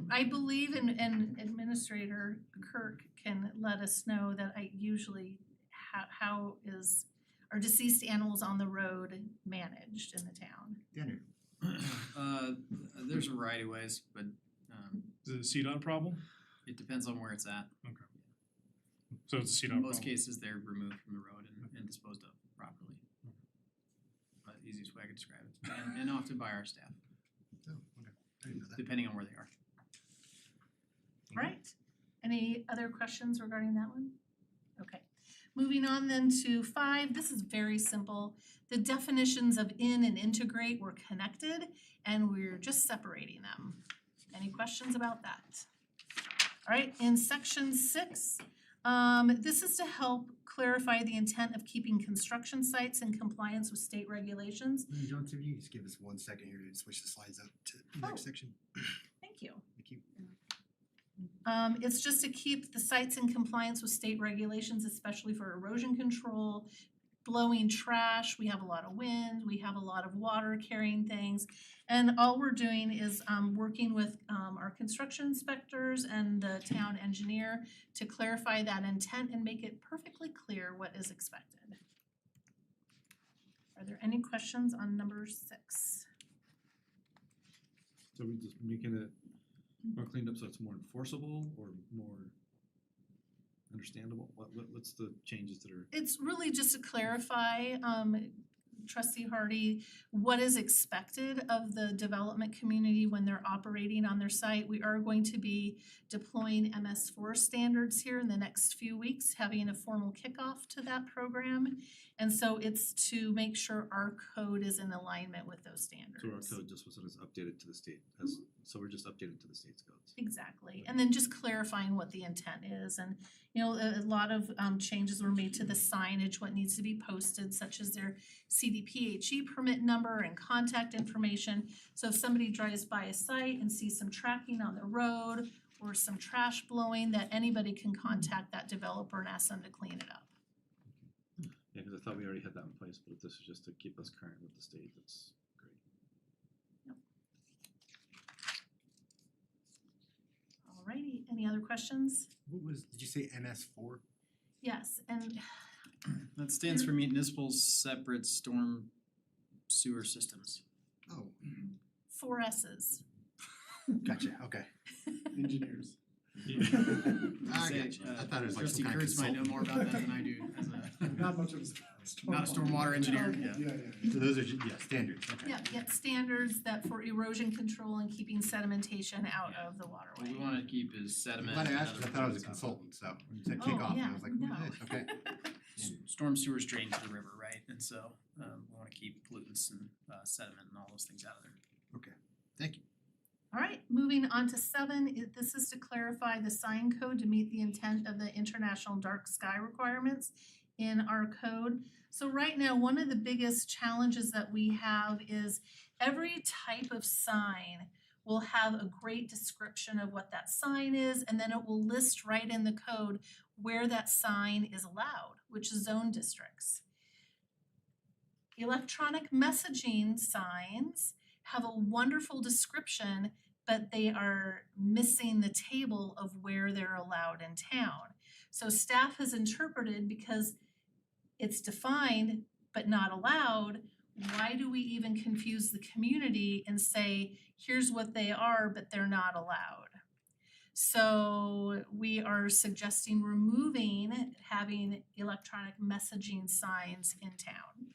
I believe and Administrator Kirk can let us know that I usually how are deceased animals on the road managed in the town? Dinner. There's a variety of ways, but Is it a CDOT problem? it depends on where it's at. Okay. So it's a CDOT In problem. most cases, they're removed from the road and disposed of properly. But easiest way I could describe it, and often by our staff, Oh, okay. I didn't know that. depending on where they are. Right. Any other questions regarding that one? Okay. Moving on then to 5, this is very simple. The definitions of in and integrate were connected and we're just separating them. Any questions about that? All right, in section 6, this is to help clarify the intent of keeping construction sites in compliance with state regulations. Johnson, you just give us 1 second here to switch the slides up to the next section. Thank you. Thank you. It's just to keep the sites in compliance with state regulations, especially for erosion control, blowing trash, we have a lot of wind, we have a lot of water carrying things. And all we're doing is working with our construction inspectors and the town engineer to clarify that intent and make it perfectly clear what is expected. Are there any questions on number 6? So we just making it more cleaned up so it's more enforceable or more understandable? What's the changes that are? It's really just to clarify, Trustee Hardy, what is expected of the development community when they're operating on their site. We are going to be deploying MS4 standards here in the next few weeks, having a formal kickoff to that program. And so it's to make sure our code is in alignment with those standards. So our code just was updated to the state, so we're just updated to the state's codes. Exactly, and then just clarifying what the intent is, and you know, a lot of changes were made to the signage, what needs to be posted, such as their CDPHE permit number and contact information. So if somebody drives by a site and sees some tracking on the road or some trash blowing, that anybody can contact that developer and ask them to clean it up. Yeah, because I thought we already had that in place, but if this is just to keep us current with the state, that's great. Alrighty, any other questions? Did you say MS4? Yes, and That stands for Municipal Separate Storm Sewer Systems. Oh, 4 S's. gotcha, okay. Engineers. Okay, I thought it was like Trustee some kind of Kurtz might know consultant. more about that than I do as a Not much of a not a stormwater engineer, Yeah, yeah. yeah. So those are, standards, okay. Yeah, standards that for erosion control and keeping sedimentation out of the What waterway. we wanna keep is sediment. Glad I and asked, other 'cause I thought I was a things. consultant, so when you said Oh, kickoff, and yeah, I was like, who no. is this? Okay. Storm sewers drain to the river, right? And so, we wanna keep pollutants and sediment and all those things out of there. Okay, thank you. All right, moving on to 7, this is to clarify the sign code to meet the intent of the international dark sky requirements in our code. So right now, one of the biggest challenges that we have is every type of sign will have a great description of what that sign is, and then it will list right in the code where that sign is allowed, which is zone districts. Electronic messaging signs have a wonderful description, but they are missing the table of where they're allowed in town. So staff has interpreted, because it's defined but not allowed, why do we even confuse the community and say, here's what they are, but they're not allowed? So we are suggesting removing having electronic messaging signs in town.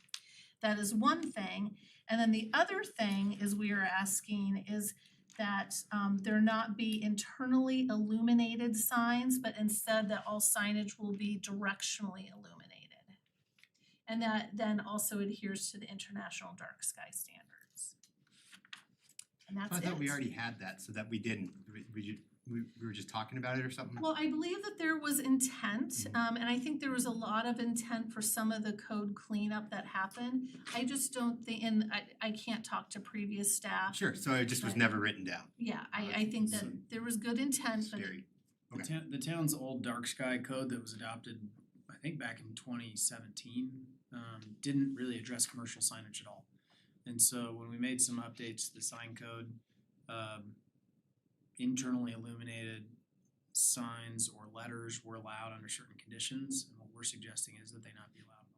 That is one thing. And then the other thing is we are asking is that there not be internally illuminated signs, but instead that all signage will be directionally illuminated. And that then also adheres to the international dark sky standards. And that's I it. thought we already had that, so that we didn't, we were just talking about it or something? Well, I believe that there was intent, and I think there was a lot of intent for some of the code cleanup that happened. I just don't think, and I can't talk to previous staff. Sure, so it just was but- never written down. Yeah, I think that there was good intent, but Scary. The town's old dark sky code that was adopted, I think back in 2017, didn't really address commercial signage at all. And so when we made some updates to the sign code, internally illuminated signs or letters were allowed under certain conditions, and what we're suggesting is that they not be allowed at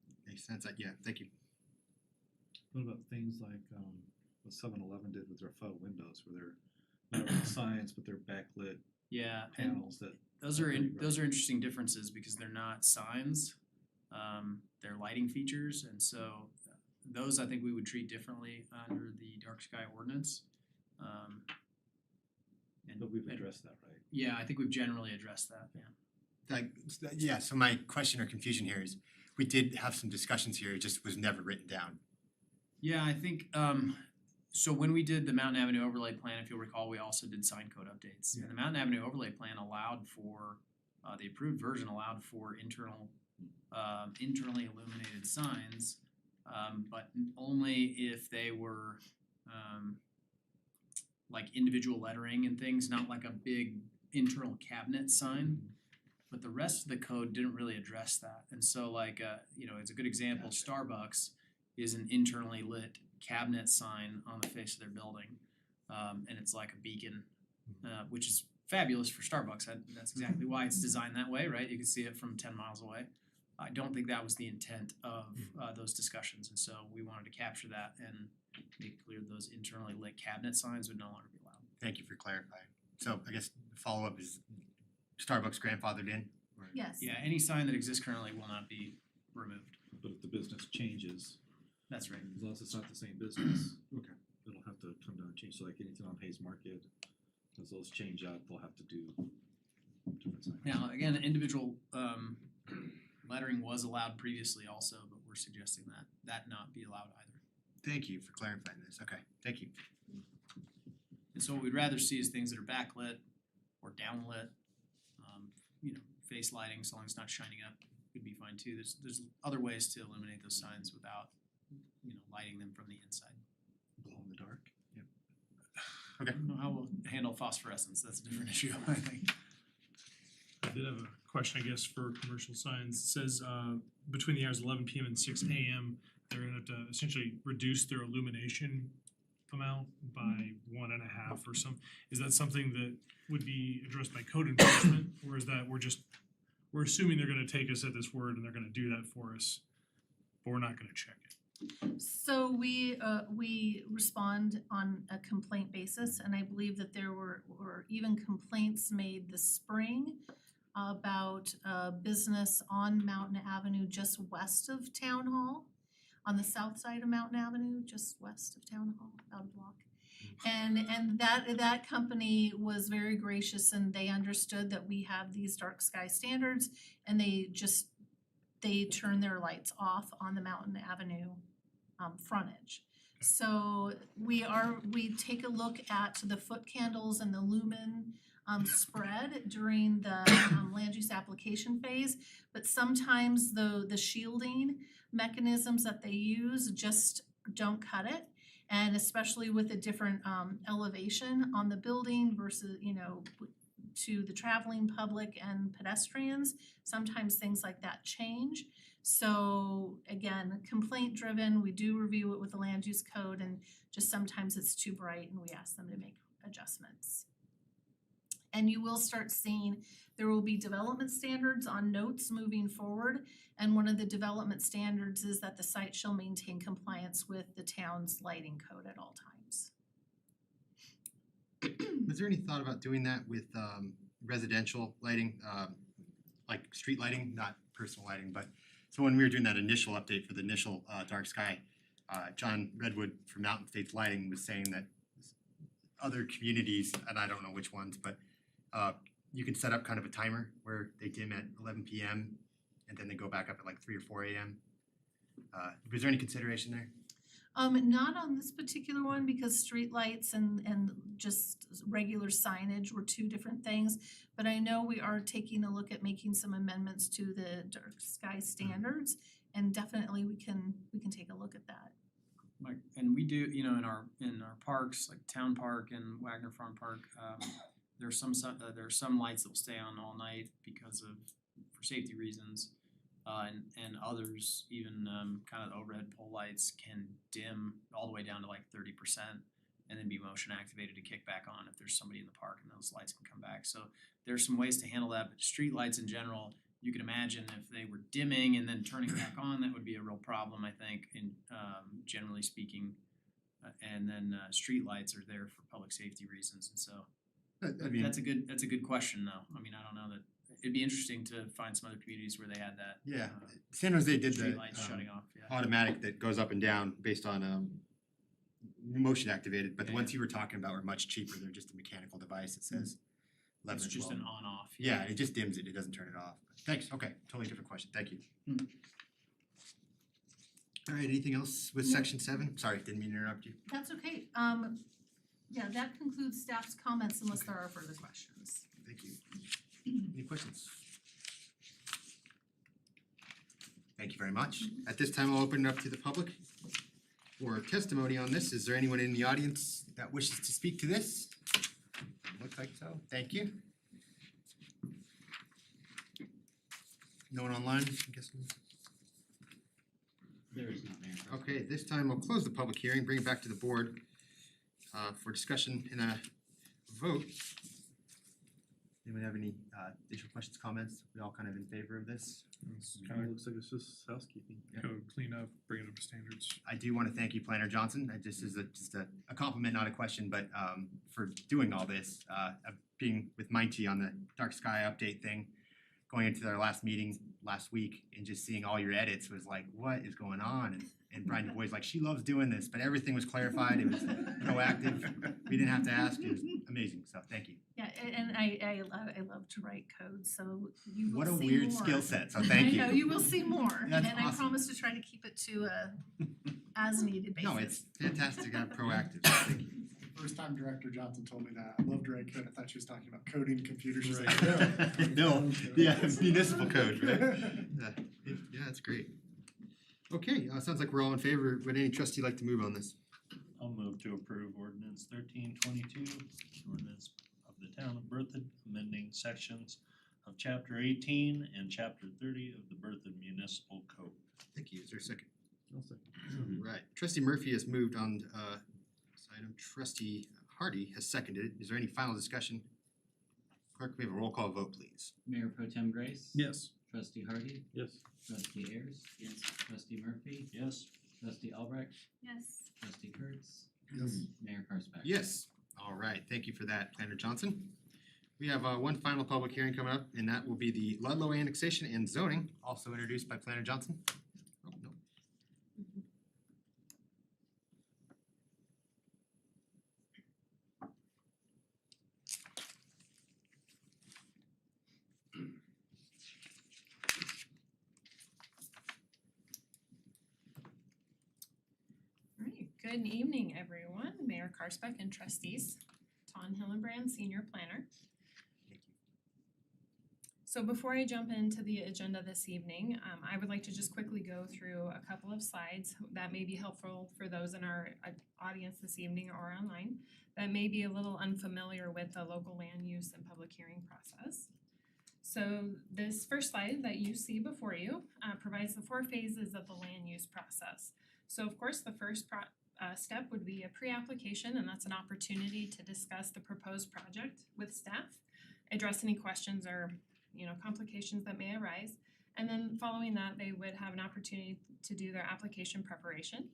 all. Makes sense, yeah, thank you. What about things like what 7-Eleven did with their faux windows, where they're not really signs, but they're backlit Yeah, and panels that those are interesting differences because they're not signs, they're lighting features, and so those I think we would treat differently under the dark sky ordinance. But we've addressed that, right? Yeah, I think we've generally addressed that, yeah. Yeah, so my question or confusion here is, we did have some discussions here, it just was never written down. Yeah, I think, so when we did the Mountain Avenue overlay plan, if you'll recall, we also did sign code updates. And the Mountain Avenue overlay plan allowed for, the approved version allowed for internally illuminated signs, but only if they were, like individual lettering and things, not like a big internal cabinet sign. But the rest of the code didn't really address that. And so like, it's a good example, Starbucks is an internally lit cabinet sign on the face of their building. And it's like a beacon, which is fabulous for Starbucks. That's exactly why it's designed that way, right? You can see it from 10 miles away. I don't think that was the intent of those discussions, and so we wanted to capture that and make clear those internally lit cabinet signs would no longer be allowed. Thank you for clarifying. So I guess the follow-up is Starbucks grandfathered in? Or- yes. Yeah, any sign that exists currently will not be removed. But if the business changes, That's right. as long as it's not the same business, it'll have to come down and change. So like anything on Hayes Market, as those change out, they'll have to do different signs. Now, again, individual lettering was allowed previously also, but we're suggesting that not be allowed either. Thank you for clarifying this, okay, thank you. And so what we'd rather see is things that are backlit or downlit, face lighting, as long as it's not shining up, would be fine too. There's other ways to illuminate those signs without, lighting them from the inside. Glow in the dark. I don't know how we'll handle phosphorescence, that's a different issue, I think. I did have a question, I guess, for commercial signs. It says between the hours of 11 p.m. and 6 a.m., they're gonna have to essentially reduce their illumination amount by 1.5 or some. Is that something that would be addressed by code enforcement, or is that we're assuming they're gonna take us at this word and they're gonna do that for us, but we're not gonna check it? So we respond on a complaint basis, and I believe that there were even complaints made this spring about a business on Mountain Avenue just west of Town Hall, on the south side of Mountain Avenue, just west of Town Hall, about a block. And that company was very gracious, and they understood that we have these dark sky standards, and they turn their lights off on the Mountain Avenue frontage. So we take a look at the foot candles and the lumen spread during the land use application phase, but sometimes the shielding mechanisms that they use just don't cut it. And especially with a different elevation on the building versus, to the traveling public and pedestrians, sometimes things like that change. So again, complaint driven, we do review it with the land use code, and just sometimes it's too bright and we ask them to make adjustments. And you will start seeing, there will be development standards on notes moving forward. And one of the development standards is that the site shall maintain compliance with the town's lighting code at all times. Was there any thought about doing that with residential lighting, like street lighting, not personal lighting, but so when we were doing that initial update for the initial dark sky, John Redwood from Mountain States Lighting was saying that other communities, and I don't know which ones, but you can set up kind of a timer where they dim at 11 p.m. and then they go back up at like 3 or 4 a.m. Was there any consideration there? Not on this particular one, because streetlights and just regular signage were two different things. But I know we are taking a look at making some amendments to the dark sky standards, and definitely we can take a look at that. Like, and we do, in our parks, like Town Park and Wagner Farm Park, there are some lights that will stay on all night for safety reasons. And others, even kind of overhead pole lights, can dim all the way down to like 30% and then be motion activated to kick back on if there's somebody in the park, and those lights can come back. So there's some ways to handle that, but street lights in general, you can imagine if they were dimming and then turning back on, that would be a real problem, I think, in generally speaking. And then street lights are there for public safety reasons, and so I mean, that's a good question though. I mean, I don't know that. It'd be interesting to find some other communities where they had that. Yeah, San Jose did the Streetlights shutting off, yeah. automatic that goes up and down based on motion activated, but the ones you were talking about were much cheaper. They're just a mechanical device that says 11 It's or just 12. an on-off. Yeah, it just dims it. It doesn't turn it off. Thanks. Okay, totally different question. Thank you. All right, anything else with No. section 7? Sorry, didn't mean to interrupt you. That's okay. Yeah, that concludes staff's comments unless there are further questions. Thank you. Any questions? Thank you very much. At this time, I'll open it up to the public for testimony on this. Is there anyone in the audience that wishes to speak to this? Looks like so. Thank you. No one online, I'm guessing? There is not, Mayor. Okay, this time we'll close the public hearing, bring it back to the board for discussion and a vote. Anyone have any additional questions, comments? We all kind of in favor of this? Kind of looks like it's just housekeeping. Code cleanup, bring it up to standards. I do want to thank you, Planner Johnson. I just as a compliment, not a question, but for doing all this, being with Mighty on the dark sky update thing, going into their last meeting last week and just seeing all your edits was like, what is going on? And Brian DuBois like, she loves doing this, but everything was clarified. It was proactive. We didn't have to ask. It was amazing. So thank you. Yeah, and I love to write code, so you will What a see weird more. skill set. So thank you. I know, you will see more, That's and I awesome. promise to try to keep it to a as needed basis. No, it's fantastic. I'm proactive. Thank you. First time Director Johnson told me that, I love to write code, I thought she was talking about coding computers, she's Right. like, No, yeah, municipal code, right? Yeah, that's great. Okay, sounds like we're all in favor. Would any trustee like to move on this? I'll move to approve ordinance 1322, ordinance of the town of Berthoud, amending sections of chapter 18 and chapter 30 of the Berthoud Municipal Code. Thank you. Is there a second? I'll second. Right. Trustee Murphy has moved on this item. Trustee Hardy has seconded it. Is there any final discussion? Clerk, we have a roll call vote, please. Mayor Pro Tem Grace. Yes. Trustee Hardy. Yes. Trustee Ayers. Yes. Trustee Murphy. Yes. Trustee Albrecht, Yes. trustee Kurtz, Yes. Mayor Karspeck. Yes, all right, thank you for that, Planner Johnson. We have one final public hearing coming up, and that will be the Ludlow annexation and zoning, also introduced by Planner Johnson. Oh, no. Alright, good evening, everyone. Mayor Karspeck and trustees. Tawn Hillenbrand, Senior Planner. So before I jump into the agenda this evening, I would like to just quickly go through a couple of slides that may be helpful for those in our audience this evening or online that may be a little unfamiliar with the local land use and public hearing process. So this first slide that you see before you provides the 4 phases of the land use process. So of course, the first step would be a pre-application, and that's an opportunity to discuss the proposed project with staff, address any questions or complications that may arise. And then following that, they would have an opportunity to do their application preparation.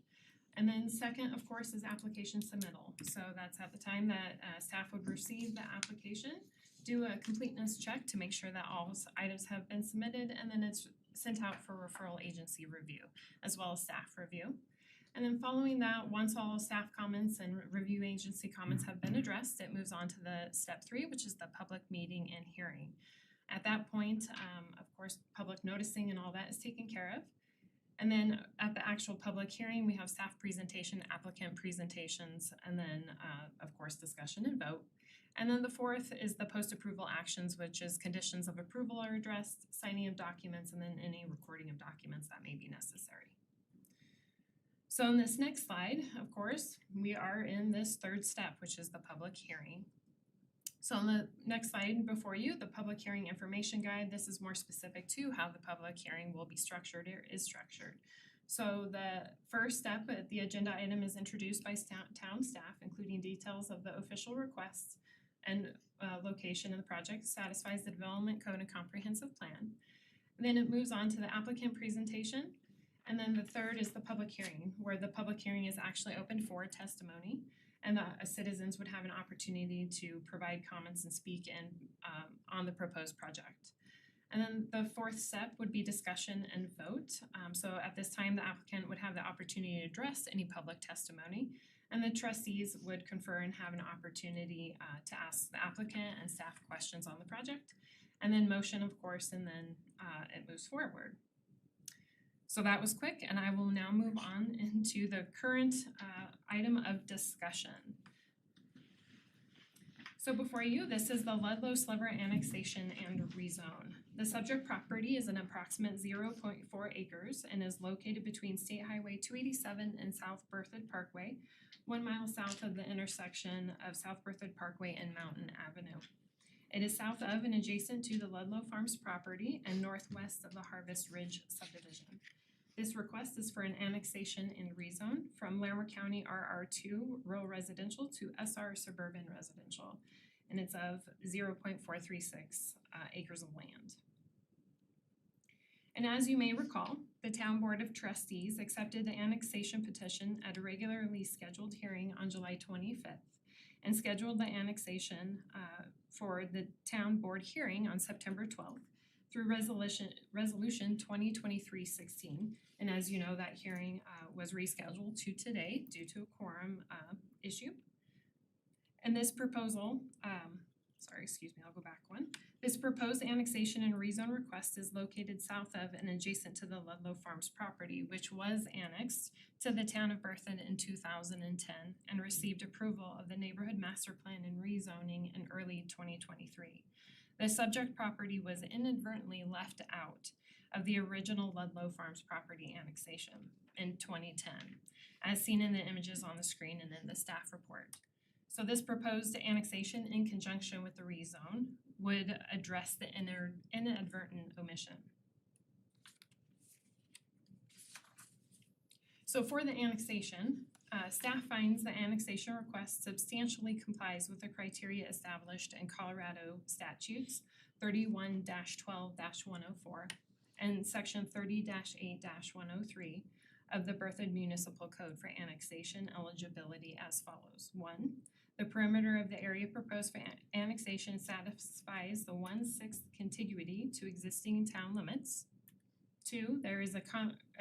And then second, of course, is application submittal. So that's at the time that staff would receive the application, do a completeness check to make sure that all items have been submitted, and then it's sent out for referral agency review as well as staff review. And then following that, once all staff comments and review agency comments have been addressed, it moves on to the step 3, which is the public meeting and hearing. At that point, of course, public noticing and all that is taken care of. And then at the actual public hearing, we have staff presentation, applicant presentations, and then of course discussion and vote. And then the 4th is the post-approval actions, which is conditions of approval are addressed, signing of documents, and then any recording of documents that may be necessary. So in this next slide, of course, we are in this 3rd step, which is the public hearing. So on the next slide before you, the public hearing information guide, this is more specific to how the public hearing will be structured or is structured. So the first step, the agenda item is introduced by town staff, including details of the official requests and location of the project, satisfies the development code and comprehensive plan. And then it moves on to the applicant presentation. And then the 3rd is the public hearing, where the public hearing is actually open for testimony. And the citizens would have an opportunity to provide comments and speak on the proposed project. And then the 4th step would be discussion and vote. So at this time, the applicant would have the opportunity to address any public testimony, and the trustees would confer and have an opportunity to ask the applicant and staff questions on the project. And then motion, of course, and then it moves forward. So that was quick, and I will now move on into the current item of discussion. So before you, this is the Ludlow Sliver annexation and rezone. The subject property is an approximate 0.4 acres and is located between State Highway 287 and South Berthoud Parkway, 1 mile south of the intersection of South Berthoud Parkway and Mountain Avenue. It is south of and adjacent to the Ludlow Farms property and northwest of the Harvest Ridge subdivision. This request is for an annexation and rezone from Larimer County RR2 Rural Residential to SR Suburban Residential, and it's of 0.436 acres of land. And as you may recall, the Town Board of Trustees accepted the annexation petition at a regularly scheduled hearing on July 25th and scheduled the annexation for the Town Board hearing on September 12th. Through resolution 2023-16, and as you know, that hearing was rescheduled to today due to a quorum issue. And this proposal, I'll go back one. This proposed annexation and rezone request is located south of and adjacent to the Ludlow Farms property, which was annexed to the town of Berthoud in 2010 and received approval of the neighborhood master plan and rezoning in early 2023. The subject property was inadvertently left out of the original Ludlow Farms property annexation in 2010, as seen in the images on the screen and in the staff report. So this proposed annexation in conjunction with the rezone would address the inadvertent omission. So for the annexation, staff finds the annexation request substantially complies with the criteria established in Colorado statutes 31-12-104 and section 30-8-103 of the Berthoud Municipal Code for annexation eligibility as follows. 1, the perimeter of the area proposed for annexation satisfies the 1/6 contiguity to existing town limits. 2, there is a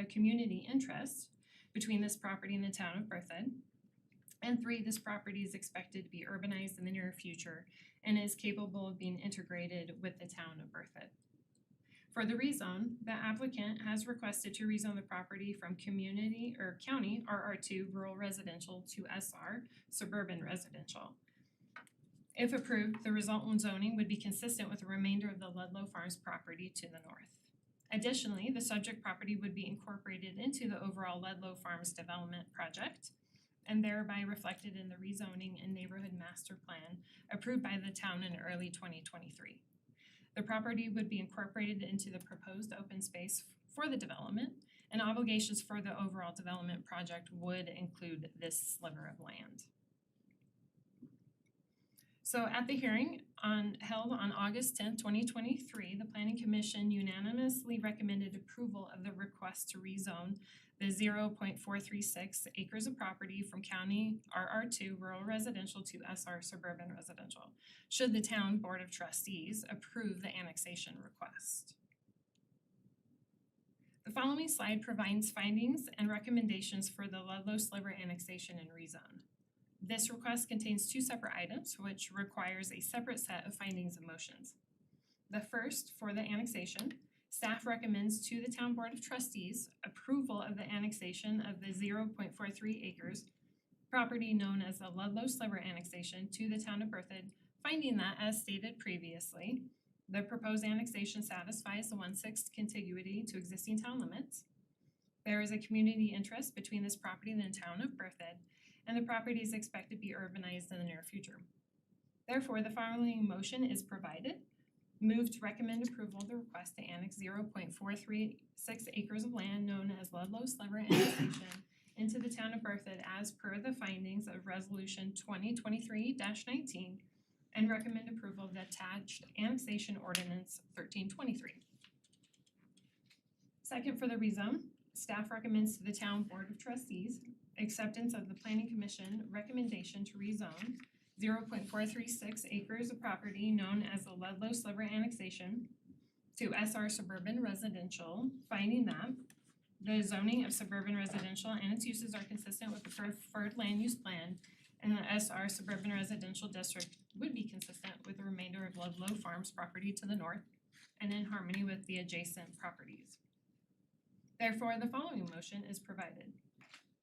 community interest between this property and the town of Berthoud. And 3, this property is expected to be urbanized in the near future and is capable of being integrated with the town of Berthoud. For the rezone, the applicant has requested to rezone the property from community or county RR2 rural residential to SR suburban residential. If approved, the resultant zoning would be consistent with the remainder of the Ludlow Farms property to the north. Additionally, the subject property would be incorporated into the overall Ludlow Farms development project and thereby reflected in the rezoning and neighborhood master plan approved by the town in early 2023. The property would be incorporated into the proposed open space for the development, and obligations for the overall development project would include this sliver of land. So at the hearing held on August 10th, 2023, the Planning Commission unanimously recommended approval of the request to rezone the 0.436 acres of property from County RR2 rural residential to SR suburban residential, should the Town Board of Trustees approve the annexation request. The following slide provides findings and recommendations for the Ludlow Sliver annexation and rezone. This request contains 2 separate items, which requires a separate set of findings and motions. The first, for the annexation, staff recommends to the Town Board of Trustees approval of the annexation of the 0.43 acres property known as the Ludlow Sliver annexation to the town of Berthoud, finding that, as stated previously, the proposed annexation satisfies the 1/6 contiguity to existing town limits. There is a community interest between this property and the town of Berthoud, and the property is expected to be urbanized in the near future. Therefore, the following motion is provided. Move to recommend approval of the request to annex 0.436 acres of land known as Ludlow Sliver annexation into the town of Berthoud as per the findings of Resolution 2023-19 and recommend approval of the attached annexation ordinance 1323. Second, for the rezone, staff recommends to the Town Board of Trustees acceptance of the Planning Commission recommendation to rezone 0.436 acres of property known as the Ludlow Sliver annexation to SR suburban residential, finding that the zoning of suburban residential and its uses are consistent with the preferred land use plan, and the SR suburban residential district would be consistent with the remainder of Ludlow Farms property to the north and in harmony with the adjacent properties. Therefore, the following motion is provided.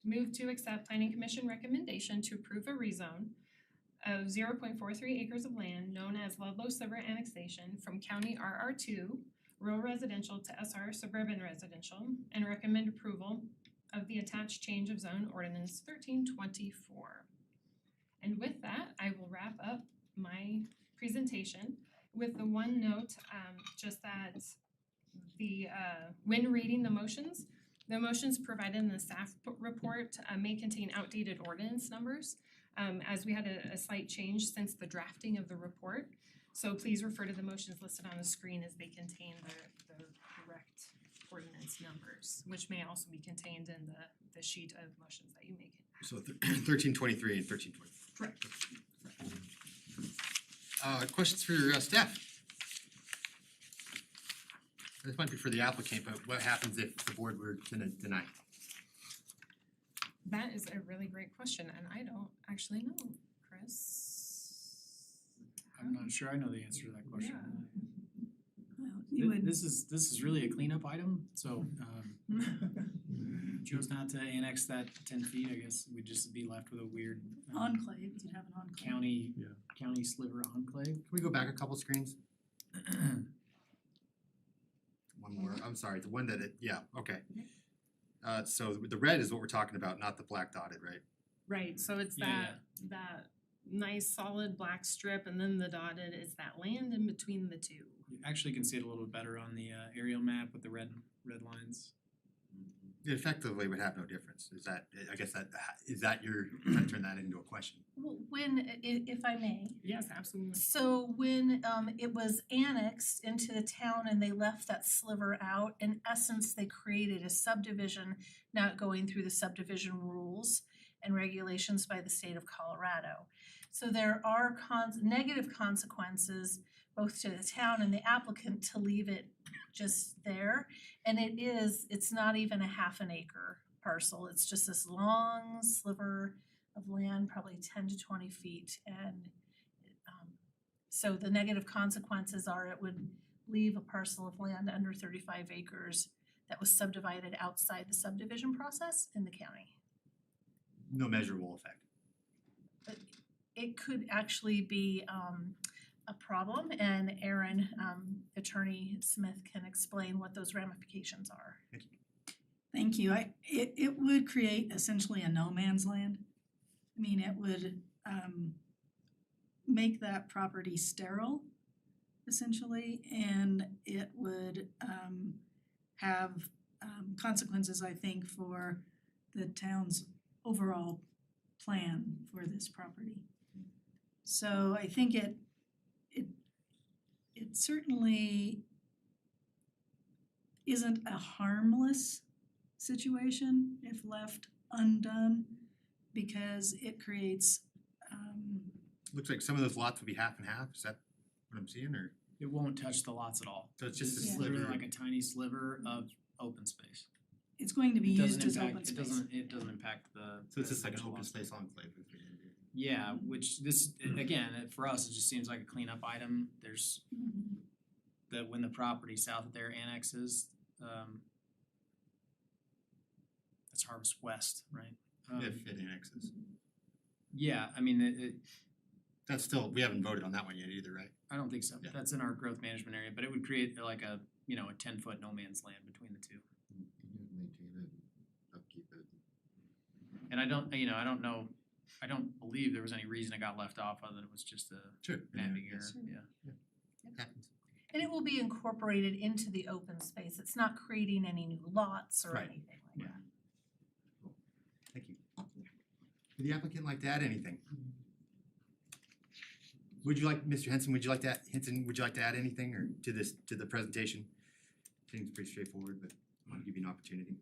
Move to accept Planning Commission recommendation to approve a rezone of 0.43 acres of land known as Ludlow Sliver annexation from County RR2 rural residential to SR suburban residential and recommend approval of the attached change of zone ordinance 1324. And with that, I will wrap up my presentation with the one note, just that when reading the motions provided in the staff report may contain outdated ordinance numbers, as we had a slight change since the drafting of the report. So please refer to the motions listed on the screen as they contain the correct ordinance numbers, which may also be contained in the sheet of motions that you make. So 1323 and 1324. Correct. Questions for staff? This might be for the applicant, but what happens if the board were to deny? That is a really great question, and I don't actually know, Chris. I'm not sure I know the answer to that question. Well, you would. This is really a cleanup item, so chose not to annex that 10 feet, I guess we'd just be left with a weird Enclave, you'd have an enclave. county sliver enclave. Can we go back a couple screens? One more, I'm sorry, the one that okay. So the red is what we're talking about, not the black dotted, right? Right, so it's that nice solid black strip, and then the dotted is that land in between the two. You actually can see it a little bit better on the aerial map with the red lines. It effectively would have no difference. Is that, I guess is that you're trying to turn that into a question? When, if I may, Yes, absolutely. so when it was annexed into the town and they left that sliver out, in essence, they created a subdivision not going through the subdivision rules and regulations by the state of Colorado. So there are negative consequences both to the town and the applicant to leave it just there. And it's not even a half an acre parcel, it's just this long sliver of land, probably 10 to 20 feet. And so the negative consequences are it would leave a parcel of land under 35 acres that was subdivided outside the subdivision process in the county. No measurable effect. It could actually be a problem, and Aaron, Attorney Smith, can explain what those ramifications are. Thank you. It would create essentially a no man's land. I mean, it would make that property sterile, essentially, and it would have consequences, I think, for the town's overall plan for this property. So I think it certainly isn't a harmless situation if left undone, because it creates Looks like some of those lots would be half and half. Is that what I'm seeing, or? It won't touch the lots at all. So it's just a Yeah. Literally sliver. like a tiny sliver of open space. it's going to be It doesn't used as impact- open space. It doesn't impact the. So it's just like an residential open lots. space enclave. Yeah, which this, again, for us, it just seems like a cleanup item. There's when the property south of there annexes, that's Harvest West, right? If it annexes. Yeah, I mean, That's still, we haven't voted on that one yet either, right? I don't think so. Yeah. That's in our growth management area, but it would create like a 10-foot no man's land between the two. Maintain it, upkeep it. And I don't know, I don't believe there was any reason it got left off other than it was just a Sure. mapping error, Yes. yeah. Happens. And it will be incorporated into the open space. It's not creating any new lots or Right. anything like that. Thank you. Would the applicant like to add anything? Would you like, Mr. Henson, would you like to add anything or to the presentation? I think it's pretty straightforward, but I want to give you an opportunity.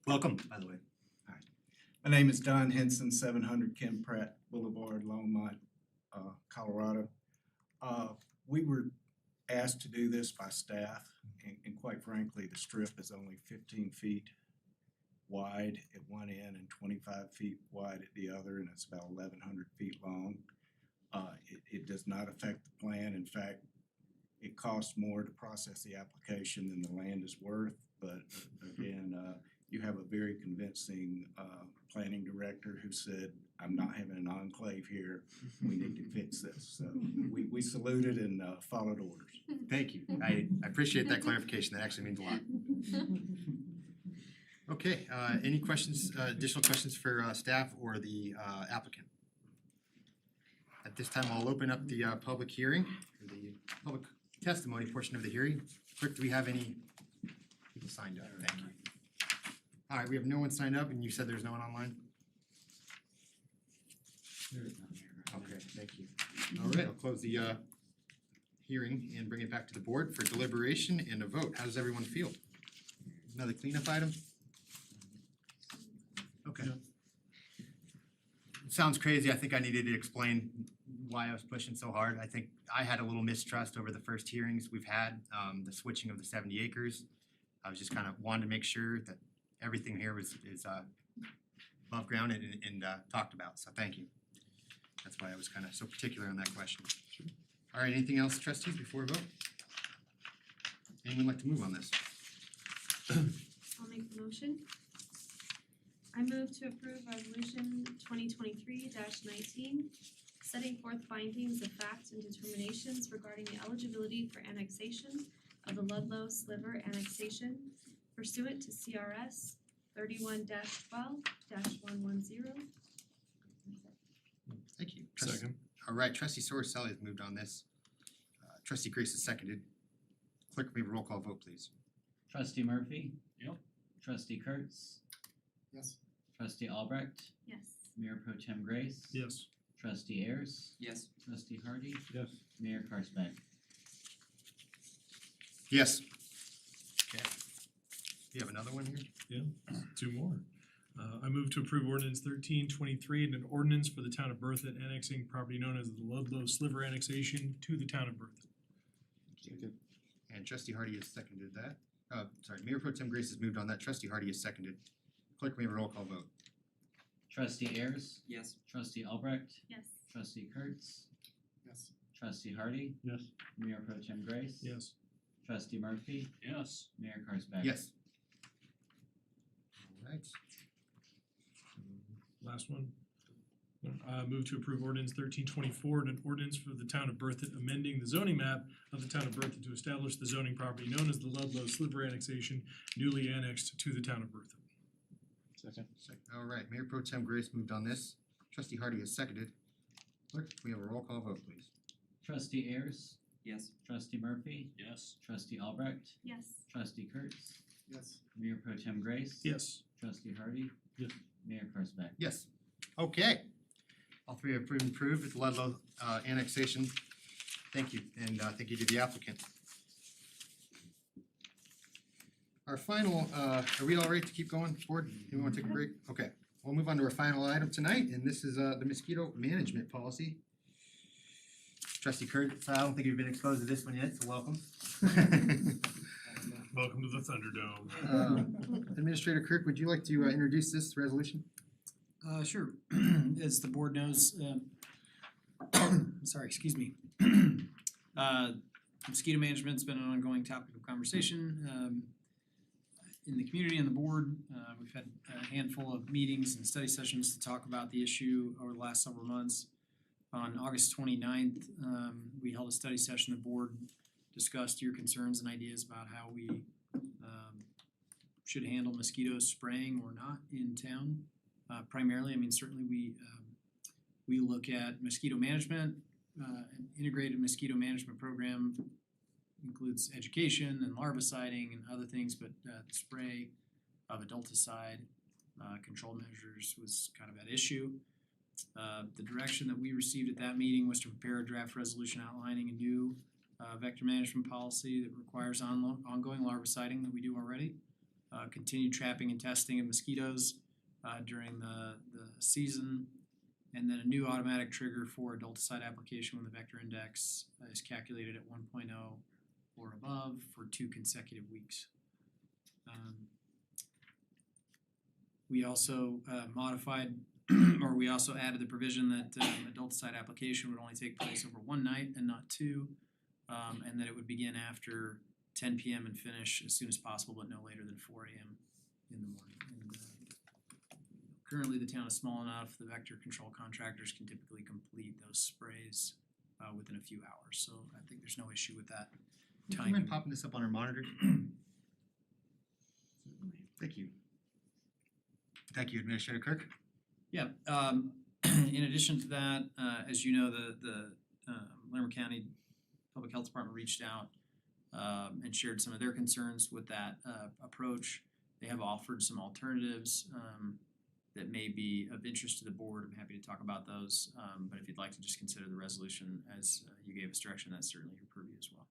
Welcome, by the way. My name is Don Henson, 700 Ken Pratt Boulevard, Longmont, Colorado. We were asked to do this by staff, and quite frankly, the strip is only 15 feet wide at one end and 25 feet wide at the other, and it's about 1,100 feet long. It does not affect the plan. In fact, it costs more to process the application than the land is worth, but again, you have a very convincing planning director who said, I'm not having an enclave here, we need to fix this. So we saluted and followed orders. Thank you. I appreciate that clarification. That actually means a lot. Okay, any questions, additional questions for staff or the applicant? At this time, I'll open up the public hearing, or the public testimony portion of the hearing. Clerk, do we have any people signed up? Thank you. All right, we have no one signed up, and you said there's no one online? Okay, thank you. All right, I'll close the hearing and bring it back to the board for deliberation and a vote. How does everyone feel? Another cleanup item? Okay. It sounds crazy. I think I needed to explain why I was pushing so hard. I think I had a little mistrust over the first hearings we've had, the switching of the 70 acres. I was just kind of wanted to make sure that everything here is above ground and talked about, so thank you. That's why I was kind of so particular on that question. All right, anything else, trustees, before we vote? Anyone like to move on this? I'll make the motion. I move to approve resolution 2023-19, setting forth findings of fact and determinations regarding the eligibility for annexation of the Ludlow Sliver annexation pursuant to CRS 31-12-110. Thank you. Second. All right, trustee Sorsali has moved on this. Trustee Grace has seconded. Clerk, may we have a roll call vote, please? Trustee Murphy, Yep. trustee Kurtz, Yes. trustee Albrecht, Yes. Mayor Pro Tem Grace, Yes. trustee Ayers, Yes. trustee Hardy, Yes. Mayor Karspeck. Yes. Okay. You have another one here? Yeah, two more. I move to approve ordinance 1323 and an ordinance for the town of Berthoud annexing property known as the Ludlow Sliver annexation to the town of Berthoud. Second. And trustee Hardy has seconded that. Sorry, Mayor Pro Tem Grace has moved on that. Trustee Hardy has seconded. Clerk, may we have a roll call vote? Trustee Ayers, Yes. trustee Albrecht, Yes. trustee Kurtz, Yes. trustee Hardy, Yes. Mayor Pro Tem Grace, Yes. trustee Murphy, Yes. Mayor Karspeck. Yes. Alright. Last one. Move to approve ordinance 1324 and an ordinance for the town of Berthoud amending the zoning map of the town of Berthoud to establish the zoning property known as the Ludlow Sliver annexation newly annexed to the town of Berthoud. Second. Alright, Mayor Pro Tem Grace moved on this. Trustee Hardy has seconded. Clerk, we have a roll call vote, please. Trustee Ayers, Yes. trustee Murphy, Yes. trustee Albrecht, Yes. trustee Kurtz, Yes. Mayor Pro Tem Grace, Yes. trustee Hardy, Yes. Mayor Karspeck. Yes. Okay. All three have been approved with Ludlow annexation. Thank you, and thank you to the applicant. Our final, are we all right to keep going, board? Anyone wanna take a break? Okay, we'll move on to our final item tonight, and this is the mosquito management policy. Trustee Kurtz, I don't think you've been exposed to this one yet, so welcome. Welcome to the Thunderdome. Administrator Kirk, would you like to introduce this resolution? Sure. As the board knows, sorry, excuse me. Mosquito management's been an ongoing topic of conversation in the community and the board. We've had a handful of meetings and study sessions to talk about the issue over the last several months. On August 29th, we held a study session. The board discussed your concerns and ideas about how we should handle mosquito spraying or not in town. Primarily, I mean, certainly we look at mosquito management. An integrated mosquito management program includes education and larviciding and other things, but the spray of adulticide control measures was kind of at issue. The direction that we received at that meeting was to prepare a draft resolution outlining a new vector management policy that requires ongoing larviciding that we do already, continued trapping and testing of mosquitoes during the season, and then a new automatic trigger for adulticide application when the vector index is calculated at 1.0 or above for 2 consecutive weeks. We also modified or we also added the provision that adulticide application would only take place over one night and not two, and that it would begin after 10 p.m. and finish as soon as possible, but no later than 4 a.m. in the morning. And, currently, the town is small enough, the vector control contractors can typically complete those sprays within a few hours, so I think there's no issue with that Do you timing. mind popping this up on our monitor? Thank you. Thank you, Administrator Kirk. Yeah, in addition to that, as you know, the Larimer County Public Health Department reached out and shared some of their concerns with that approach. They have offered some alternatives that may be of interest to the board. I'm happy to talk about those, but if you'd like to just consider the resolution as you gave us direction, that's certainly your purview as well.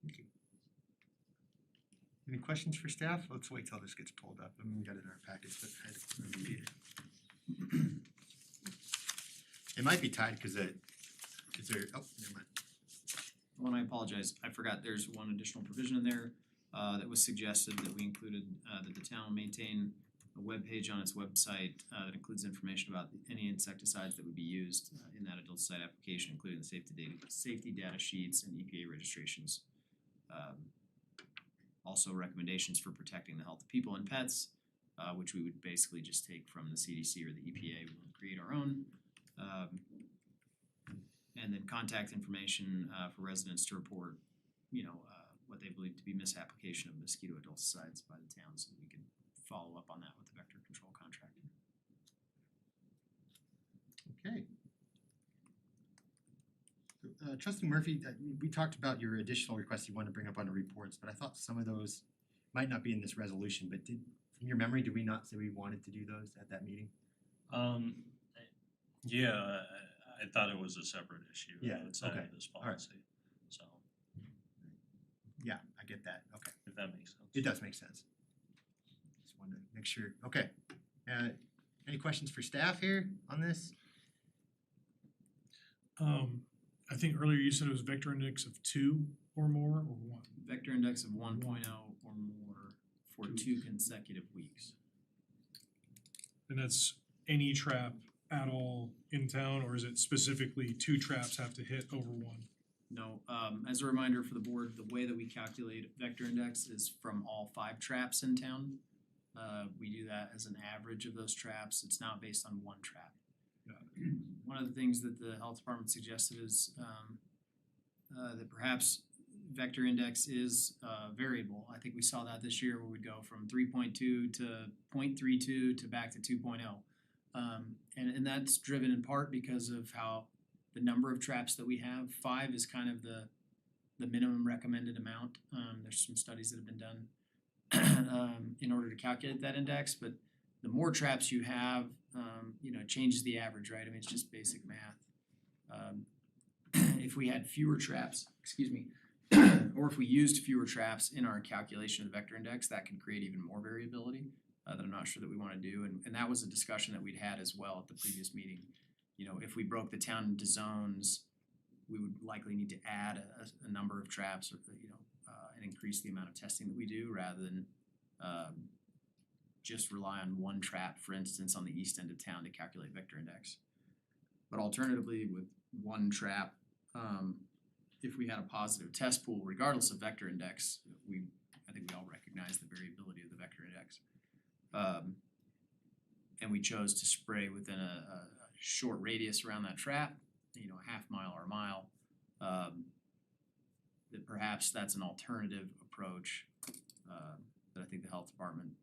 Thank you. Any questions for staff? Let's wait till this gets pulled up. I mean, we got it in our package, but I had to read it. It might be tied because is there, oh, never mind. Well, and I apologize, I forgot there's one additional provision in there that was suggested that we included, that the town will maintain a webpage on its website that includes information about any insecticides that would be used in that adulticide application, including the safety data sheets and EPA registrations. Also recommendations for protecting the health of people and pets, which we would basically just take from the CDC or the EPA. We won't create our own. And then contact information for residents to report, what they believe to be misapplication of mosquito adulticides by the town, so we can follow up on that with the vector control contractor. Okay. So Trustee Murphy, we talked about your additional requests you wanted to bring up under reports, but I thought some of those might not be in this resolution, but from your memory, did we not say we wanted to do those at that meeting? Yeah, I thought it was a separate issue Yeah, outside okay, of this all right. policy, so Yeah, I get that, okay. if that makes sense. It does make sense. Just wanted to make sure, okay. Any questions for staff here on this? I think earlier you said it was vector index of 2 or more or 1. Vector index of 1.0 or more for 2 consecutive weeks. And that's any trap at all in town, or is it specifically 2 traps have to hit over 1? No, as a reminder for the board, the way that we calculate vector index is from all 5 traps in town. We do that as an average of those traps. It's not based on 1 trap. One of the things that the health department suggested is that perhaps vector index is variable. I think we saw that this year where we'd go from 3.2 to 0.32 to back to 2.0. And that's driven in part because of how the number of traps that we have. 5 is kind of the minimum recommended amount. There's some studies that have been done in order to calculate that index, but the more traps you have, it changes the average, right? I mean, it's just basic math. If we had fewer traps, or if we used fewer traps in our calculation of the vector index, that could create even more variability that I'm not sure that we wanna do. And that was a discussion that we'd had as well at the previous meeting. You know, if we broke the town into zones, we would likely need to add a number of traps or, and increase the amount of testing that we do rather than just rely on 1 trap, for instance, on the east end of town to calculate vector index. But alternatively, with 1 trap, if we had a positive test pool, regardless of vector index, I think we all recognize the variability of the vector index. And we chose to spray within a short radius around that trap, a half mile or a mile, that perhaps that's an alternative approach that I think the health department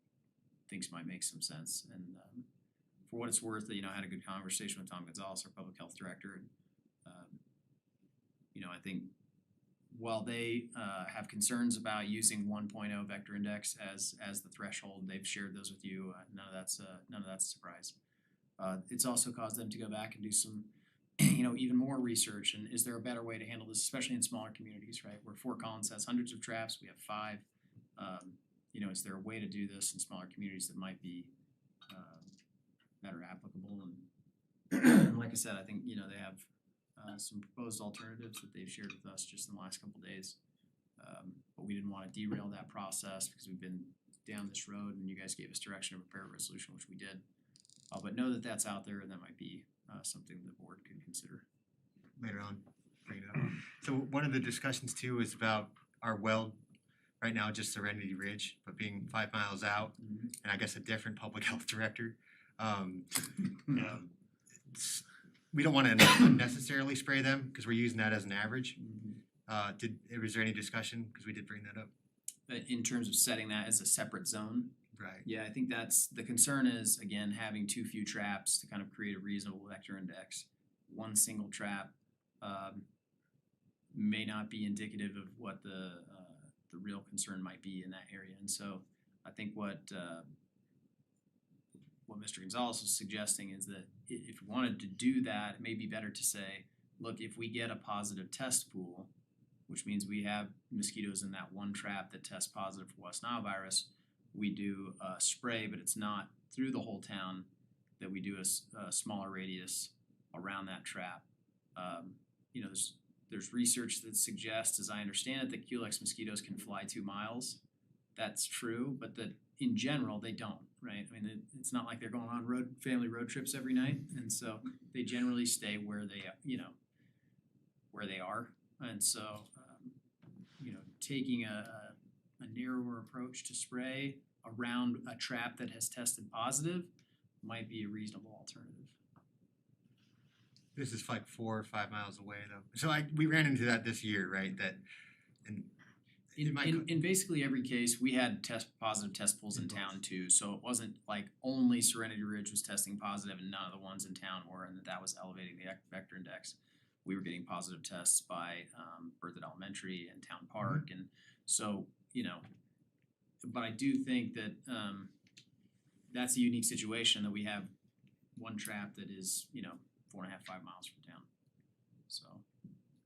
thinks might make some sense. And for what it's worth, I had a good conversation with Tom Gonzalez, our public health director, and I think while they have concerns about using 1.0 vector index as the threshold, they've shared those with you. None of that's a surprise. It's also caused them to go back and do some, even more research. And is there a better way to handle this, especially in smaller communities, right? Where Fort Collins has hundreds of traps, we have 5. Is there a way to do this in smaller communities that might be better applicable? And like I said, I think they have some proposed alternatives that they've shared with us just in the last couple days. But we didn't want to derail that process because we've been down this road and you guys gave us direction to prepare a resolution, which we did. But know that that's out there and that might be something the board could consider. Later on, bring it up. So one of the discussions too is about our well, right now just Serenity Ridge, but being 5 miles out, and I guess a different public health director. We don't wanna unnecessarily spray them because we're using that as an average. Was there any discussion, because we did bring that up? In terms of setting that as a separate zone, Right. yeah, I think that's, the concern is, again, having too few traps to kind of create a reasonable vector index. 1 single trap may not be indicative of what the real concern might be in that area. And so I think what Mr. Gonzalez was suggesting is that if we wanted to do that, it may be better to say, look, if we get a positive test pool, which means we have mosquitoes in that 1 trap that test positive for West Nile virus, we do a spray, but it's not through the whole town, that we do a smaller radius around that trap. There's research that suggests, as I understand it, that Culex mosquitoes can fly 2 miles. That's true, but that in general, they don't, right? I mean, it's not like they're going on family road trips every night, and so they generally stay where they, where they are. And so, taking a narrower approach to spray around a trap that has tested positive might be a reasonable alternative. This is like 4 or 5 miles away though. So we ran into that this year, right? In basically every case, we had positive test pools in town too, so it wasn't like only Serenity Ridge was testing positive and none of the ones in town were, and that was elevating the vector index. we were getting positive tests by Berthoud Elementary and Town Park, and so, you know, but I do think that that's a unique situation that we have one trap that is, you know, 4.5, 5 miles from town. So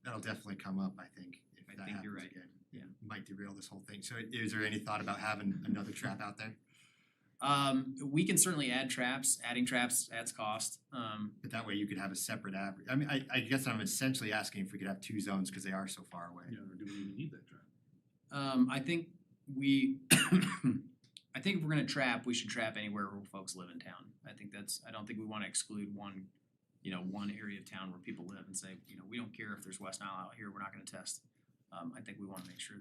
That'll definitely come up, I think, if I that think you're happens right. again. Yeah. Might derail this whole thing. So is there any thought about having another trap out there? We can certainly add traps. Adding traps adds cost. But that way you could have a separate average. I mean, I guess I'm essentially asking if we could have two zones because they are so far away. Yeah, or do we even need that trap? I think we I think if we're gonna trap, we should trap anywhere where folks live in town. I don't think we wanna exclude one, you know, one area of town where people live and say, you know, we don't care if there's West Nile out here, we're not gonna test. I think we wanna make sure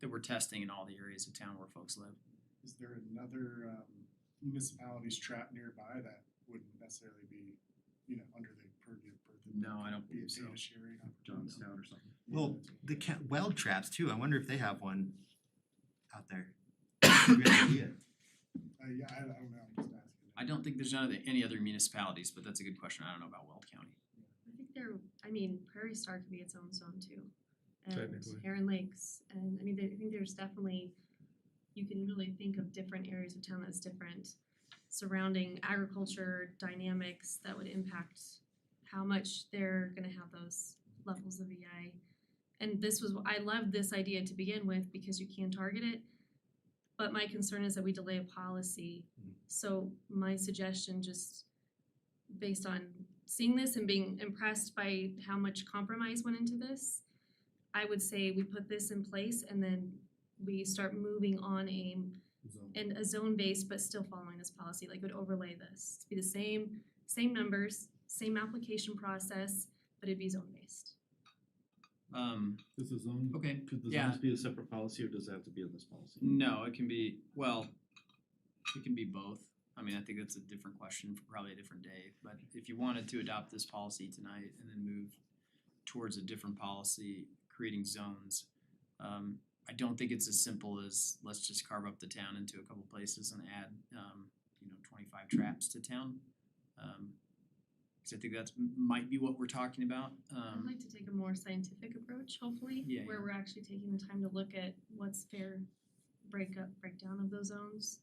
that we're testing in all the areas of town where folks live. Is there another municipality's trap nearby that wouldn't necessarily be, you know, under the purview of Berthoud? No, I don't Be a believe so. data sharing opportunity? Johnstown or something. Well, the weld traps too. I wonder if they have one out there. Good idea. Yeah, I don't know, I'm just asking. I don't think there's any other municipalities, but that's a good question. I don't know about Weld County. I think I mean, Prairie Star could be its own zone too. And Technically. Heron Lakes, and I mean, I think there's definitely, you can really think of different areas of town that's different surrounding agriculture dynamics that would impact how much they're gonna have those levels of EI. And I loved this idea to begin with because you can target it. But my concern is that we delay a policy. So my suggestion, just based on seeing this and being impressed by how much compromise went into this, I would say we put this in place and then we start moving on a zone based, but still following this policy, like would overlay this. It'd be the same numbers, same application process, but it'd be zone based. Does the zone, Okay, could the yeah. zones be a separate policy or does it have to be in this policy? No, it can be, well, it can be both. I mean, I think that's a different question for probably a different day, but if you wanted to adopt this policy tonight and then move towards a different policy, creating zones, I don't think it's as simple as let's just carve up the town into a couple places and add, 25 traps to town. Cause I think that's might be what we're talking about. I'd like to take a more scientific approach, hopefully, Yeah, where yeah. we're actually taking the time to look at what's fair breakdown of those zones.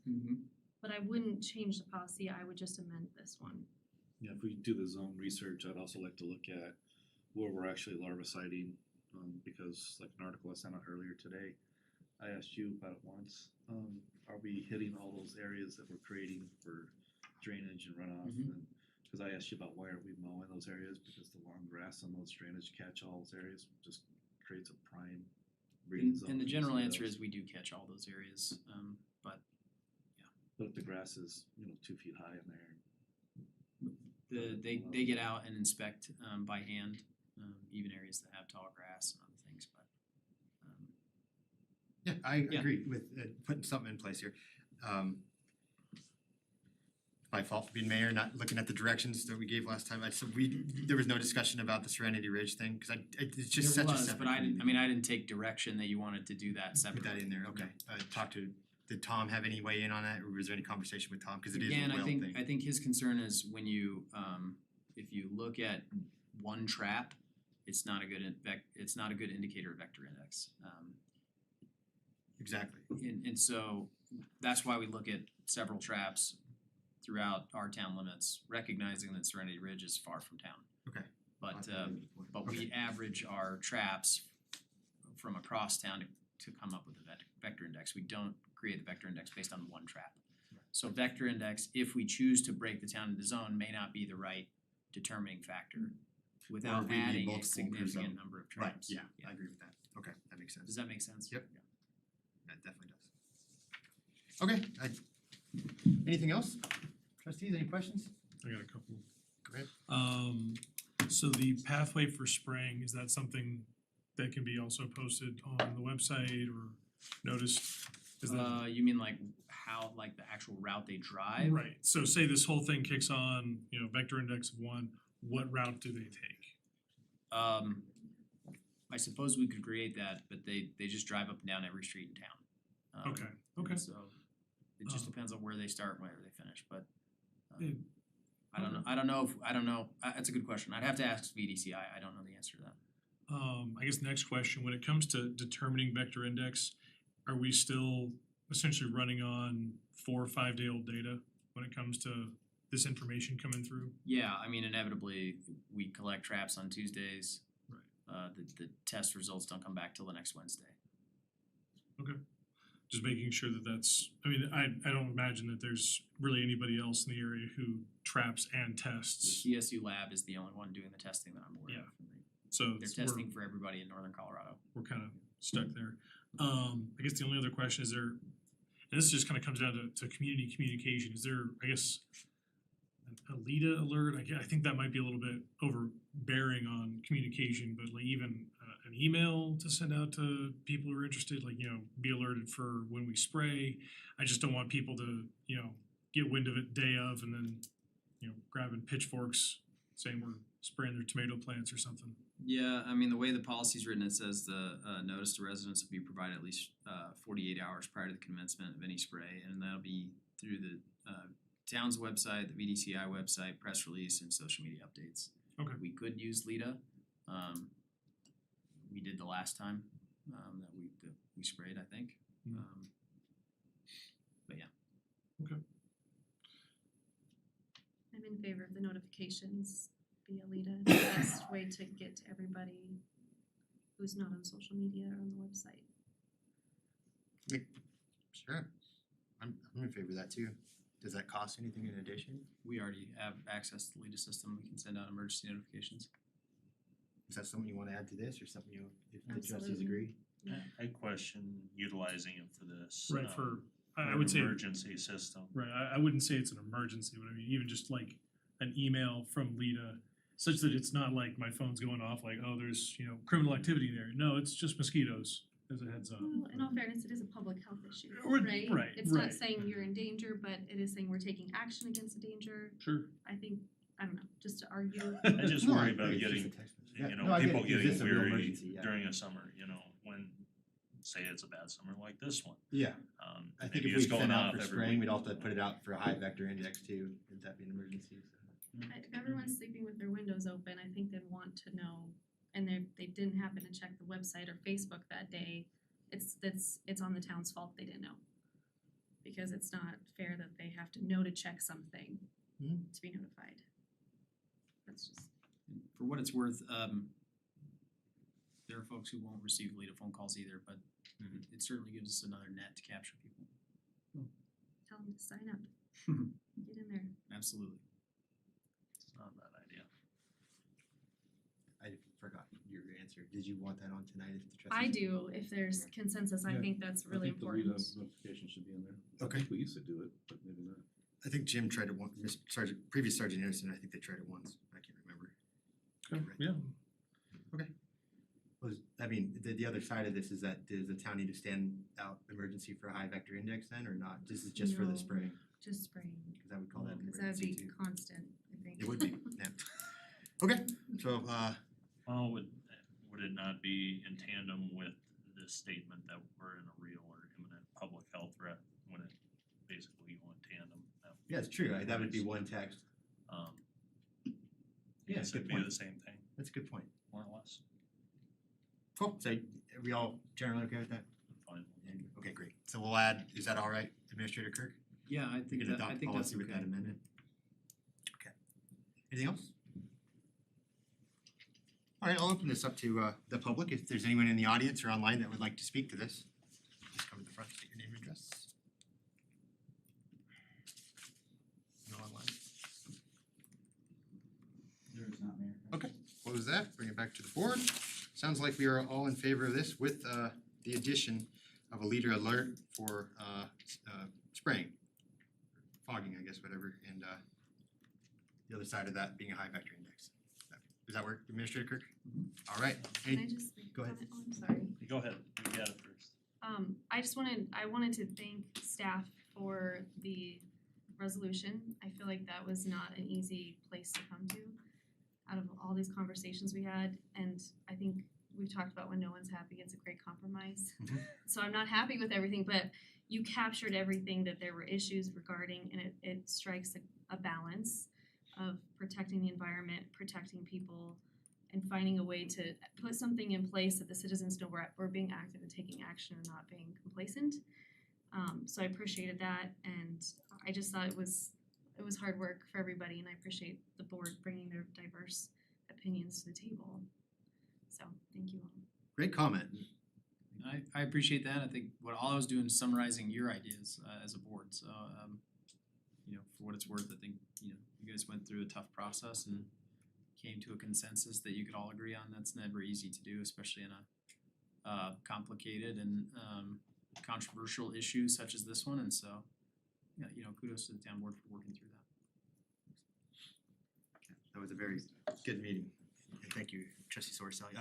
But I wouldn't change the policy, I would just amend this one. Yeah, if we do the zone research, I'd also like to look at where we're actually larviciding, because like an article I sent out earlier today, I asked you about it once, are we hitting all those areas that we're creating for drainage and runoff? And cause I asked you about why are we mowing those areas, because the long grass on those drainage catch-all areas just creates a prime breeding zone. And the for general answer mosquitoes. is we do catch all those areas, but But if the grass is, 2 feet high in there, they get out and inspect by hand, even areas that have tall grass and other things, but Yeah, I Yeah. agree with putting something in place here. My fault for being mayor, not looking at the directions that we gave last time. There was no discussion about the Serenity Ridge thing, cause it's just there such a was, separate but I community. didn't take direction that you wanted to do that Put separately. that in there, okay. Did Tom have any way in on that, or was there any conversation with Tom? Cause it is a Again, well thing. I think his concern is when you, if you look at one trap, it's not a good indicator of vector index. Exactly. And so that's why we look at several traps throughout our town limits, recognizing that Serenity Ridge is far from town. Okay. But we average our traps from across town to come up with a vector index. We don't create the vector index based on one trap. So vector index, if we choose to break the town into zone, may not be the right determining factor without Or we need adding a multiple per significant zone. number of Right, traps. yeah, I agree with that. Okay, that makes sense. Does that make sense? Yep. That definitely does. Okay, anything else? Trustees, any questions? I got a couple. Go ahead. So the pathway for spring, is that something that can be also posted on the website or noticed? Is that You mean like how, like the actual route they drive? right? So say this whole thing kicks on, vector index of 1, what route do they take? I suppose we could create that, but they just drive up and down every street in town. Okay. So it just depends on where they start and where they finish, but Yeah. I don't know, that's a good question, I'd have to ask VDCI, I don't know the answer to that. I guess the next question, when it comes to determining vector index, are we still essentially running on 4 or 5 day old data when it comes to this information coming through? Yeah, I mean inevitably, we collect traps on Tuesdays. Right. The test results don't come back till the next Wednesday. Okay. Just making sure that that's, I mean, I don't imagine that there's really anybody else in the area who traps and The tests. CSU lab is the only one doing the testing that I'm aware of. So They're it's- testing for everybody in northern Colorado. we're kind of stuck there. I guess the only other question is there, and this just kind of comes down to community communication, is there, I guess, a LEDA alert? I think that might be a little bit overbearing on communication, but like even an email to send out to people who are interested, like, you know, be alerted for when we spray. I just don't want people to, you know, get wind of it day of and then, you know, grabbing pitchforks saying we're spraying their tomato plants or something. Yeah, I mean, the way the policy's written, it says the notice to residents will be provided at least 48 hours prior to the commencement of any spray, and that'll be through the town's website, the VDCI website, press release, and social media updates. Okay. We could use LEDA. We did the last time that we sprayed, I think. Mm. But yeah. Okay. I'm in favor of the notifications via LEDA. It's the best way to get to everybody who's not on social media or on the website. Sure. I'm in favor of that too. Does that cost anything in addition? We already have access to the LEDA system. We can send out emergency notifications. Is that something you wanna add to this or something if the trustees Absolutely. agree? I question utilizing it for this. Right, I an would say. emergency system. Right, I wouldn't say it's an emergency, but I mean, even just like an email from LEDA, such that it's not like my phone's going off like, oh, there's, you know, criminal activity there. No, it's just mosquitoes, as a heads up. Well, in all fairness, it is a public health issue, Right, right? It's right. not saying you're in danger, but it is saying we're taking action against a danger. Sure. I think, I don't know, just to argue. I just No, I worry about agree. It's getting, just a text message. Yeah, you no, know, I get people it. Is getting this a real weary emergency? Yeah. during a summer, you know, when, say it's a bad summer like this one. Yeah. I think maybe if it's we going sent out off for every spraying, week. we'd also put it out for a high vector index too. Would that be an emergency? If everyone's sleeping with their windows open, I think they'd want to know, and they didn't happen to check the website or Facebook that day, it's on the town's fault they didn't know. Because it's not fair that they have to know to check something Mhm. to be notified. That's just, For what it's worth, there are folks who won't receive LEDA phone calls either, but it certainly gives us another net to capture people. tell them to sign up, get in there. Absolutely. It's not a bad idea. I forgot your answer. Did you want that on tonight if the trustees? I do, if there's consensus, I Yeah, think that's really important. I think the LEDA notification should be in there. Okay. I think we used to do it, but maybe not. I think Jim tried it once, previous Sergeant Anderson, I think they tried it once. I can't remember. Yeah. I mean, the other side of this is that does the town need to stand out emergency for a high vector index then or not? This is just for the No. spraying, Just spraying, cause I would call that an cause that'd emergency be too. constant, I think. It would be, yeah. Okay, so Well, would it not be in tandem with this statement that we're in a real or imminent public health threat when it basically go in tandem? yeah, it's true. That would be one text. Yeah, Yes, good it'd be point. the same thing, That's a good point. more or less. Cool. So are we all generally okay with that? Fine. Okay, great. So we'll add, is that all right, Administrator Kirk? Yeah, I We think can that, I adopt think that's policy with that okay. amendment. Okay. Anything else? All right, I'll open this up to the public. If there's anyone in the audience or online that would like to speak to this, just come to the front, state your name and address. No online. There is not, Mayor. Okay, close that, bring it back to the board. Sounds like we are all in favor of this with the addition of a leader alert for spraying, fogging, I guess, whatever, and the other side of that being a high vector index. Does that work, Administrator Kirk? All right. Can I just make a Go ahead. comment? Oh, I'm sorry. Go ahead, you got it first. I wanted to thank staff for the resolution. I feel like that was not an easy place to come to out of all these conversations we had, and I think we've talked about when no one's happy, it's a great compromise. Mhm. So I'm not happy with everything, but you captured everything that there were issues regarding, and it strikes a balance. of protecting the environment, protecting people, and finding a way to put something in place that the citizens know we're being active and taking action and not being complacent. So I appreciated that, and I just thought it was hard work for everybody, and I appreciate the board bringing their diverse opinions to the table. So thank you all. Great comment. I appreciate that. I think all I was doing is summarizing your ideas as a board. So you know, for what it's worth, I think, you know, you guys went through a tough process and came to a consensus that you could all agree on. That's never easy to do, especially in a complicated and controversial issue such as this one. And so, yeah, you know, kudos to the town board for working through that. That was a very good meeting. And thank you, Trustee Sorsali.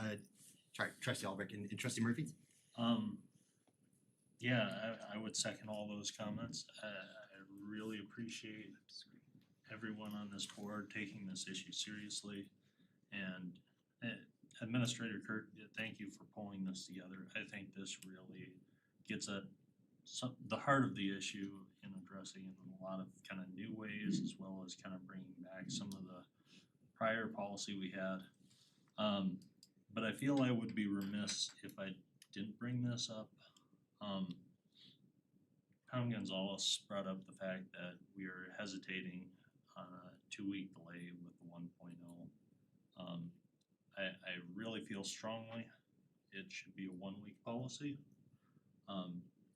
Sorry, Trustee Albrecht and Trustee Murphy. Yeah, I would second all those comments. I really appreciate everyone on this board taking this issue seriously. And Administrator Kirk, thank you for pulling this together. I think this really gets at the heart of the issue in addressing it in a lot of kind of new ways, as well as kind of bringing back some of the prior policy we had. But I feel I would be remiss if I didn't bring this up. Tom Gonzalez brought up the fact that we are hesitating on a 2-week delay with the 1.0. I really feel strongly it should be a 1-week policy.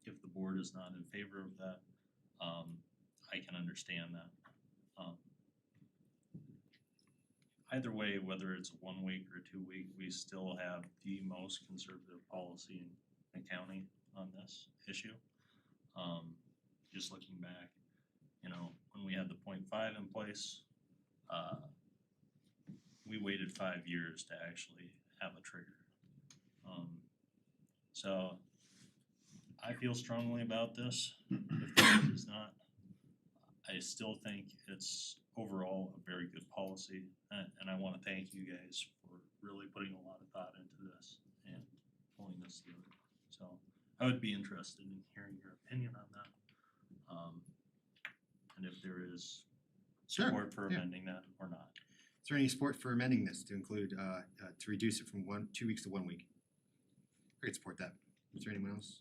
If the board is not in favor of that, I can understand that. Either way, whether it's a 1 week or a 2 week, we still have the most conservative policy in the county on this issue. Just looking back, you know, when we had the 0.5 in place, we waited 5 years to actually have a trigger. So I feel strongly about this. If this is not, I still think it's overall a very good policy, and I want to thank you guys for really putting a lot of thought into this and pulling this together. So I would be interested in hearing your opinion on that. And if there is support for amending that or not. Is there any support for amending this to include to reduce it from 2 weeks to 1 week? I could support that. Is there anyone else?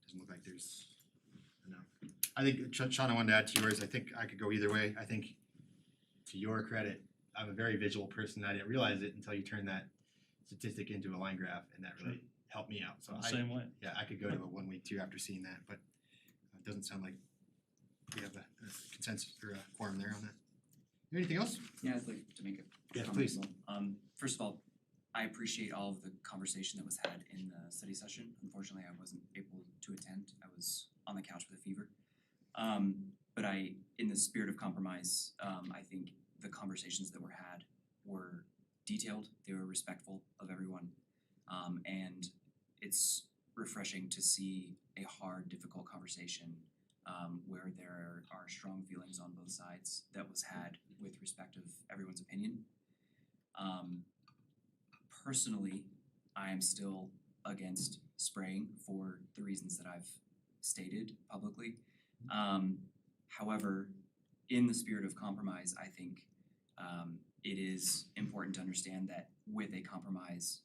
Doesn't look like there's enough. I think, Sean, I wanted to add to yours. I think I could go either way. I think, to your credit, I'm a very visual person. I didn't realize it until you turned that statistic into a line graph, and that really helped me out. So I'm the same way. Yeah, I could go to a 1 week too after seeing that, but it doesn't sound like we have a consensus or a quorum there on that. Anything else? Yeah, I'd like to make a Yes, comment please. as well. First of all, I appreciate all of the conversation that was had in the study session. Unfortunately, I wasn't able to attend. I was on the couch with a fever. But in the spirit of compromise, I think the conversations that were had were detailed, they were respectful of everyone. And it's refreshing to see a hard, difficult conversation where there are strong feelings on both sides that was had with respect of everyone's opinion. Personally, I am still against spraying for the reasons that I've stated publicly. However, in the spirit of compromise, I think it is important to understand that with a compromise,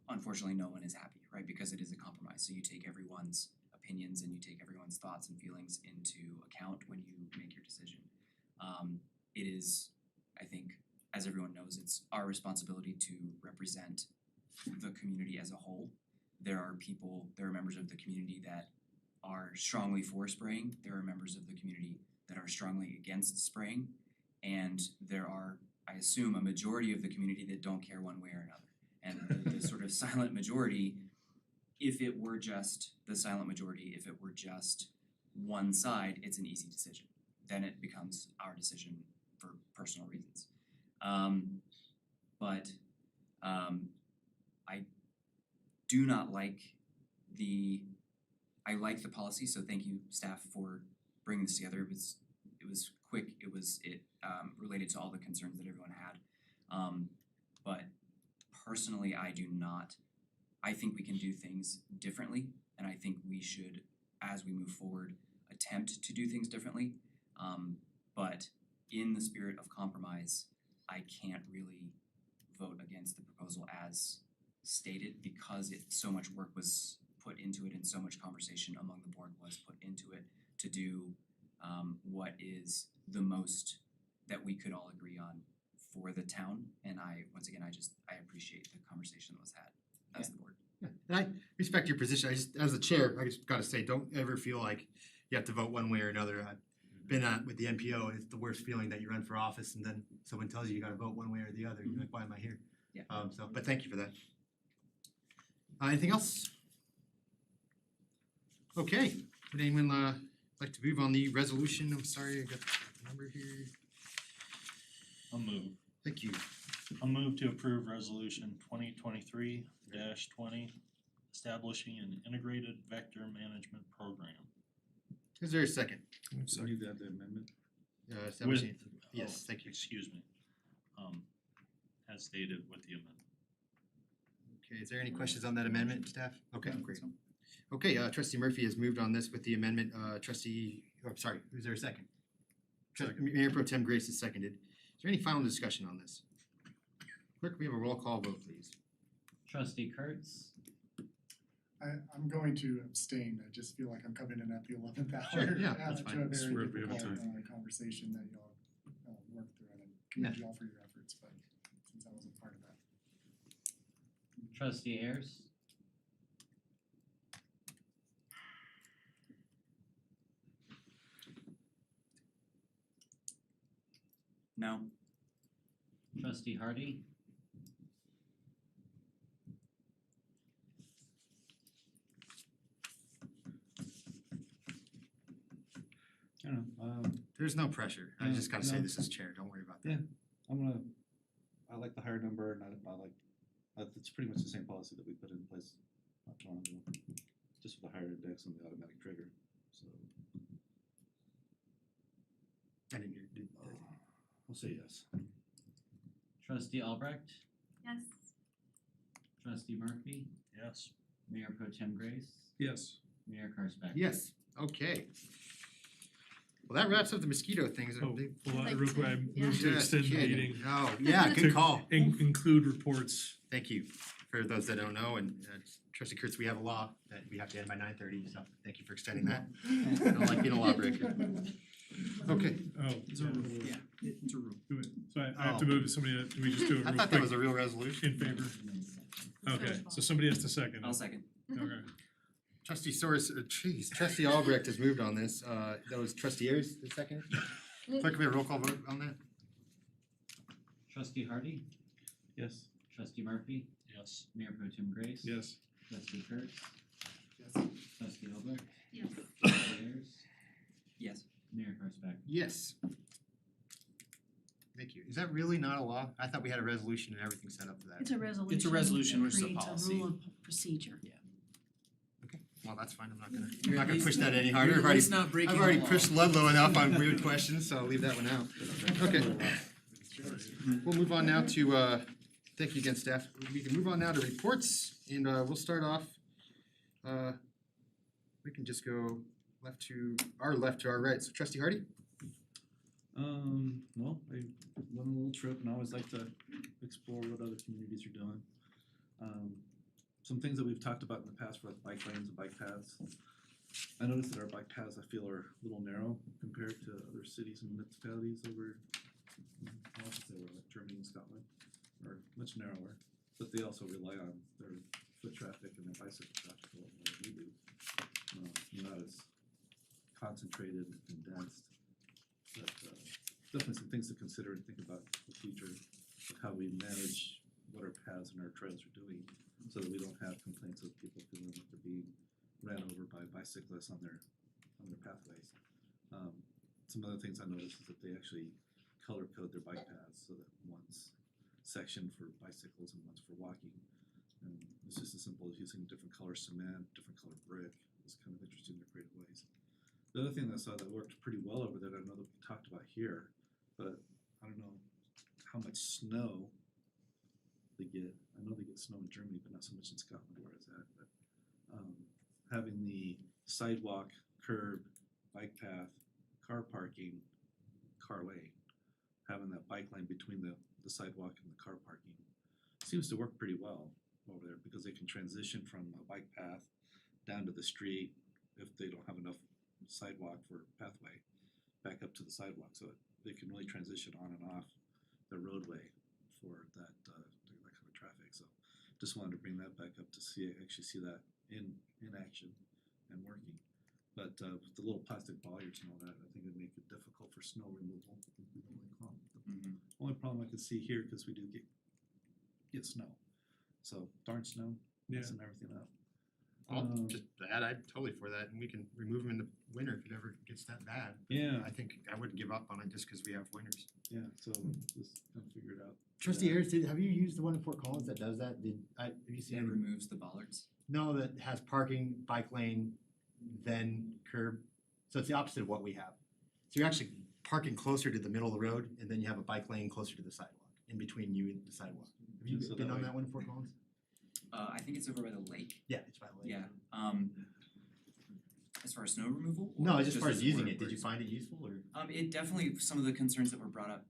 unfortunately, no one is happy, right? Because it is a compromise. So you take everyone's opinions and you take everyone's thoughts and feelings into account when you make your decision. It is, I think, as everyone knows, it's our responsibility to represent the community as a whole. There are members of the community that are strongly for spraying. There are members of the community that are strongly against spraying. And there are, I assume, a majority of the community that don't care one way or another. And the sort of silent majority, if it were just the silent majority, if it were just one side, it's an easy decision. Then it becomes our decision for personal reasons. But I do not like I like the policy, so thank you staff for bringing this together. It was quick, it related to all the concerns that everyone had. But personally, I think we can do things differently, and I think we should, as we move forward, attempt to do things differently. But in the spirit of compromise, I can't really vote against the proposal as stated because so much work was put into it and so much conversation among the board was put into it to do what is the most that we could all agree on for the town. And once again, I appreciate the conversation that was had as the board. Yeah, and I respect your position. I just, as the chair, I just gotta say, don't ever feel like you have to vote one way or another. I've been with the NPO, it's the worst feeling that you run for office and then someone tells you gotta vote one way or the other. You're like, why am I here? Yeah. But thank you for that. Anything else? Okay, would anyone like to move on the resolution? I'm sorry, I got the number here. I'll move. Thank you. I'll move to approve resolution 2023-20, establishing an integrated vector management program. Is there a second? So you got the amendment? Establishing, yes, thank you. Excuse me. As stated with the amendment. Okay, is there any questions on that amendment, staff? Okay, great. Okay, trustee Murphy has moved on this with the amendment, is there a second? Mayor Pro Tem Grace has seconded. Is there any final discussion on this? Clerk, we have a roll call vote, please. Trustee Kurtz, I'm going to abstain. I just feel like I'm coming in at the 11th hour. Sure, yeah, that's To fine. a That's very where we have difficult time. conversation that y'all worked through, and I commend you all for your efforts, but since I wasn't part of that. trustee Ayers, No, trustee Hardy, I don't know, There's no pressure. I No, just gotta say no. this as chair. Don't worry about that. Yeah. I like the higher number and I like, it's pretty much the same policy that we put in place not too long ago. Just with a higher index on the automatic trigger, so I didn't hear, we'll say yes. trustee Albrecht, Yes. trustee Murphy, Yes. Mayor Pro Tem Grace, Yes. Mayor Karspeck. Yes, okay. Well, that wraps up the mosquito things. Oh, They- well, Like real quick, I to- move Just to extend the kidding. meeting. Oh, yeah, good to call. Include reports. Thank you. For those that don't know, and trustee Kurtz, we have a law that we have to end by 9:30, so thank you for extending that. I don't like being a lawbreaker. Okay. Oh, it's a rule. Yeah, it's a rule. Do it. So I have to Oh. move to somebody, do we just do it real I quick? thought that was a real resolution. In favor? Okay, so somebody has to second. I'll second. Okay. Trustee Soros, trustee Albrecht has moved on this. That was trustee Ayers, the second. Clerk, can we have a roll call vote on that? Trustee Hardy, Yes. trustee Murphy, Yes. Mayor Pro Tem Grace. Yes. Trustee Kurtz, Yes. trustee Albrecht, Yes. trustee Ayers, Yes. Mayor Karspeck. Yes. Thank you. Is that really not a law? I thought we had a resolution and everything set up for that. It's a resolution. resolution that versus a creates policy. rule of procedure. Well, that's fine. I'm not gonna push that any harder. You're I've at already, least not breaking I've the already law. pushed Ludlow enough on weird questions, so I'll leave that one out. Okay. We'll move on now to, thank you again, staff. We can move on now to reports, and we'll start off. We can just go left to our right. So trustee Hardy? Well, I went on a little trip and I always like to explore what other communities are doing. Some things that we've talked about in the past were like bike lanes and bike paths. I noticed that our bike paths, I feel, are a little narrow compared to other cities and municipalities over, I want to say, like Germany and Scotland, are much narrower, but they also rely on their foot traffic and their bicycle traffic a lot more than we do. Not as concentrated and condensed, but definitely some things to consider and think about the future of how we manage what our paths and our trails are doing, so that we don't have complaints of people feeling like they're being ran over by bicyclists on their pathways. Some other things I noticed is that they actually color code their bike paths so that one's section for bicycles and one's for walking. And it's just as simple as using different color cement, different color brick. It's kind of interesting in their creative ways. The other thing that I saw that worked pretty well over there, I know that we talked about here, but I don't know how much snow they get. I know they get snow in Germany, but not so much in Scotland where it's at. But having the sidewalk, curb, bike path, car parking, car lane, having that bike lane between the sidewalk and the car parking seems to work pretty well over there because they can transition from a bike path down to the street if they don't have enough sidewalk for pathway, back up to the sidewalk, so they can really transition on and off the roadway for that kind of traffic, so just wanted to bring that back up to actually see that in action and working. But with the little plastic bollards and all that, I think it'd make it difficult for snow removal. Only problem I can see here, cause we do get snow, so darn snow, messing everything up. I'll just add, I'm totally for that, and we can remove them in the winter if it ever gets that bad. Yeah. I think I wouldn't give up on it just because we have winters. Yeah, so just kind of figure it out. Trustee Ayers, have you used the one in Fort Collins that does that? Have you seen It it? removes the bollards. No, that has parking, bike lane, then curb. So it's the opposite of what we have. So you're actually parking closer to the middle of the road, and then you have a bike lane closer to the sidewalk, in between you and the sidewalk. Have you So been that on way- that one in Fort Collins? I think it's over by the lake. Yeah, it's by the lake. Yeah, as far as snow removal? No, or just as far as using where- it, did where you it's- find it useful or? It definitely, some of the concerns that were brought up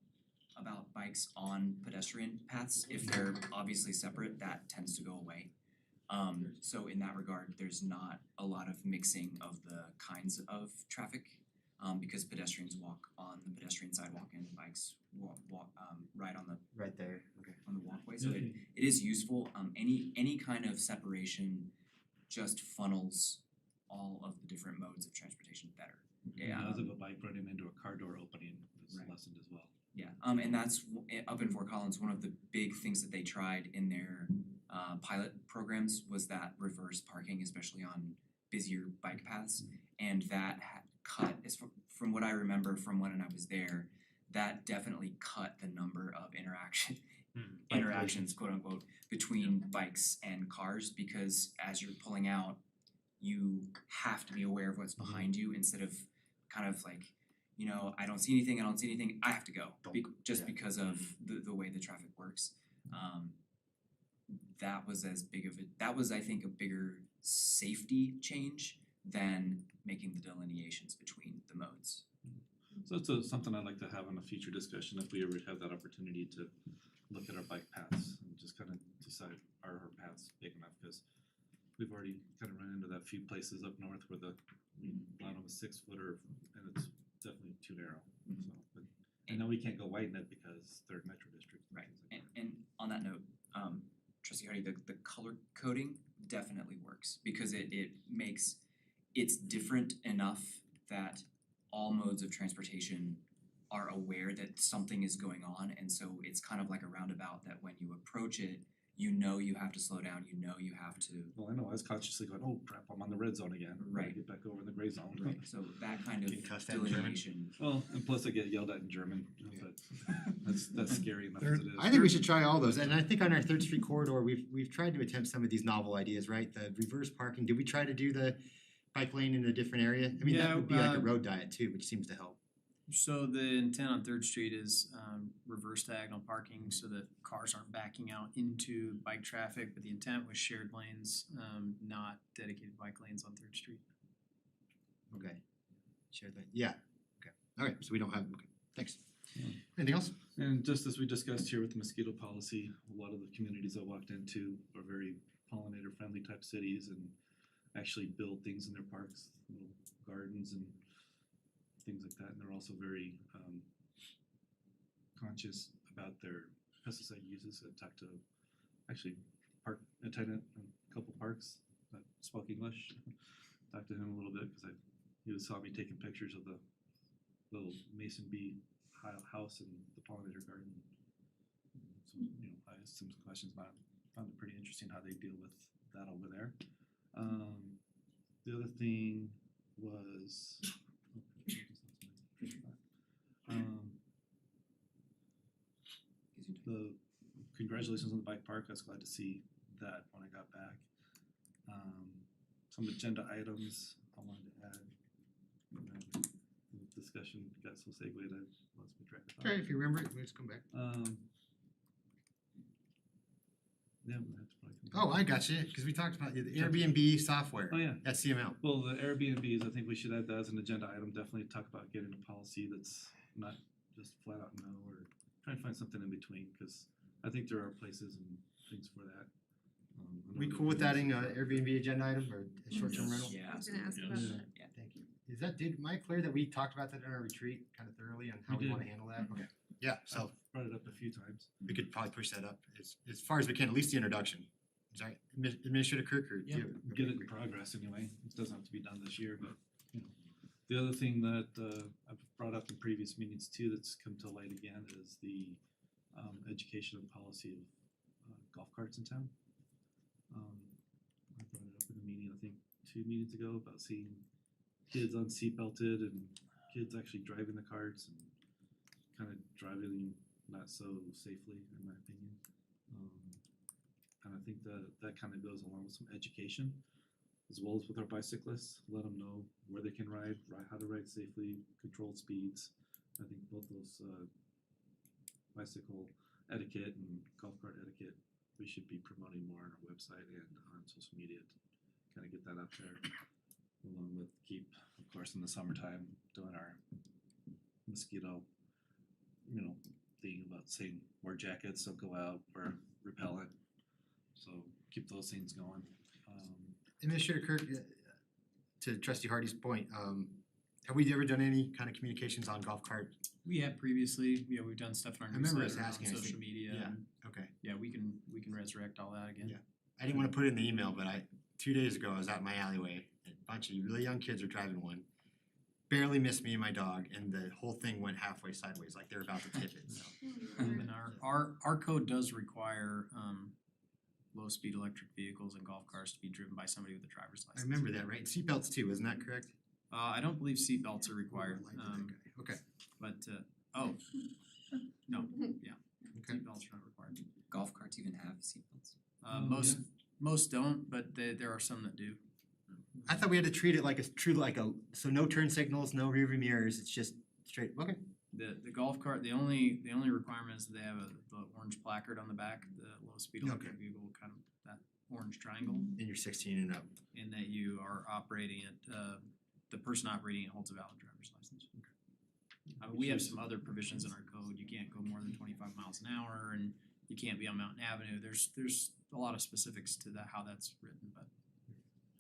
about bikes on pedestrian paths, if they're obviously separate, that tends to go away. So in that regard, there's not a lot of mixing of the kinds of traffic, because pedestrians walk on the pedestrian sidewalk and bikes walk right on the Right there, okay. on the walkway, so it is useful. Any kind of separation just funnels all of the different modes of transportation better. Yeah, Because of a bike running into a car door opening is Right. lessened as well. yeah, and that's up in Fort Collins, one of the big things that they tried in their pilot programs was that reverse parking, especially on busier bike paths. And that cut, from what I remember from when I was there, that definitely cut the number of interactions, quote unquote, between bikes and cars, because as you're pulling out, you have to be aware of what's behind you instead of kind of like, I don't see anything, I have to go, just because of the way the traffic works. That was I think a bigger safety change than making the delineations between the modes. So it's something I'd like to have in a future discussion if we ever have that opportunity to look at our bike paths and just kind of decide are our paths big enough, because we've already kind of run into that few places up north where the bottom is 6 footer and it's definitely too narrow. So, but I know we can't go widen it because they're metro districts. Right, and on that note, Trustee Hardy, the color coding definitely works because it makes, it's different enough that all modes of transportation are aware that something is going on, and so it's kind of like a roundabout that when you approach it, you have to slow down, you have to. Well, I know, I was consciously going, oh crap, I'm on the red zone again. I gotta Right. get back over in the gray zone. Right, so that kind of Can you cuss that in German? delineation. Well, and plus I get yelled at in German, but that's scary enough as it is. I think we should try all those, and I think on our Third Street corridor, we've tried to attempt some of these novel ideas, right? The reverse parking, did we try to do the bike lane in a different area? I mean, that Yeah, would be like a road diet too, which seems to help. So the intent on Third Street is reverse diagonal parking so that cars aren't backing out into bike traffic, but the intent was shared lanes, not dedicated bike lanes on Third Street. Okay. Share that, yeah, okay, alright, so we don't have, okay, thanks. Anything else? And just as we discussed here with the mosquito policy, a lot of the communities I walked into are very pollinator friendly type cities and actually build things in their parks, little gardens and things like that, and they're also very conscious about their pesticide uses. I talked to actually park attendant in a couple parks that spoke English. Talked to him a little bit because he saw me taking pictures of the little mason bee house and the pollinator garden. So, I asked some questions about it. Found it pretty interesting how they deal with that over there. The other thing was the congratulations on the bike park. I was glad to see that when I got back. Some agenda items I wanted to add. The discussion got so segued I lost my track of thought. Okay, if you remember it, we'll just come back. Yeah, we'll have to probably come back. Oh, I got you, cause we talked about the Airbnb software. Oh, yeah. At CML. Well, the Airbnbs, I think we should add that as an agenda item, definitely talk about getting a policy that's not just flat out no, or try and find something in between, cause I think there are places and things for that. I know We that cool with there is adding a some- Airbnb agenda item or a short-term rental? Yeah, I was gonna ask Yes. about that. yeah. Thank you. Is that, am I clear that we talked about that in our retreat kind of thoroughly on how We we wanna did. handle that? Okay. Yeah, so I've brought it up a few times. we could probably push that up as far as we can, at least the introduction. Sorry, Administrator Kirk, or do you have- Get it in progress anyway. It doesn't have to be done this year, but, you know. The other thing that, I've brought up in previous meetings too, that's come to light again, is the, education and policy of, golf carts in town. I brought it up in a meeting, I think 2 meetings ago, about seeing kids unseatbelted and kids actually driving the carts and kind of driving not so safely, in my opinion. And I think that kind of goes along with some education, as well as with our bicyclists, let them know where they can ride, how to ride safely, controlled speeds. I think both those, bicycle etiquette and golf cart etiquette, we should be promoting more on our website and on social media to kind of get that out there. Along with keep, of course, in the summertime, doing our mosquito, thing about saying wear jackets, don't go out, wear repellent. So keep those things going. Administrator Kirk, to Trustee Hardy's point, have we ever done any kind of communications on golf cart? We have previously, we've done stuff in our I remember us newsletter, on asking, I social think- media, yeah, and okay. yeah, we can resurrect all that again. Yeah. I didn't wanna put it in the email, but 2 days ago, I was out my alleyway, a bunch of really young kids were driving one. Barely missed me and my dog, and the whole thing went halfway sideways, like they're about to tip it, so. And our code does require low-speed electric vehicles and golf cars to be driven by somebody with a driver's I license. remember that, right? Seatbelts too, isn't that correct? I don't believe seatbelts are required, Okay, but, oh, no, yeah, okay. seatbelts are not required. Golf carts even have seatbelts. Most don't, but there are some that do. I thought we had to treat it like a true, so no turn signals, no rear view mirrors, it's just straight, okay. The golf cart, the only requirement is that they have the orange placard on the back, the low speed electric vehicle, kind of that orange triangle. And you're 16 and up. And that you are operating it, the person operating it holds a valid driver's license. We have some other provisions in our code, you can't go more than 25 miles an hour and you can't be on Mountain Avenue, there's a lot of specifics to that, how that's written, but.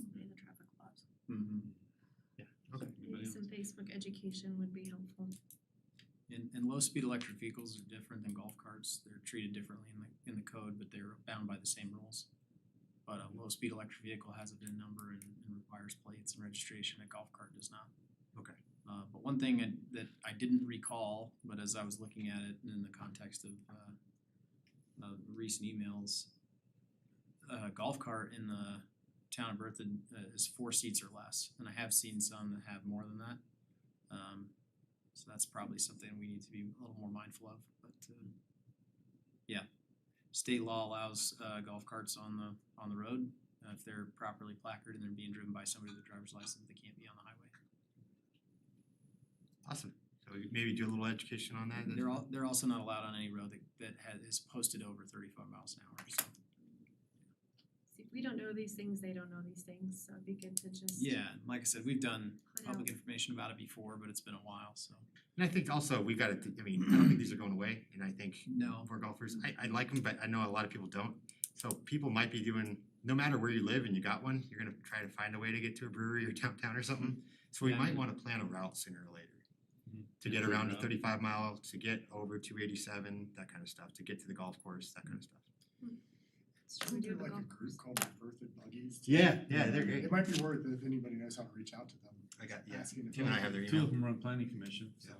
In the traffic laws. Yeah, okay. Maybe some Facebook education would be helpful. And low-speed electric vehicles are different than golf carts. They're treated differently in the code, but they're bound by the same rules. But a low-speed electric vehicle has a VIN number and requires plates and registration. A golf cart does not. Okay. But one thing that I didn't recall, but as I was looking at it in the context of recent emails, golf cart in the town of Berthoud is 4 seats or less, and I have seen some that have more than that. So that's probably something we need to be a little more mindful of, but yeah. State law allows golf carts on the road, if they're properly placarded and they're being driven by somebody with a driver's license, they can't be on the highway. Awesome, so we maybe do a little education on that. They're also not allowed on any road that is posted over 35 miles an hour, so. See, we don't know these things, they don't know these things, so it'd be good to just. Yeah, like I said, we've done Put public out- information about it before, but it's been a while, so. And I think also we gotta, I mean, I don't think these are going away, and I think No. for golfers, I like them, but I know a lot of people don't. So people might be doing, no matter where you live and you got one, you're gonna try to find a way to get to a brewery or downtown or something. So we Yeah, I might mean- wanna plan a route sooner or later. To Yeah, get figure around it to out. 35 miles, to get over 287, that kind of stuff, to get to the golf course, that kind of stuff. Should we do the like a golf group called the Berthoud Buggies? Yeah, they're great. It might be worth it if anybody knows how to reach out to them. I got, yeah, Asking if Tim and I have their Two email. of them run planning commission, so,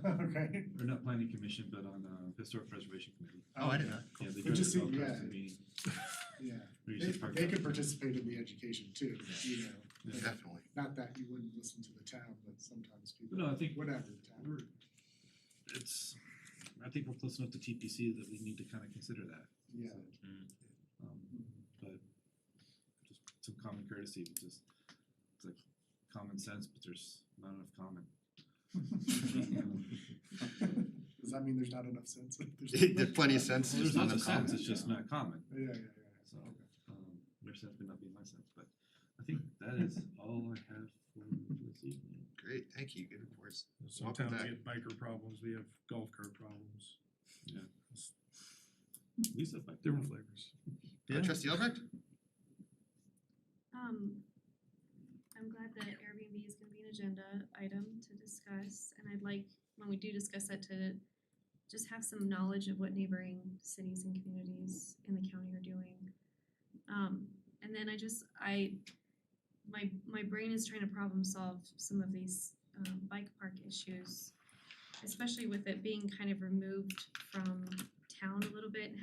Okay. or not planning commission, but on historic preservation committee. Oh, I didn't know. Yeah, they But join just the see- golf carts yeah. and meeting. Yeah, We they, used to park they up. could participate in the education too, you know. Yeah. Definitely. Not that you wouldn't listen to the town, but sometimes people. No, I think Whatever the town. I think we're close enough to TPC that we need to kind of consider that. Yeah. But just some common courtesy, it's like common sense, but there's not enough common. Does that mean there's not enough sense? There's plenty of sense, Well, just there's not lots of enough sense, common. it's just not common. Yeah. So, their sense may not be my sense, but I think that is all I have for this evening. Great, thank you, good reports. Sometimes back. we get biker problems, we have golf cart problems. Yeah. At least that's like Different flavors. Trustee Albrecht? I'm glad that Airbnb is gonna be an agenda item to discuss, and I'd like, when we do discuss that, to just have some knowledge of what neighboring cities and communities in the county are doing. And then my brain is trying to problem solve some of these bike park issues, especially with it being kind of removed from town a little bit and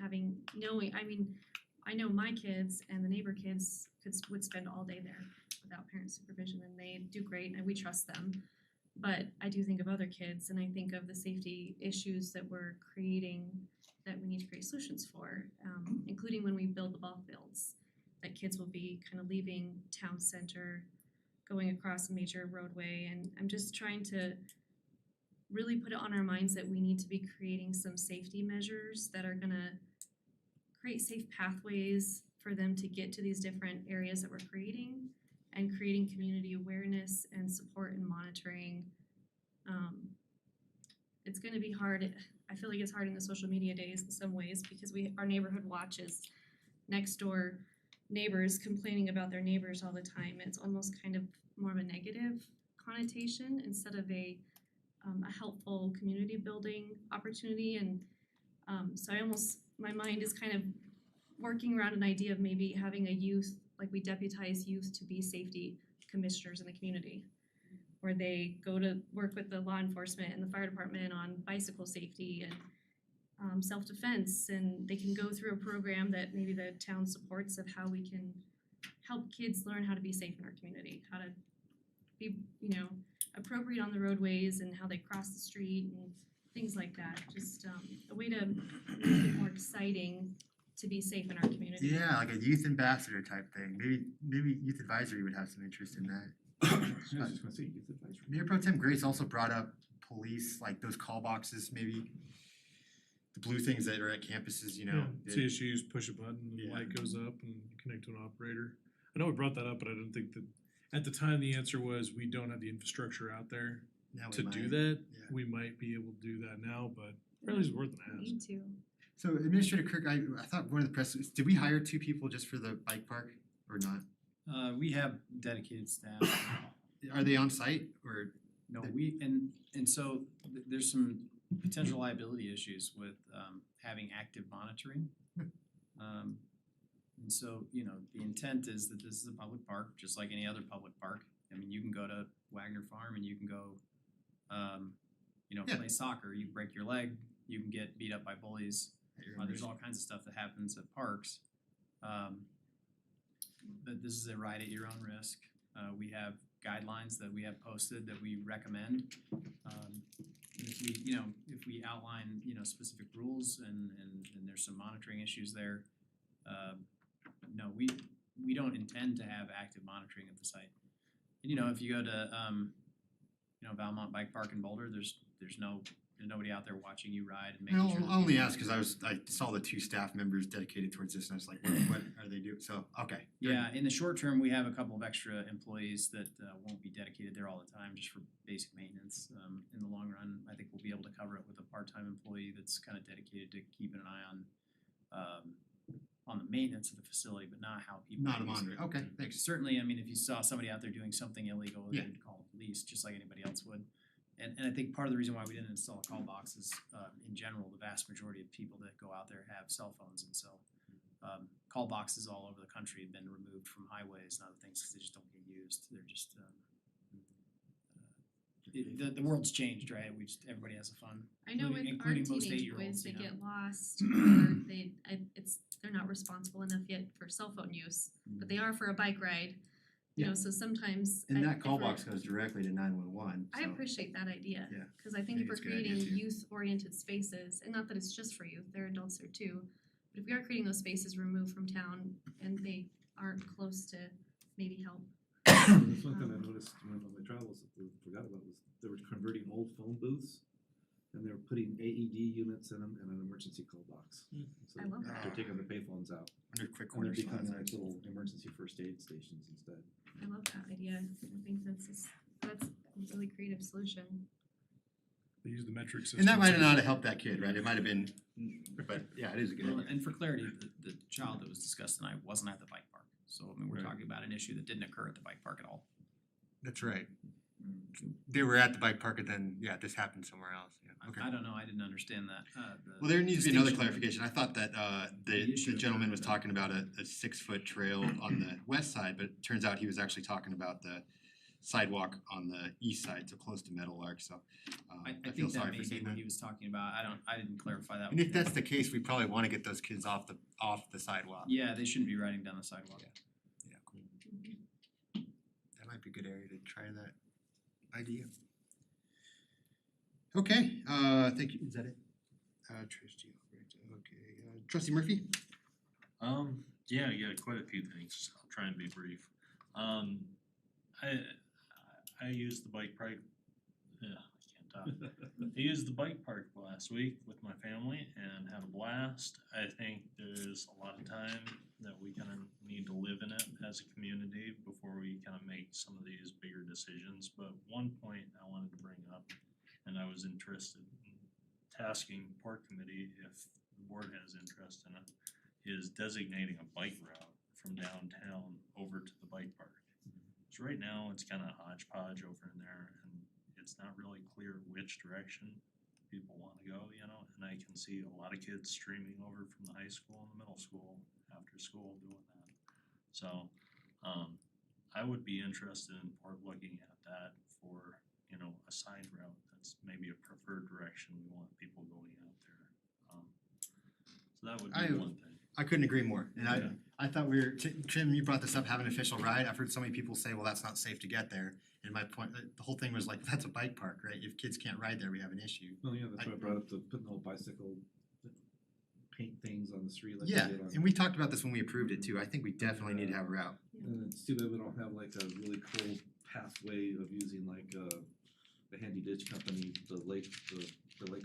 I know my kids and the neighbor kids would spend all day there without parent supervision, and they do great and we trust them. But I do think of other kids, and I think of the safety issues that we're creating that we need to create solutions for, including when we build the ball fields, that kids will be kind of leaving town center, going across a major roadway, and I'm just trying to really put it on our minds that we need to be creating some safety measures that are gonna create safe pathways for them to get to these different areas that we're creating, and creating community awareness and support and monitoring. It's gonna be hard, I feel like it's hard in the social media days in some ways, because our neighborhood watch is next door neighbors complaining about their neighbors all the time. It's almost kind of more of a negative connotation instead of a helpful community building opportunity, and so my mind is kind of working around an idea of maybe having a youth, like we deputize youth to be safety commissioners in the community, where they go to work with the law enforcement and the fire department on bicycle safety and self-defense, and they can go through a program that maybe the town supports of how we can help kids learn how to be safe in our community, how to be, appropriate on the roadways and how they cross the street and things like that. Just a way to make it more exciting to be safe in our community. Yeah, like a youth ambassador type thing. Maybe youth advisory would have some interest in that. I was just gonna say, youth advisory. Mayor Pro Tem Grace also brought up police, like those call boxes, maybe the blue things that are at campuses, Yeah, that- see issues, push a button, and the Yeah. light goes up and you connect to an operator. I know we brought that up, but I didn't think that, at the time, the answer was we don't have the infrastructure out there Now we to do might. that. Yeah. We might be able to do that now, but really it's worth an ask. Need to. So Administrator Kirk, I thought one of the press, did we hire 2 people just for the bike park or not? We have dedicated staff. Are they on site or? No, and so there's some potential liability issues with having active monitoring. And so, the intent is that this is a public park, just like any other public park. I mean, you can go to Wagner Farm and you can go, play soccer, you break your leg, you can get beat up by bullies. There's all kinds of stuff that happens at parks. But this is a ride at your own risk. We have guidelines that we have posted that we recommend. If we outline, specific rules and there's some monitoring issues there, no, we don't intend to have active monitoring at the site. And if you go to Valmont Bike Park in Boulder, there's nobody out there watching you ride and making sure. I only asked because I saw the 2 staff members dedicated towards this and I was like, what are they doing? So, okay. Yeah, in the short term, we have a couple of extra employees that won't be dedicated there all the time just for basic maintenance. In the long run, I think we'll be able to cover it with a part-time employee that's kind of dedicated to keeping an eye on the maintenance of the facility, but not how people. Not a use it. monitor. Okay, thanks. Certainly, I mean, if you saw somebody out there doing something illegal, Yeah. you'd call the police, just like anybody else would. And I think part of the reason why we didn't install a call box is, in general, the vast majority of people that go out there have cell phones, and so call boxes all over the country have been removed from highways and other things because they just don't get used. They're just the world's changed, right? Everybody has a phone. I know with our including most teenage 8-year-olds, boys, they you know? get lost, or they're not responsible enough yet for cell phone use, but they are for a bike ride. Yeah. So sometimes. And that if call we're- box goes directly to 911. I so- appreciate that idea. Yeah. Cause I think I if think we're it's a good idea creating too. youth-oriented spaces, and not that it's just for youth, there are adults there too, but if we are creating those spaces removed from town and they aren't close to maybe help. That's one thing I noticed when on my travels that we forgot about was they were converting old phone booths and they were putting AED units in them and an emergency call box. So I love that. they're taking the payphones out. Under quick And corner they'd become slots. like little emergency first aid stations instead. I love that idea. I think that's a really creative solution. They use the metric system. And that might have not have helped that kid, right? It might have been, but yeah, it is a good Well, idea. and for clarity, the child that was discussed tonight wasn't at the bike park. So I mean, we're Right. talking about an issue that didn't occur at the bike park at all. That's right. They were at the bike park and then, yeah, this happened somewhere else, yeah, okay. I don't know, I didn't understand that, Well, there needs to be another distinction. clarification. I thought that the issue gentleman was occurred, talking about a 6-foot trail on the west side, but it turns out he was actually talking about the sidewalk on the east side, so close to Meadowlark, so I I feel think that sorry may for be saying what that. he was talking about, I didn't clarify that. And with if him. that's the case, we probably wanna get those kids off the sidewalk. Yeah, they shouldn't be riding down the sidewalk. Yeah, cool. That might be a good area to try that idea. Okay, thank you, is that it? Trustee Albright, okay, Trustee Murphy? Yeah, quite a few things. I'll try and be brief. I used the bike park, I can't talk. I used the bike park last week with my family and had a blast. I think there's a lot of time that we kind of need to live in it as a community before we kind of make some of these bigger decisions. But one point I wanted to bring up, and I was interested in tasking Port Committee, if the board has interest in it, is designating a bike route from downtown over to the bike park. So right now, it's kind of hodgepodge over in there, and it's not really clear which direction people want to go, you know? And I can see a lot of kids streaming over from the high school and the middle school after school doing that. So, I would be interested in Port looking at that for, you know, a side route that's maybe a preferred direction we want people going out there. So that would be one thing. I couldn't agree more, and Yeah. I thought we were, Tim, you brought this up, have an official ride, I've heard so many people say, well, that's not safe to get there. And my point, the whole thing was like, that's a bike park, right? If kids can't ride there, we have an issue. Oh, yeah, that's why I brought up the putting little bicycle paint things on the street like Yeah, they did on. and we talked about this when we approved it too, I think we definitely need to have a route. And it's too bad we don't have like a really cool pathway of using like the Handy Ditch Company, the lake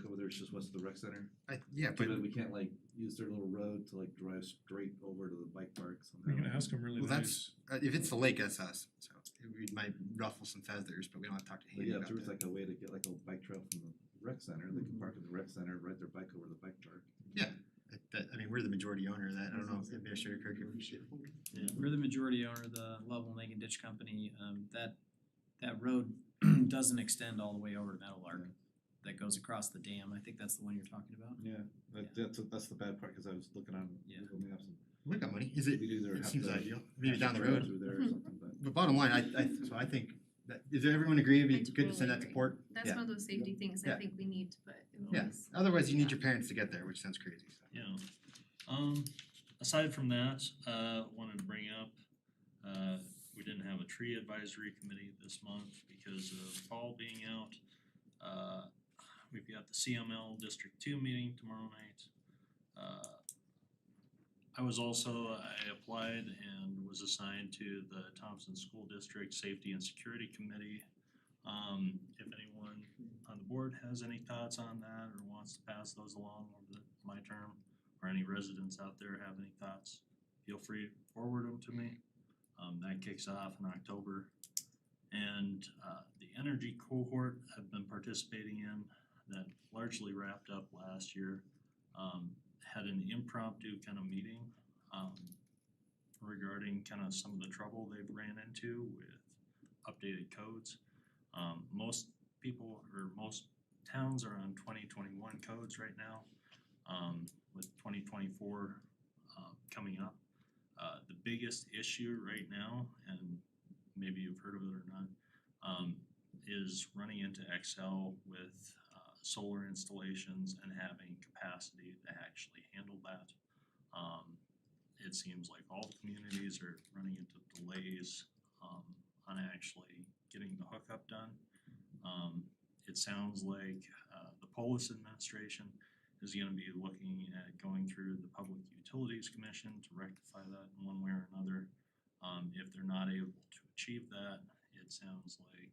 over there is just west of the rec center. Yeah, Too but bad we can't like use their little road to like drive straight over to the bike park somehow. We can ask them really well, nice. that's, if it's the lake, that's us, so we might ruffle some feathers, but we don't have to talk to But Handy yeah, about if there was that. like a way to get like a bike trail from the rec center, they can park at the rec center, ride their bike over to the bike park. Yeah, I mean, we're the majority owner of that, I don't know if Administrator Kirk could appreciate it. We're the majority owner of the Lovell Megan Ditch Company, that road doesn't extend all the way over to Meadowlark. That goes across the dam, I think that's the one you're talking about. Yeah, that's the bad part, cause I was looking on Google Maps and We got money, is it, we'd either it have seems to ideal, maybe down the drive road. through there or something, but. But bottom line, so I think that, does everyone agree, it'd be good to send that to Port? That's Yeah. one of those safety things I Yeah. think we need to put in Yeah, place. otherwise you need your parents to get there, which sounds crazy, so. Yeah. Aside from that, wanted to bring up, we didn't have a tree advisory committee this month because of fall being out. We've got the CML District 2 meeting tomorrow night. I applied and was assigned to the Thompson School District Safety and Security Committee. If anyone on the board has any thoughts on that or wants to pass those along over my term, or any residents out there have any thoughts, feel free to forward them to me. That kicks off in October. And the energy cohort I've been participating in, that largely wrapped up last year, had an impromptu kind of meeting regarding kind of some of the trouble they've ran into with updated codes. Most people or most towns are on 2021 codes right now, with 2024 coming up. The biggest issue right now, and maybe you've heard of it or not, is running into Excel with solar installations and having capacity to actually handle that. It seems like all the communities are running into delays on actually getting the hookup done. It sounds like the Polis administration is gonna be looking at going through the Public Utilities Commission to rectify that in one way or another. If they're not able to achieve that, it sounds like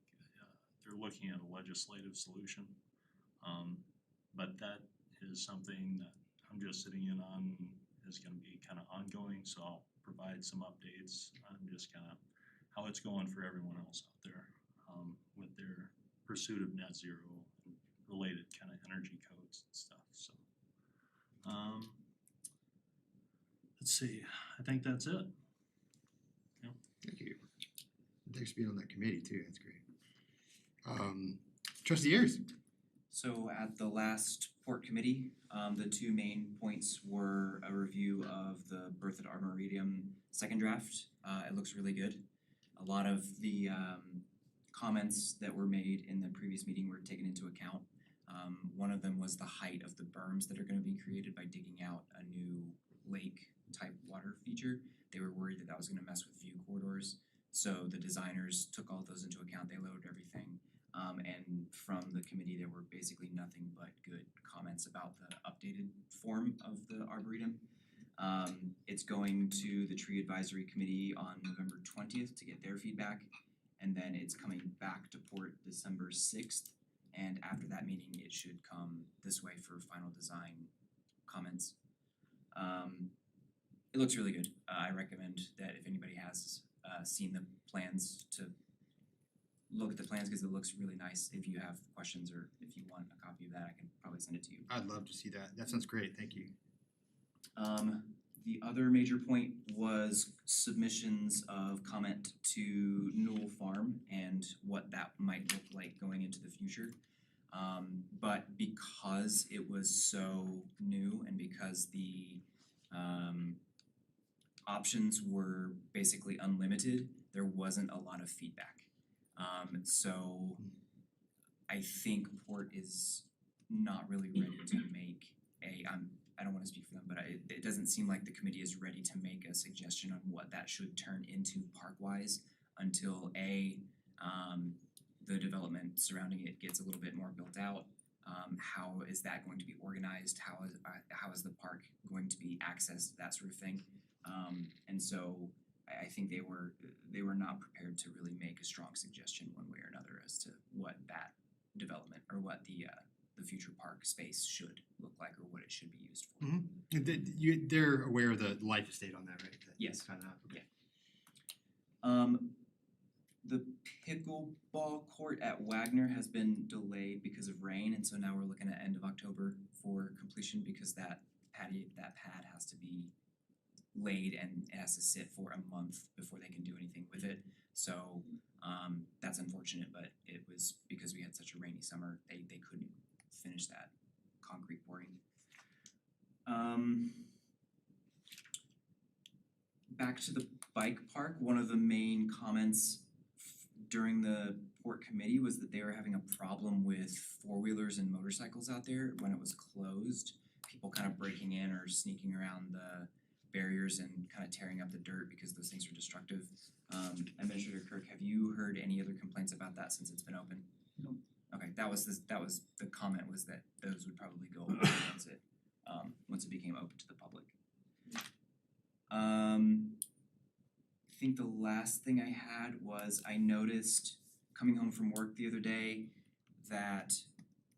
they're looking at a legislative solution. But that is something that I'm just sitting in on is gonna be kind of ongoing, so I'll provide some updates on just kind of how it's going for everyone else out there with their pursuit of net zero and related kind of energy codes and stuff, so. Let's see, I think that's it. Thank you. Thanks for being on that committee too, that's great. Trustee Ayers. So at the last port committee, the two main points were a review of the Berthoud Arboretum second draft. It looks really good. A lot of the comments that were made in the previous meeting were taken into account. One of them was the height of the berms that are gonna be created by digging out a new lake type water feature. They were worried that that was gonna mess with view corridors. So the designers took all those into account, they loaded everything. And from the committee, there were basically nothing but good comments about the updated form of the Arboretum. It's going to the Tree Advisory Committee on November 20th to get their feedback. And then it's coming back to Port December 6th. And after that meeting, it should come this way for final design comments. It looks really good. I recommend that if anybody has seen the plans to look at the plans because it looks really nice. If you have questions or if you want a copy of that, I can probably send it to you. I'd love to see that. That sounds great, thank you. The other major point was submissions of comment to Newell Farm and what that might look like going into the future. But because it was so new and because the options were basically unlimited, there wasn't a lot of feedback. So I think Port is not really ready to make I don't wanna speak for them, but it doesn't seem like the committee is ready to make a suggestion on what that should turn into park-wise until the development surrounding it gets a little bit more built out. How is that going to be organized? How is the park going to be accessed? That sort of thing. And so I think they were not prepared to really make a strong suggestion one way or another as to what that development or what the future park space should look like or what it should be used for. They're aware of the life estate on that, right? Yes. Kind of, okay. The pickleball court at Wagner has been delayed because of rain, and so now we're looking at end of October for completion because that pad has to be laid and it has to sit for a month before they can do anything with it. So that's unfortunate, but it was because we had such a rainy summer, they couldn't finish that concrete pouring. Back to the bike park, one of the main comments during the port committee was that they were having a problem with four-wheelers and motorcycles out there when it was closed. People kind of breaking in or sneaking around the barriers and kind of tearing up the dirt because those things are destructive. Administrator Kirk, have you heard any other complaints about that since it's been open? No. Okay, that was the comment was that those would probably go away once it became open to the public. I think the last thing I had was I noticed coming home from work the other day that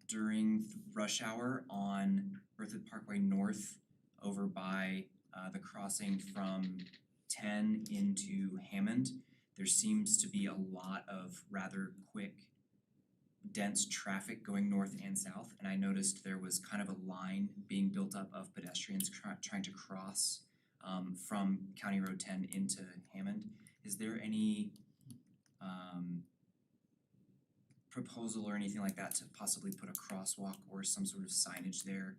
during rush hour on Berthoud Parkway North over by the crossing from 10 into Hammond, there seems to be a lot of rather quick, dense traffic going north and south, and I noticed there was kind of a line being built up of pedestrians trying to cross from County Road 10 into Hammond. Is there any proposal or anything like that to possibly put a crosswalk or some sort of signage there?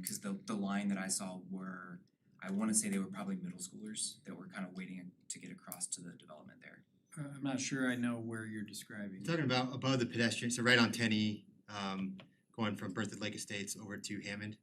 Cause the line that I saw were, I wanna say they were probably middle schoolers that were kind of waiting to get across to the development there. I'm not sure I know where you're describing. Talking about above the pedestrian, so right on Tenny, going from Berthoud Lake Estates over to Hammond.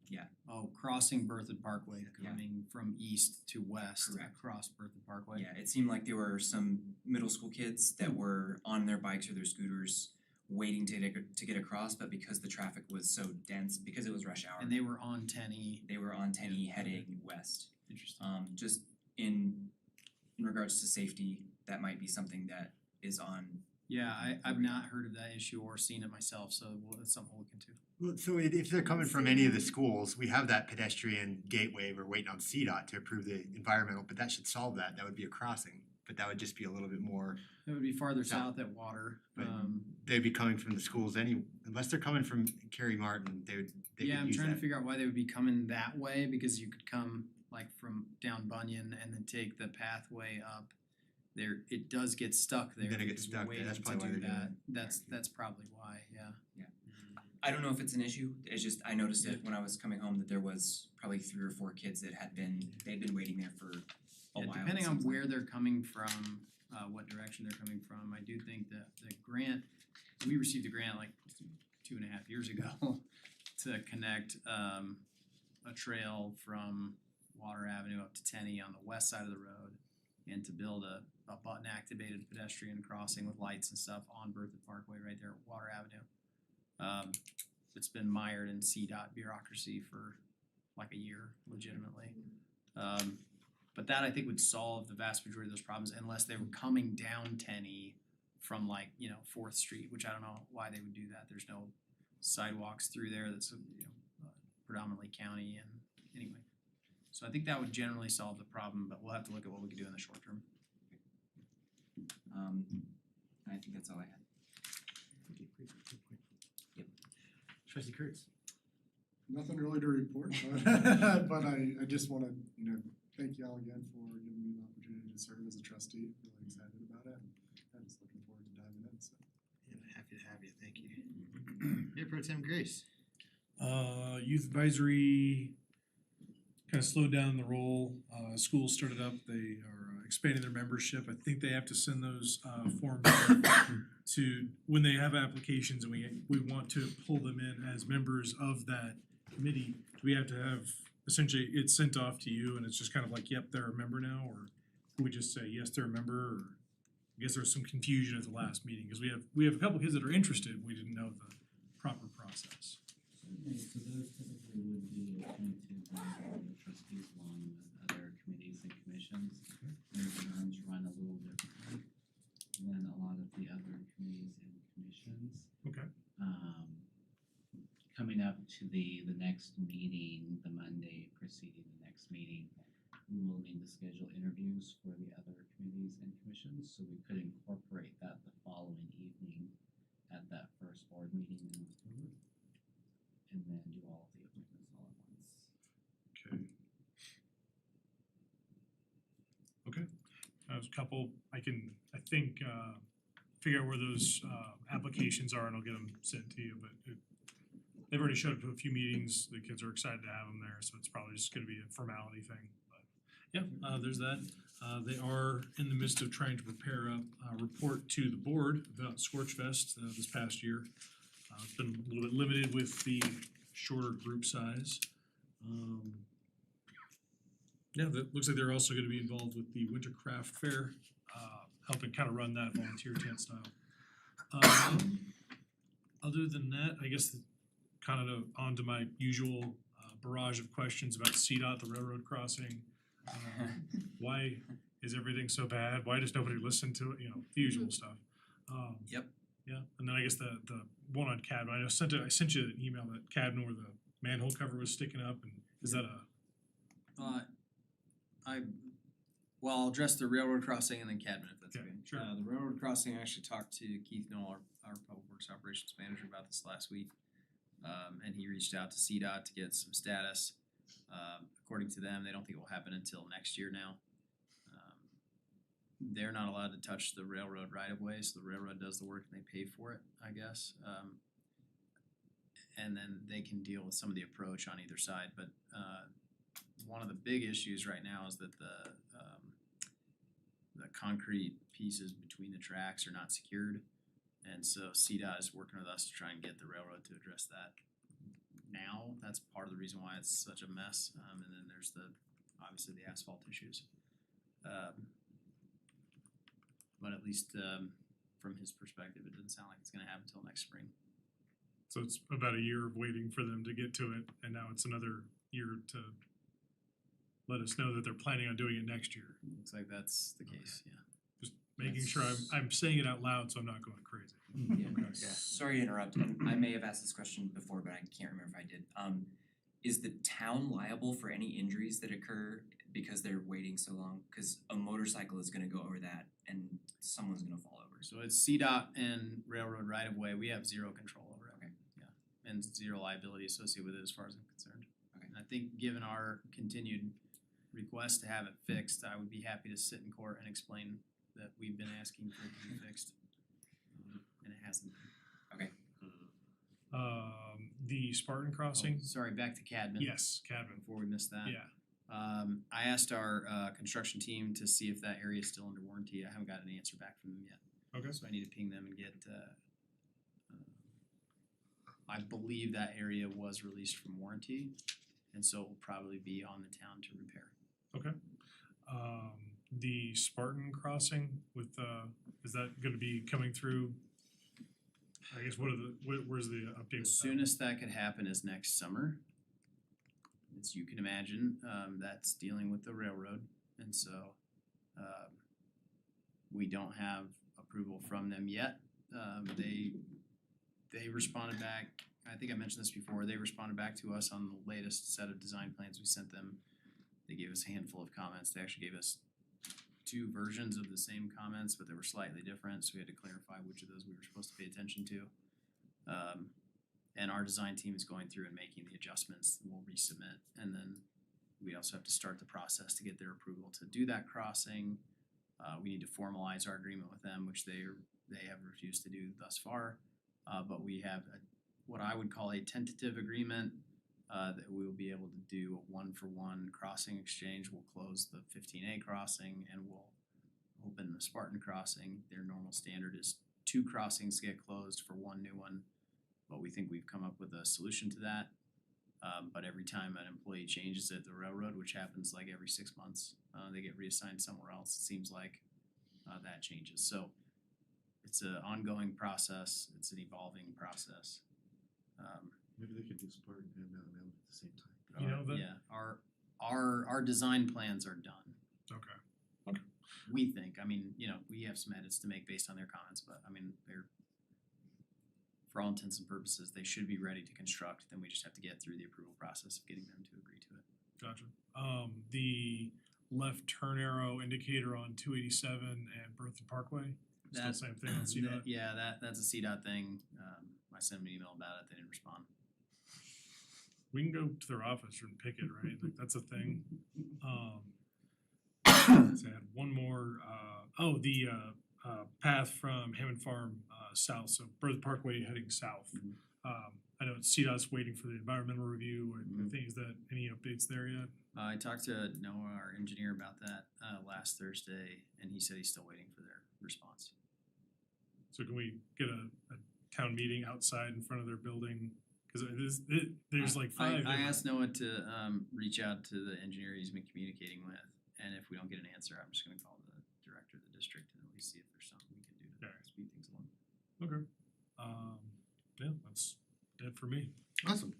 Yeah. Oh, crossing Berthoud Parkway, coming from east to west Correct. across Berthoud Parkway. Yeah, it seemed like there were some middle school kids that were on their bikes or their scooters waiting to get across, but because the traffic was so dense, because it was rush hour. And they were on Tenny. They were on Tenny heading west. Interesting. Just in regards to safety, that might be something that is on Yeah, I've not heard of that issue or seen it myself, so it's something we'll look into. Well, so if they're coming from any of the schools, we have that pedestrian gateway, we're waiting on CDOT to approve the environmental, but that should solve that, that would be a crossing. But that would just be a little bit more, It would be farther South. south at Water. but they'd be coming from the schools unless they're coming from Cary Martin, they could Yeah, I'm use trying to that. figure out why they would be coming that way, because you could come like from down Bunyan and then take the pathway up. There, it does get stuck there Then it gets because we're stuck there. waiting That's to probably why do they're doing that. That's probably why, yeah. I don't know if it's an issue, it's just, I noticed it when I was coming home that there was probably 3 or 4 kids that they'd been waiting there for a Yeah, while. depending it on seems like. where they're coming from, what direction they're coming from, I do think that the grant, we received a grant like 2.5 years ago to connect a trail from Water Avenue up to Tenney on the west side of the road and to build a button activated pedestrian crossing with lights and stuff on Berthoud Parkway right there at Water Avenue. It's been mired in CDOT bureaucracy for like a year legitimately. But that I think would solve the vast majority of those problems unless they were coming down Tenney from like, 4th Street, which I don't know why they would do that. There's no sidewalks through there that's, predominantly county and anyway. So I think that would generally solve the problem, but we'll have to look at what we can do in the short term. I think that's all I had. Yep. Trustee Kurtz. Nothing really to report, but I just wanna, thank y'all again for giving me the opportunity to serve as a trustee. Really excited about it, and I'm just looking forward to diving in, so. Yeah, happy to have you, thank you. Mayor Pro Tem Grace. Youth advisory kind of slowed down the roll. Schools started up, they are expanding their membership. I think they have to send those forms to, when they have applications and we want to pull them in as members of that committee, do we have to have, essentially, it's sent off to you and it's just kind of like, yep, they're a member now, or can we just say, yes, they're a member, or I guess there's some confusion at the last meeting, because we have a couple kids that are interested, we didn't know the proper process. Okay, so those typically would be appointed by the board of trustees along with other committees and commissions. Their terms run a little differently than a lot of the other committees and commissions. Okay. Coming up to the next meeting, the Monday preceding the next meeting, we will need to schedule interviews for the other committees and commissions, so we could incorporate that the following evening at that first board meeting in October. And then do all of the appointments all at once. Okay. Okay, there's a couple, I think, figure out where those applications are and I'll get them sent to you, but they've already showed up to a few meetings, the kids are excited to have them there, so it's probably just gonna be a formality thing, but yeah, there's that. They are in the midst of trying to prepare a report to the board about Scorch Fest this past year. It's been a little bit limited with the shorter group size. Yeah, that looks like they're also gonna be involved with the Winter Craft Fair, helping kind of run that volunteer tent style. Other than that, I guess kind of on to my usual barrage of questions about CDOT, the railroad crossing. Why is everything so bad? Why does nobody listen to it? The usual stuff. Yep. Yeah, and then I guess the one on Cadman, I sent you an email that Cadman where the manhole cover was sticking up, and is that a? I'll address the railroad crossing and then Cadman if that's Okay, okay. sure. The railroad crossing, I actually talked to Keith Knoll, our Public Works Operations Manager, about this last week. And he reached out to CDOT to get some status. According to them, they don't think it will happen until next year now. They're not allowed to touch the railroad right of way, so the railroad does the work and they pay for it, I guess. And then they can deal with some of the approach on either side, but one of the big issues right now is that the concrete pieces between the tracks are not secured. And so CDOT is working with us to try and get the railroad to address that now. That's part of the reason why it's such a mess. And then there's obviously the asphalt issues. But at least from his perspective, it doesn't sound like it's gonna happen until next spring. So it's about a year of waiting for them to get to it, and now it's another year to let us know that they're planning on doing it next year. Looks like that's the case, yeah. Just making sure I'm saying it out loud so I'm not going crazy. Sorry to interrupt, and I may have asked this question before, but I can't remember if I did. Is the town liable for any injuries that occur because they're waiting so long? Cause a motorcycle is gonna go over that and someone's gonna fall over. So it's CDOT and railroad right of way, we have zero control over it. Okay. Yeah, and zero liability associated with it as far as I'm concerned. Okay. And I think given our continued request to have it fixed, I would be happy to sit in court and explain that we've been asking for it to be fixed. And it hasn't been. Okay. The Spartan Crossing, Sorry, back to Cadman. yes, Cadman, Before we miss that. yeah. I asked our construction team to see if that area is still under warranty. I haven't got an answer back from them yet. Okay. So I need to ping them and get I believe that area was released from warranty, and so it will probably be on the town to repair. Okay. The Spartan Crossing with, is that gonna be coming through? I guess where's the update The with that? soonest that could happen is next summer. As you can imagine, that's dealing with the railroad, and so we don't have approval from them yet. They responded back, I think I mentioned this before, they responded back to us on the latest set of design plans we sent them. They gave us a handful of comments, they actually gave us two versions of the same comments, but they were slightly different, so we had to clarify which of those we were supposed to pay attention to. And our design team is going through and making the adjustments, we'll resubmit, and then we also have to start the process to get their approval to do that crossing. We need to formalize our agreement with them, which they have refused to do thus far. But we have what I would call a tentative agreement that we will be able to do a one-for-one crossing exchange. We'll close the 15A crossing and we'll open the Spartan crossing. Their normal standard is 2 crossings get closed for 1 new one, but we think we've come up with a solution to that. But every time an employee changes at the railroad, which happens like every 6 months, they get reassigned somewhere else. It seems like that changes. So it's an ongoing process. It's an evolving process. Maybe they could do Spartan and Mountain Elm at the same time. You know that? Yeah, our design plans are done. Okay. We think, I mean, you know, we have some edits to make based on their comments, but I mean, they're, for all intents and purposes, they should be ready to construct, then we just have to get through the approval process of getting them to agree to it. Gotcha. The left turn arrow indicator on 287 and Berthoud Parkway, still That- same thing on CDOT? Yeah, that's a CDOT thing. I sent them an email about it, they didn't respond. We can go to their office and pick it, right? Like, that's a thing. Let's add one more, the path from Hammond Farm, south, so Berthoud Parkway heading south. I know CDOT's waiting for the environmental review, I think, is that any updates there yet? I talked to Noah, our engineer, about that last Thursday, and he said he's still waiting for their response. So can we get a town meeting outside in front of their building? Cause there's like 5 I different- asked Noah to reach out to the engineer he's been communicating with, and if we don't get an answer, I'm just gonna call the director of the district and at least see if there's something we can do to speed things along. Okay. Yeah, that's it for me. Awesome.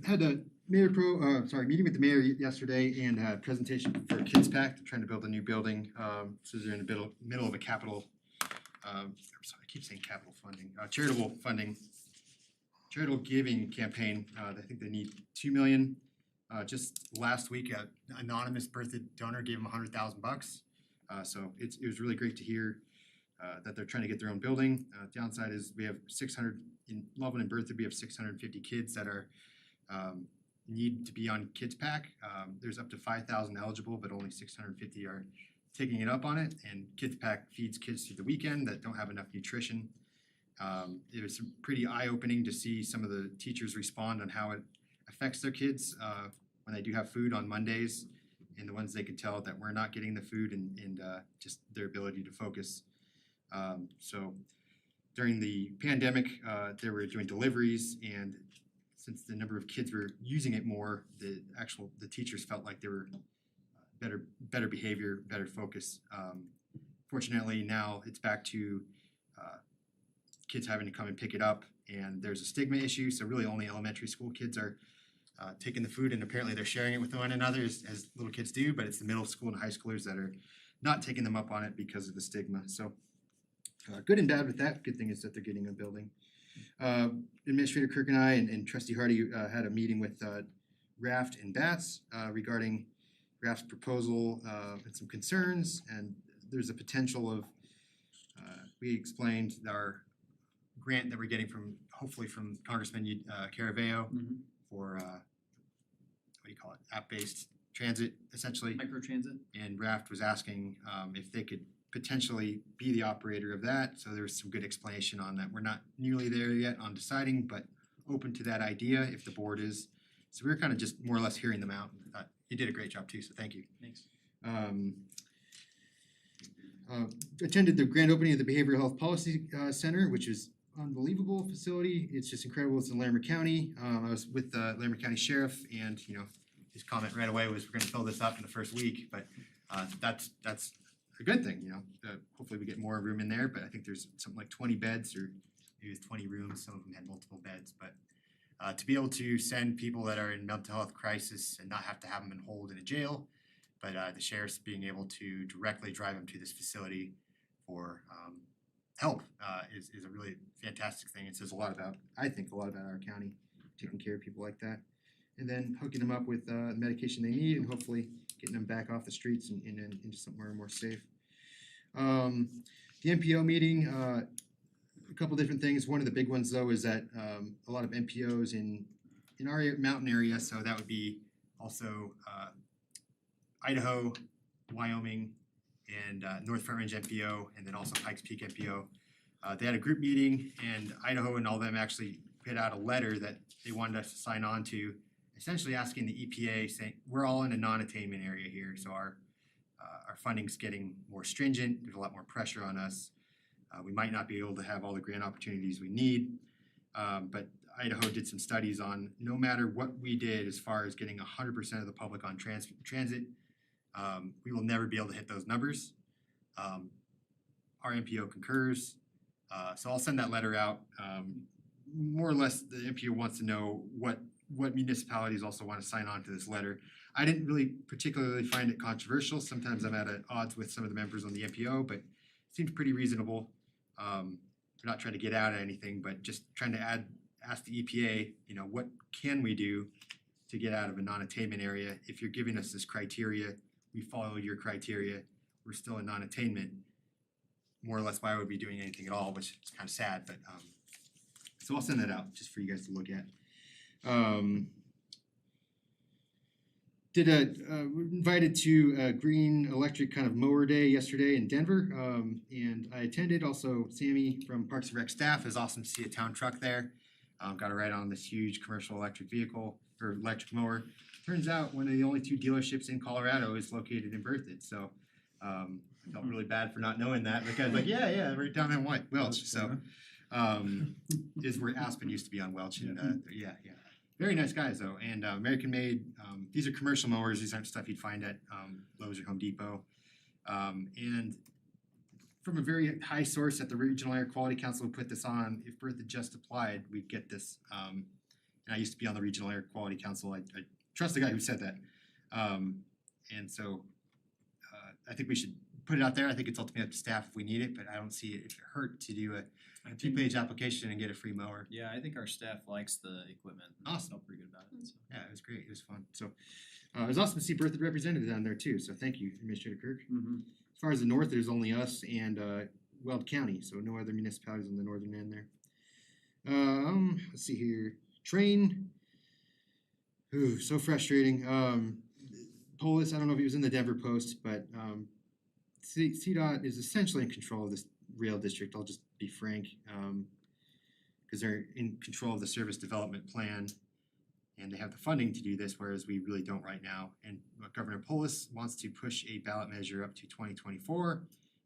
Had a meeting with the mayor yesterday and a presentation for Kids Pact, trying to build a new building. So they're in the middle of a capital, I'm sorry, I keep saying capital funding, charitable funding, charitable giving campaign. I think they need 2 million. Just last week, an anonymous birthday donor gave them $100,000. So it was really great to hear that they're trying to get their own building. Downside is we have 600 in Loveland and Berthoud. We have 650 kids that are need to be on Kids Pack. There's up to 5,000 eligible, but only 650 are taking it up on it. And Kids Pack feeds kids through the weekend that don't have enough nutrition. It was pretty eye-opening to see some of the teachers respond on how it affects their kids when they do have food on Mondays, and the ones they could tell that we're not getting the food and just their ability to focus. So during the pandemic, they were doing deliveries, and since the number of kids were using it more, the teachers felt like they were better behavior, better focus. Fortunately, now it's back to kids having to come and pick it up, and there's a stigma issue, so really only elementary school kids are taking the food, and apparently they're sharing it with one another as little kids do, but it's the middle school and high schoolers that are not taking them up on it because of the stigma. So good and bad with that. Good thing is that they're getting a building. Administrator Kirk and I and Trustee Hardy had a meeting with Raft and Bats regarding Raft's proposal and some concerns, and there's a potential of we explained our grant that we're getting from hopefully from Congressman Caraveo for what do you call it, app-based transit essentially. Microtransit. And Raft was asking if they could potentially be the operator of that, so there's some good explanation on that. We're not nearly there yet on deciding, but open to that idea if the board is. So we were kind of just more or less hearing them out. You did a great job too, so thank you. Thanks. Attended the grand opening of the Behavioral Health Policy Center, which is unbelievable facility. It's just incredible. It's in Larimer County. I was with the Larimer County Sheriff, and his comment right away was, "We're going to fill this up in the first week." But that's a good thing, hopefully we get more room in there. But I think there's something like 20 beds, or maybe it's 20 rooms. Some of them had multiple beds, but to be able to send people that are in mental health crisis and not have to have them in hold in a jail, but the sheriff's being able to directly drive them to this facility for help is a really fantastic thing. It says I think a lot about our county, taking care of people like that. And then hooking them up with the medication they need, and hopefully getting them back off the streets and into somewhere more safe. The NPO meeting, a couple different things. One of the big ones though is that a lot of NPOs in our mountain area, so that would be also Idaho, Wyoming, and North Front Range NPO, and then also Pikes Peak NPO. They had a group meeting, and Idaho and all of them actually put out a letter that they wanted us to sign on to, essentially asking the EPA, saying we're all in a non-attainment area here, so our funding's getting more stringent. There's a lot more pressure on us. We might not be able to have all the grant opportunities we need, but Idaho did some studies on no matter what we did as far as getting 100% of the public on transit, we will never be able to hit those numbers. Our NPO concurs, so I'll send that letter out. More or less, the NPO wants to know what municipalities also want to sign on to this letter. I didn't really particularly find it controversial. Sometimes I'm at odds with some of the members on the NPO, but it seems pretty reasonable. We're not trying to get out of anything, but just trying to ask the EPA, what can we do to get out of a non-attainment area? If you're giving us this criteria, we follow your criteria, we're still in non-attainment. More or less, why would we be doing anything at all, which is kind of sad, but so I'll send that out just for you guys to look at. We're invited to a green electric kind of mower day yesterday in Denver, and I attended. Also, Sammy from Parks and Rec staff. It was awesome to see a town truck there. Got a ride on this huge commercial electric vehicle or electric mower. Turns out one of the only 2 dealerships in Colorado is located in Berthoud. So I felt really bad for not knowing that, because yeah, right down in Welch. So is where Aspen used to be on Welch, and yeah. Very nice guys though, and American made. These are commercial mowers. These aren't stuff you'd find at Lowe's or Home Depot. And from a very high source at the Regional Air Quality Council who put this on, if Berthoud just applied, we'd get this. And I used to be on the Regional Air Quality Council. I trust the guy who said that. And so I think we should put it out there. I think it's ultimately up to staff if we need it, but I don't see it hurt to do a 2-page application and get a free mower. Yeah, I think our staff likes the equipment. Awesome. Felt pretty good about it. So. Yeah, it was great. It was fun. So it was awesome to see Berthoud represented down there too. So thank you, Administrator Kirk. As far as the north, there's only us and Weld County, so no other municipalities on the northern end there. Let's see here. Train. Ooh, so frustrating. Polis, I don't know if he was in the Denver Post, but CDOT is essentially in control of this rail district. I'll just be frank, because they're in control of the service development plan, and they have the funding to do this, whereas we really don't right now. And Governor Polis wants to push a ballot measure up to 2024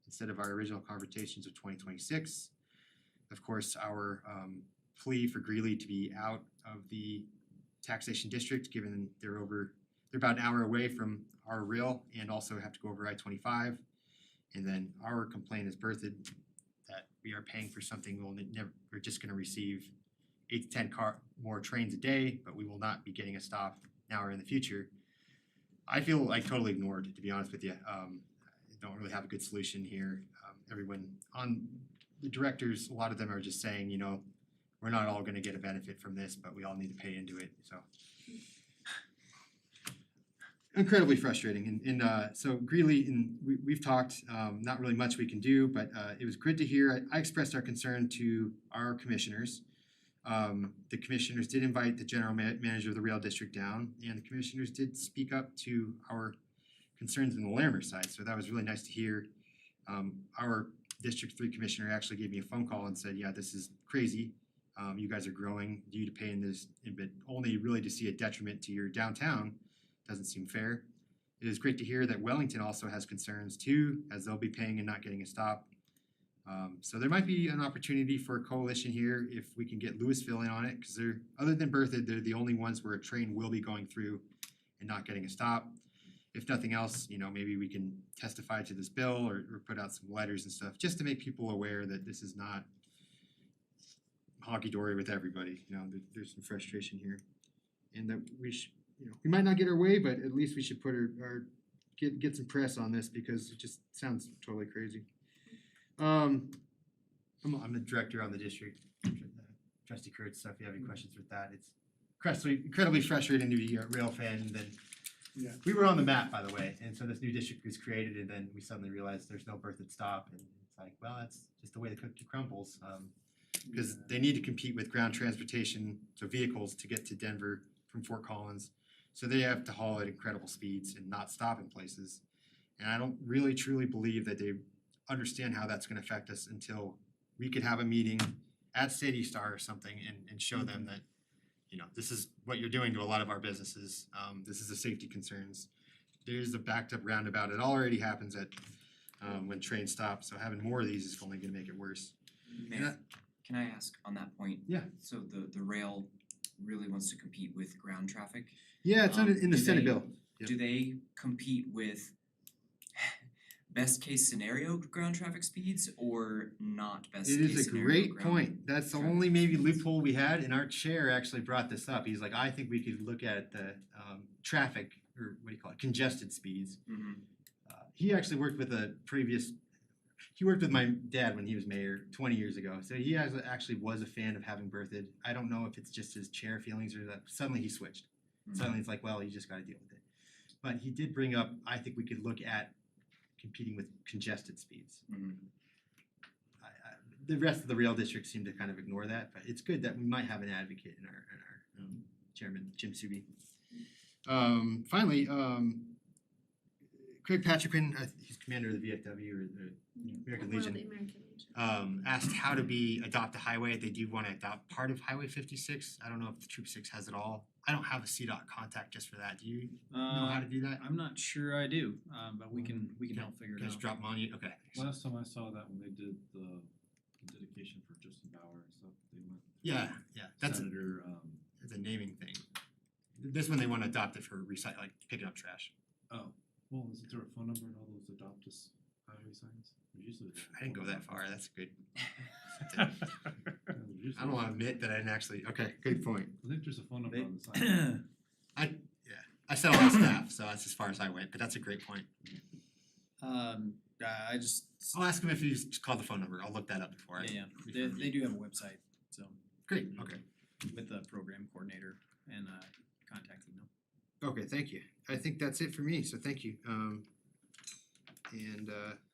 instead of our original conversations of 2026. Of course, our plea for Greeley to be out of the taxation district, given they're about an hour away from our rail and also have to go over I-25. And then our complaint is Berthoud that we are paying for something we're just going to receive 8 to 10 more trains a day, but we will not be getting a stop now or in the future. I feel like totally ignored, to be honest with you. don't really have a good solution here. Everyone on the directors, a lot of them are just saying, you know, we're not all gonna get a benefit from this, but we all need to pay into it, so. Incredibly frustrating, and so Greeley, and we've talked, not really much we can do, but it was good to hear. I expressed our concern to our commissioners. The commissioners did invite the general manager of the rail district down, and the commissioners did speak up to our concerns in the Larimer side, so that was really nice to hear. Our District 3 commissioner actually gave me a phone call and said, yeah, this is crazy. You guys are growing, due to paying this, but only really to see a detriment to your downtown doesn't seem fair. It is great to hear that Wellington also has concerns too, as they'll be paying and not getting a stop. So there might be an opportunity for a coalition here if we can get Louisville in on it, because they're, other than Berthoud, they're the only ones where a train will be going through and not getting a stop. If nothing else, you know, maybe we can testify to this bill or put out some letters and stuff, just to make people aware that this is not honky-dory with everybody, you know, there's some frustration here. And that we should, you know, we might not get our way, but at least we should put get some press on this, because it just sounds totally crazy. I'm the director on the district, Trustee Kurtz, so if you have any questions with that, it's incredibly frustrating to be a rail fan, and then we were on the map, by the way, and so this new district was created, and then we suddenly realized there's no Berthoud stop, and it's like, well, that's just the way the cookie crumbles, because they need to compete with ground transportation, so vehicles to get to Denver from Fort Collins, so they have to haul at incredible speeds and not stop in places, and I don't really truly believe that they understand how that's gonna affect us until we could have a meeting at City Star or something and show them that, you know, this is what you're doing to a lot of our businesses. This is the safety concerns. There's a backed up roundabout. It already happens at when trains stop, so having more of these is only gonna make it worse. Mayor, can I ask on that point? Yeah. So the rail really wants to compete with ground traffic? Yeah, it's in the do Senate they- bill. Do they compete with best case scenario ground traffic speeds or not best It case is a scenario great ground point. That's the only maybe loophole we had, and our chair actually brought this up. He's like, I think we could look at the traffic, or what do you call it, congested speeds. Mhm. He actually worked with he worked with my dad when he was mayor 20 years ago. So he actually was a fan of having Berthoud. I don't know if it's just his chair feelings or that suddenly he switched. Suddenly it's like, well, you just gotta deal with it. But he did bring up, I think we could look at competing with congested speeds. Mhm. The rest of the rail districts seem to kind of ignore that, but it's good that we might have an advocate in our chairman, Jim Suby. Finally, Craig Patrickman, he's commander of the VFW or the American Legion, asked how to adopt a highway. They do want to adopt part of Highway 56. I don't know if the Troop 6 has it all. I don't have a CDOT contact just for that. Do you know how to do that? I'm not sure I do, but we can help figure it Just out. drop them on you? Okay. Last time I saw that when they did the dedication for Justin Bauer and stuff, they went. Yeah, that's Senator, it's a naming thing. This one they want to adopt it for like picking up trash. oh, well, isn't there a phone number and all those adopt us highway signs? There's usually. I didn't go that far. That's good. Yeah, I don't want to admit that I didn't actually. Okay, good point. I think there's a phone number on the sign. I said all staff, so that's as far as I went. But that's a great point. I just I'll ask him if he's just called the phone number. I'll look that up before I. yeah, they do have a website, so Great. Okay. with the program coordinator and contact email. Okay. Thank you. I think that's it for me. So thank you.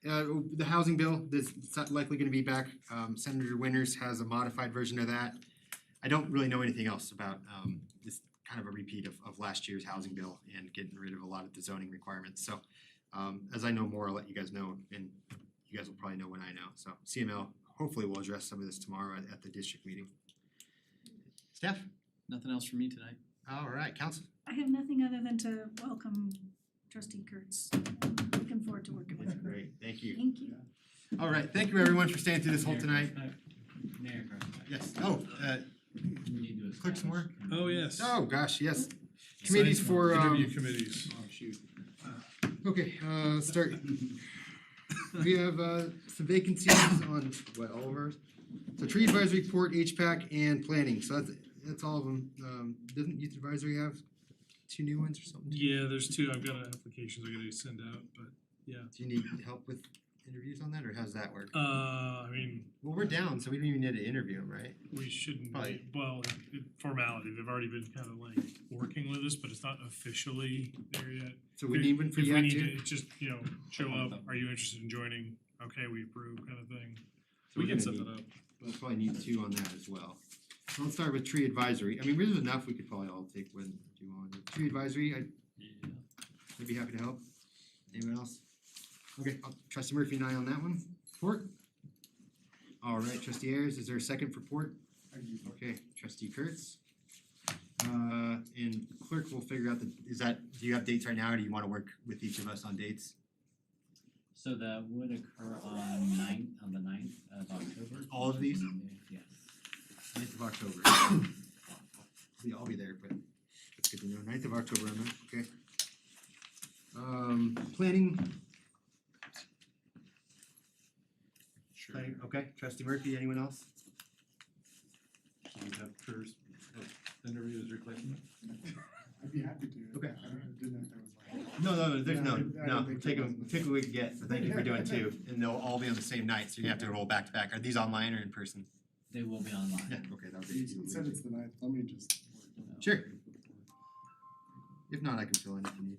The housing bill, this it's not likely going to be back. Senator Winters has a modified version of that. I don't really know anything else about this kind of a repeat of last year's housing bill and getting rid of a lot of the zoning requirements. So as I know more, I'll let you guys know, and you guys will probably know when I know. So CML hopefully will address some of this tomorrow at the district meeting. Steph? Nothing else from me tonight. All right, council. I have nothing other than to welcome Trustee Kurtz. Looking forward to working with him. Great, thank you. Thank you. All right, thank you everyone for staying through this whole tonight. Mayor Carlson. Yes, oh, We need to clerk some more. Oh, yes. Oh, gosh, yes. Committees for, Interview committees. Oh, shoot. okay, let's start. We have some vacancies on, all of ours? So tree advisory report, HPAC, and planning, so that's all of them. Doesn't youth advisory have 2 new ones or something? Yeah, there's 2. I've got applications I gotta send out, but Yeah. Do you need help with interviews on that, or how's that work? I mean, Well, we're down, so we don't even need to interview them, right? we shouldn't, Probably. well, formality, they've already been kind of like working with us, but it's not officially there yet. So we If- need one for if you we out need too? to, it's just, you know, show up, are you interested in joining? Okay, we approve kind of thing. So We we're can gonna set need- that up. We'll probably need two on that as well. So let's start with tree advisory. I mean, there's enough we could probably all take when do you want. Tree advisory, I'd be happy to help. Anyone else? Okay, trustee Murphy and I on that one. Port? All right, trustee Ayers, is there a second for Port? Okay, trustee Kurtz. And clerk will figure out do you have dates right now, or do you wanna work with each of us on dates? So that would occur on the 9th of October. All of these? Yes. 9th of October. I'll be there, but it's good to know. 9th of October, I'm there, okay. Planning. Planning, okay, trustee Murphy, anyone else? So we have Kerr's interviews replacement? I'd be happy to. Okay. I didn't know if there was like. No, there's Yeah, no, I don't no, think take there them, was. take what we can get, so thank you for doing two, and they'll all be on the same night, so you have to roll back to back. Are these online or in person? They will be online. Yeah, okay, that'll be. You said it's the ninth, let me just. Sure. If not, I can fill in if you need.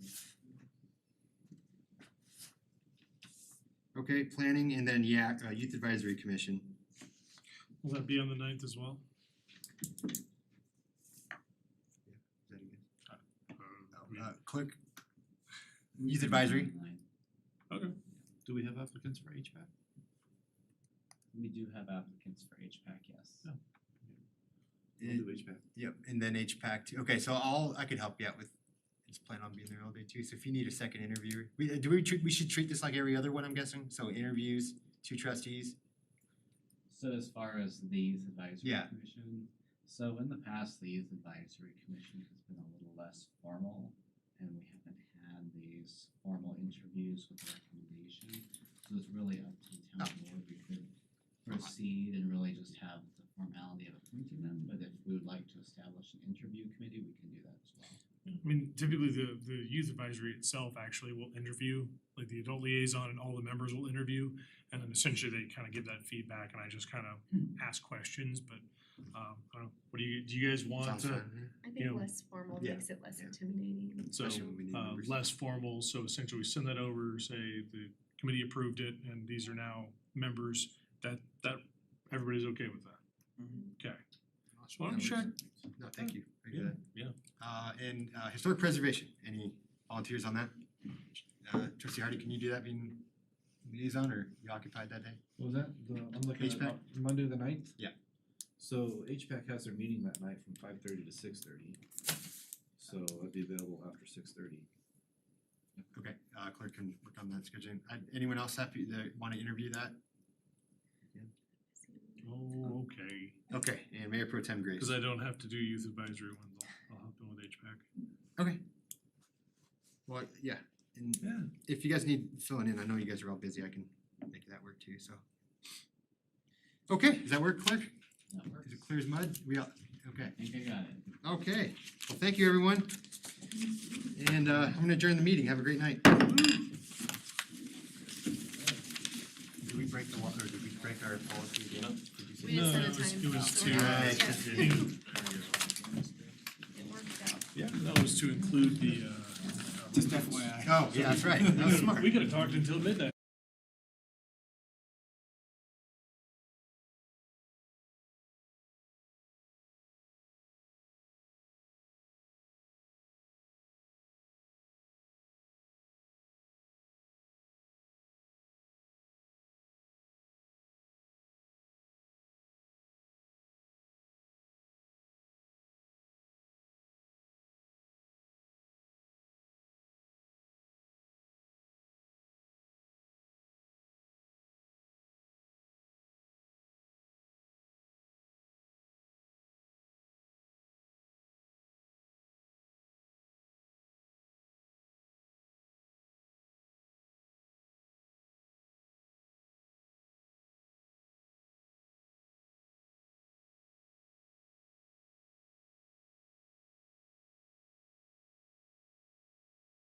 Okay, planning and then youth advisory commission. Will that be on the 9th as well? Is that again? Clerk. Youth advisory. Okay. Do we have applicants for HVAC? We do have applicants for HPAC, yes. We'll do HVAC. Yep, and then HPAC too. Okay, so I could help you out with, just plan on being there all day too, so if you need a second interviewer, we should treat this like every other one, I'm guessing, so interviews, 2 trustees. So as far as the youth advisory Yeah. commission, so in the past, the youth advisory commission has been a little less formal, and we haven't had these formal interviews with recommendation. So it's really up to the town board. We could proceed and really just have the formality of appointing them, but if we would like to establish an interview committee, we can do that as well. I mean, typically the youth advisory itself actually will interview, like the adult liaison and all the members will interview. And then essentially they kind of give that feedback and I just kind of ask questions, but I don't know, what do you guys want Sounds to? fine. I You think know, less formal Yeah. makes it less Yeah. intimidating. So Especially when we need members. less formal, so essentially we send that over, say the committee approved it and these are now members, that everybody's okay with that. Okay. Just wanted to check. No, thank you. I get it. Yeah. And historic preservation, any volunteers on that? Trustee Hardy, can you do that being liaison, or you occupied that day? What was that? I'm looking at HPAC? Monday the 9th? Yeah. So HPAC has their meeting that night from 5:30 to 6:30. So I'd be available after 6:30. Okay, clerk can work on that scheduling. Anyone else happy that wanna interview that? Oh, okay. Okay, and Mayor Pro Tem Grace. Cause I don't have to do youth advisory ones, I'll help them with HPAC. Okay. Well, yeah, and if you guys need filling in, I know you guys are all busy, I can make that work too, so. Okay, does that work, clerk? That works. Is it clear as mud? Okay. I think I got it. Okay, well, thank you, everyone. And I'm gonna adjourn the meeting, have a great night. Did we break the law, or did we break our policy again? Did you say- We didn't set a No, time. it was so to, we're not- Alright, yeah. just- It worked out. Yeah, that was to include the Just FYI. Oh, yeah, that's right, that was smart. We could have talked until midnight.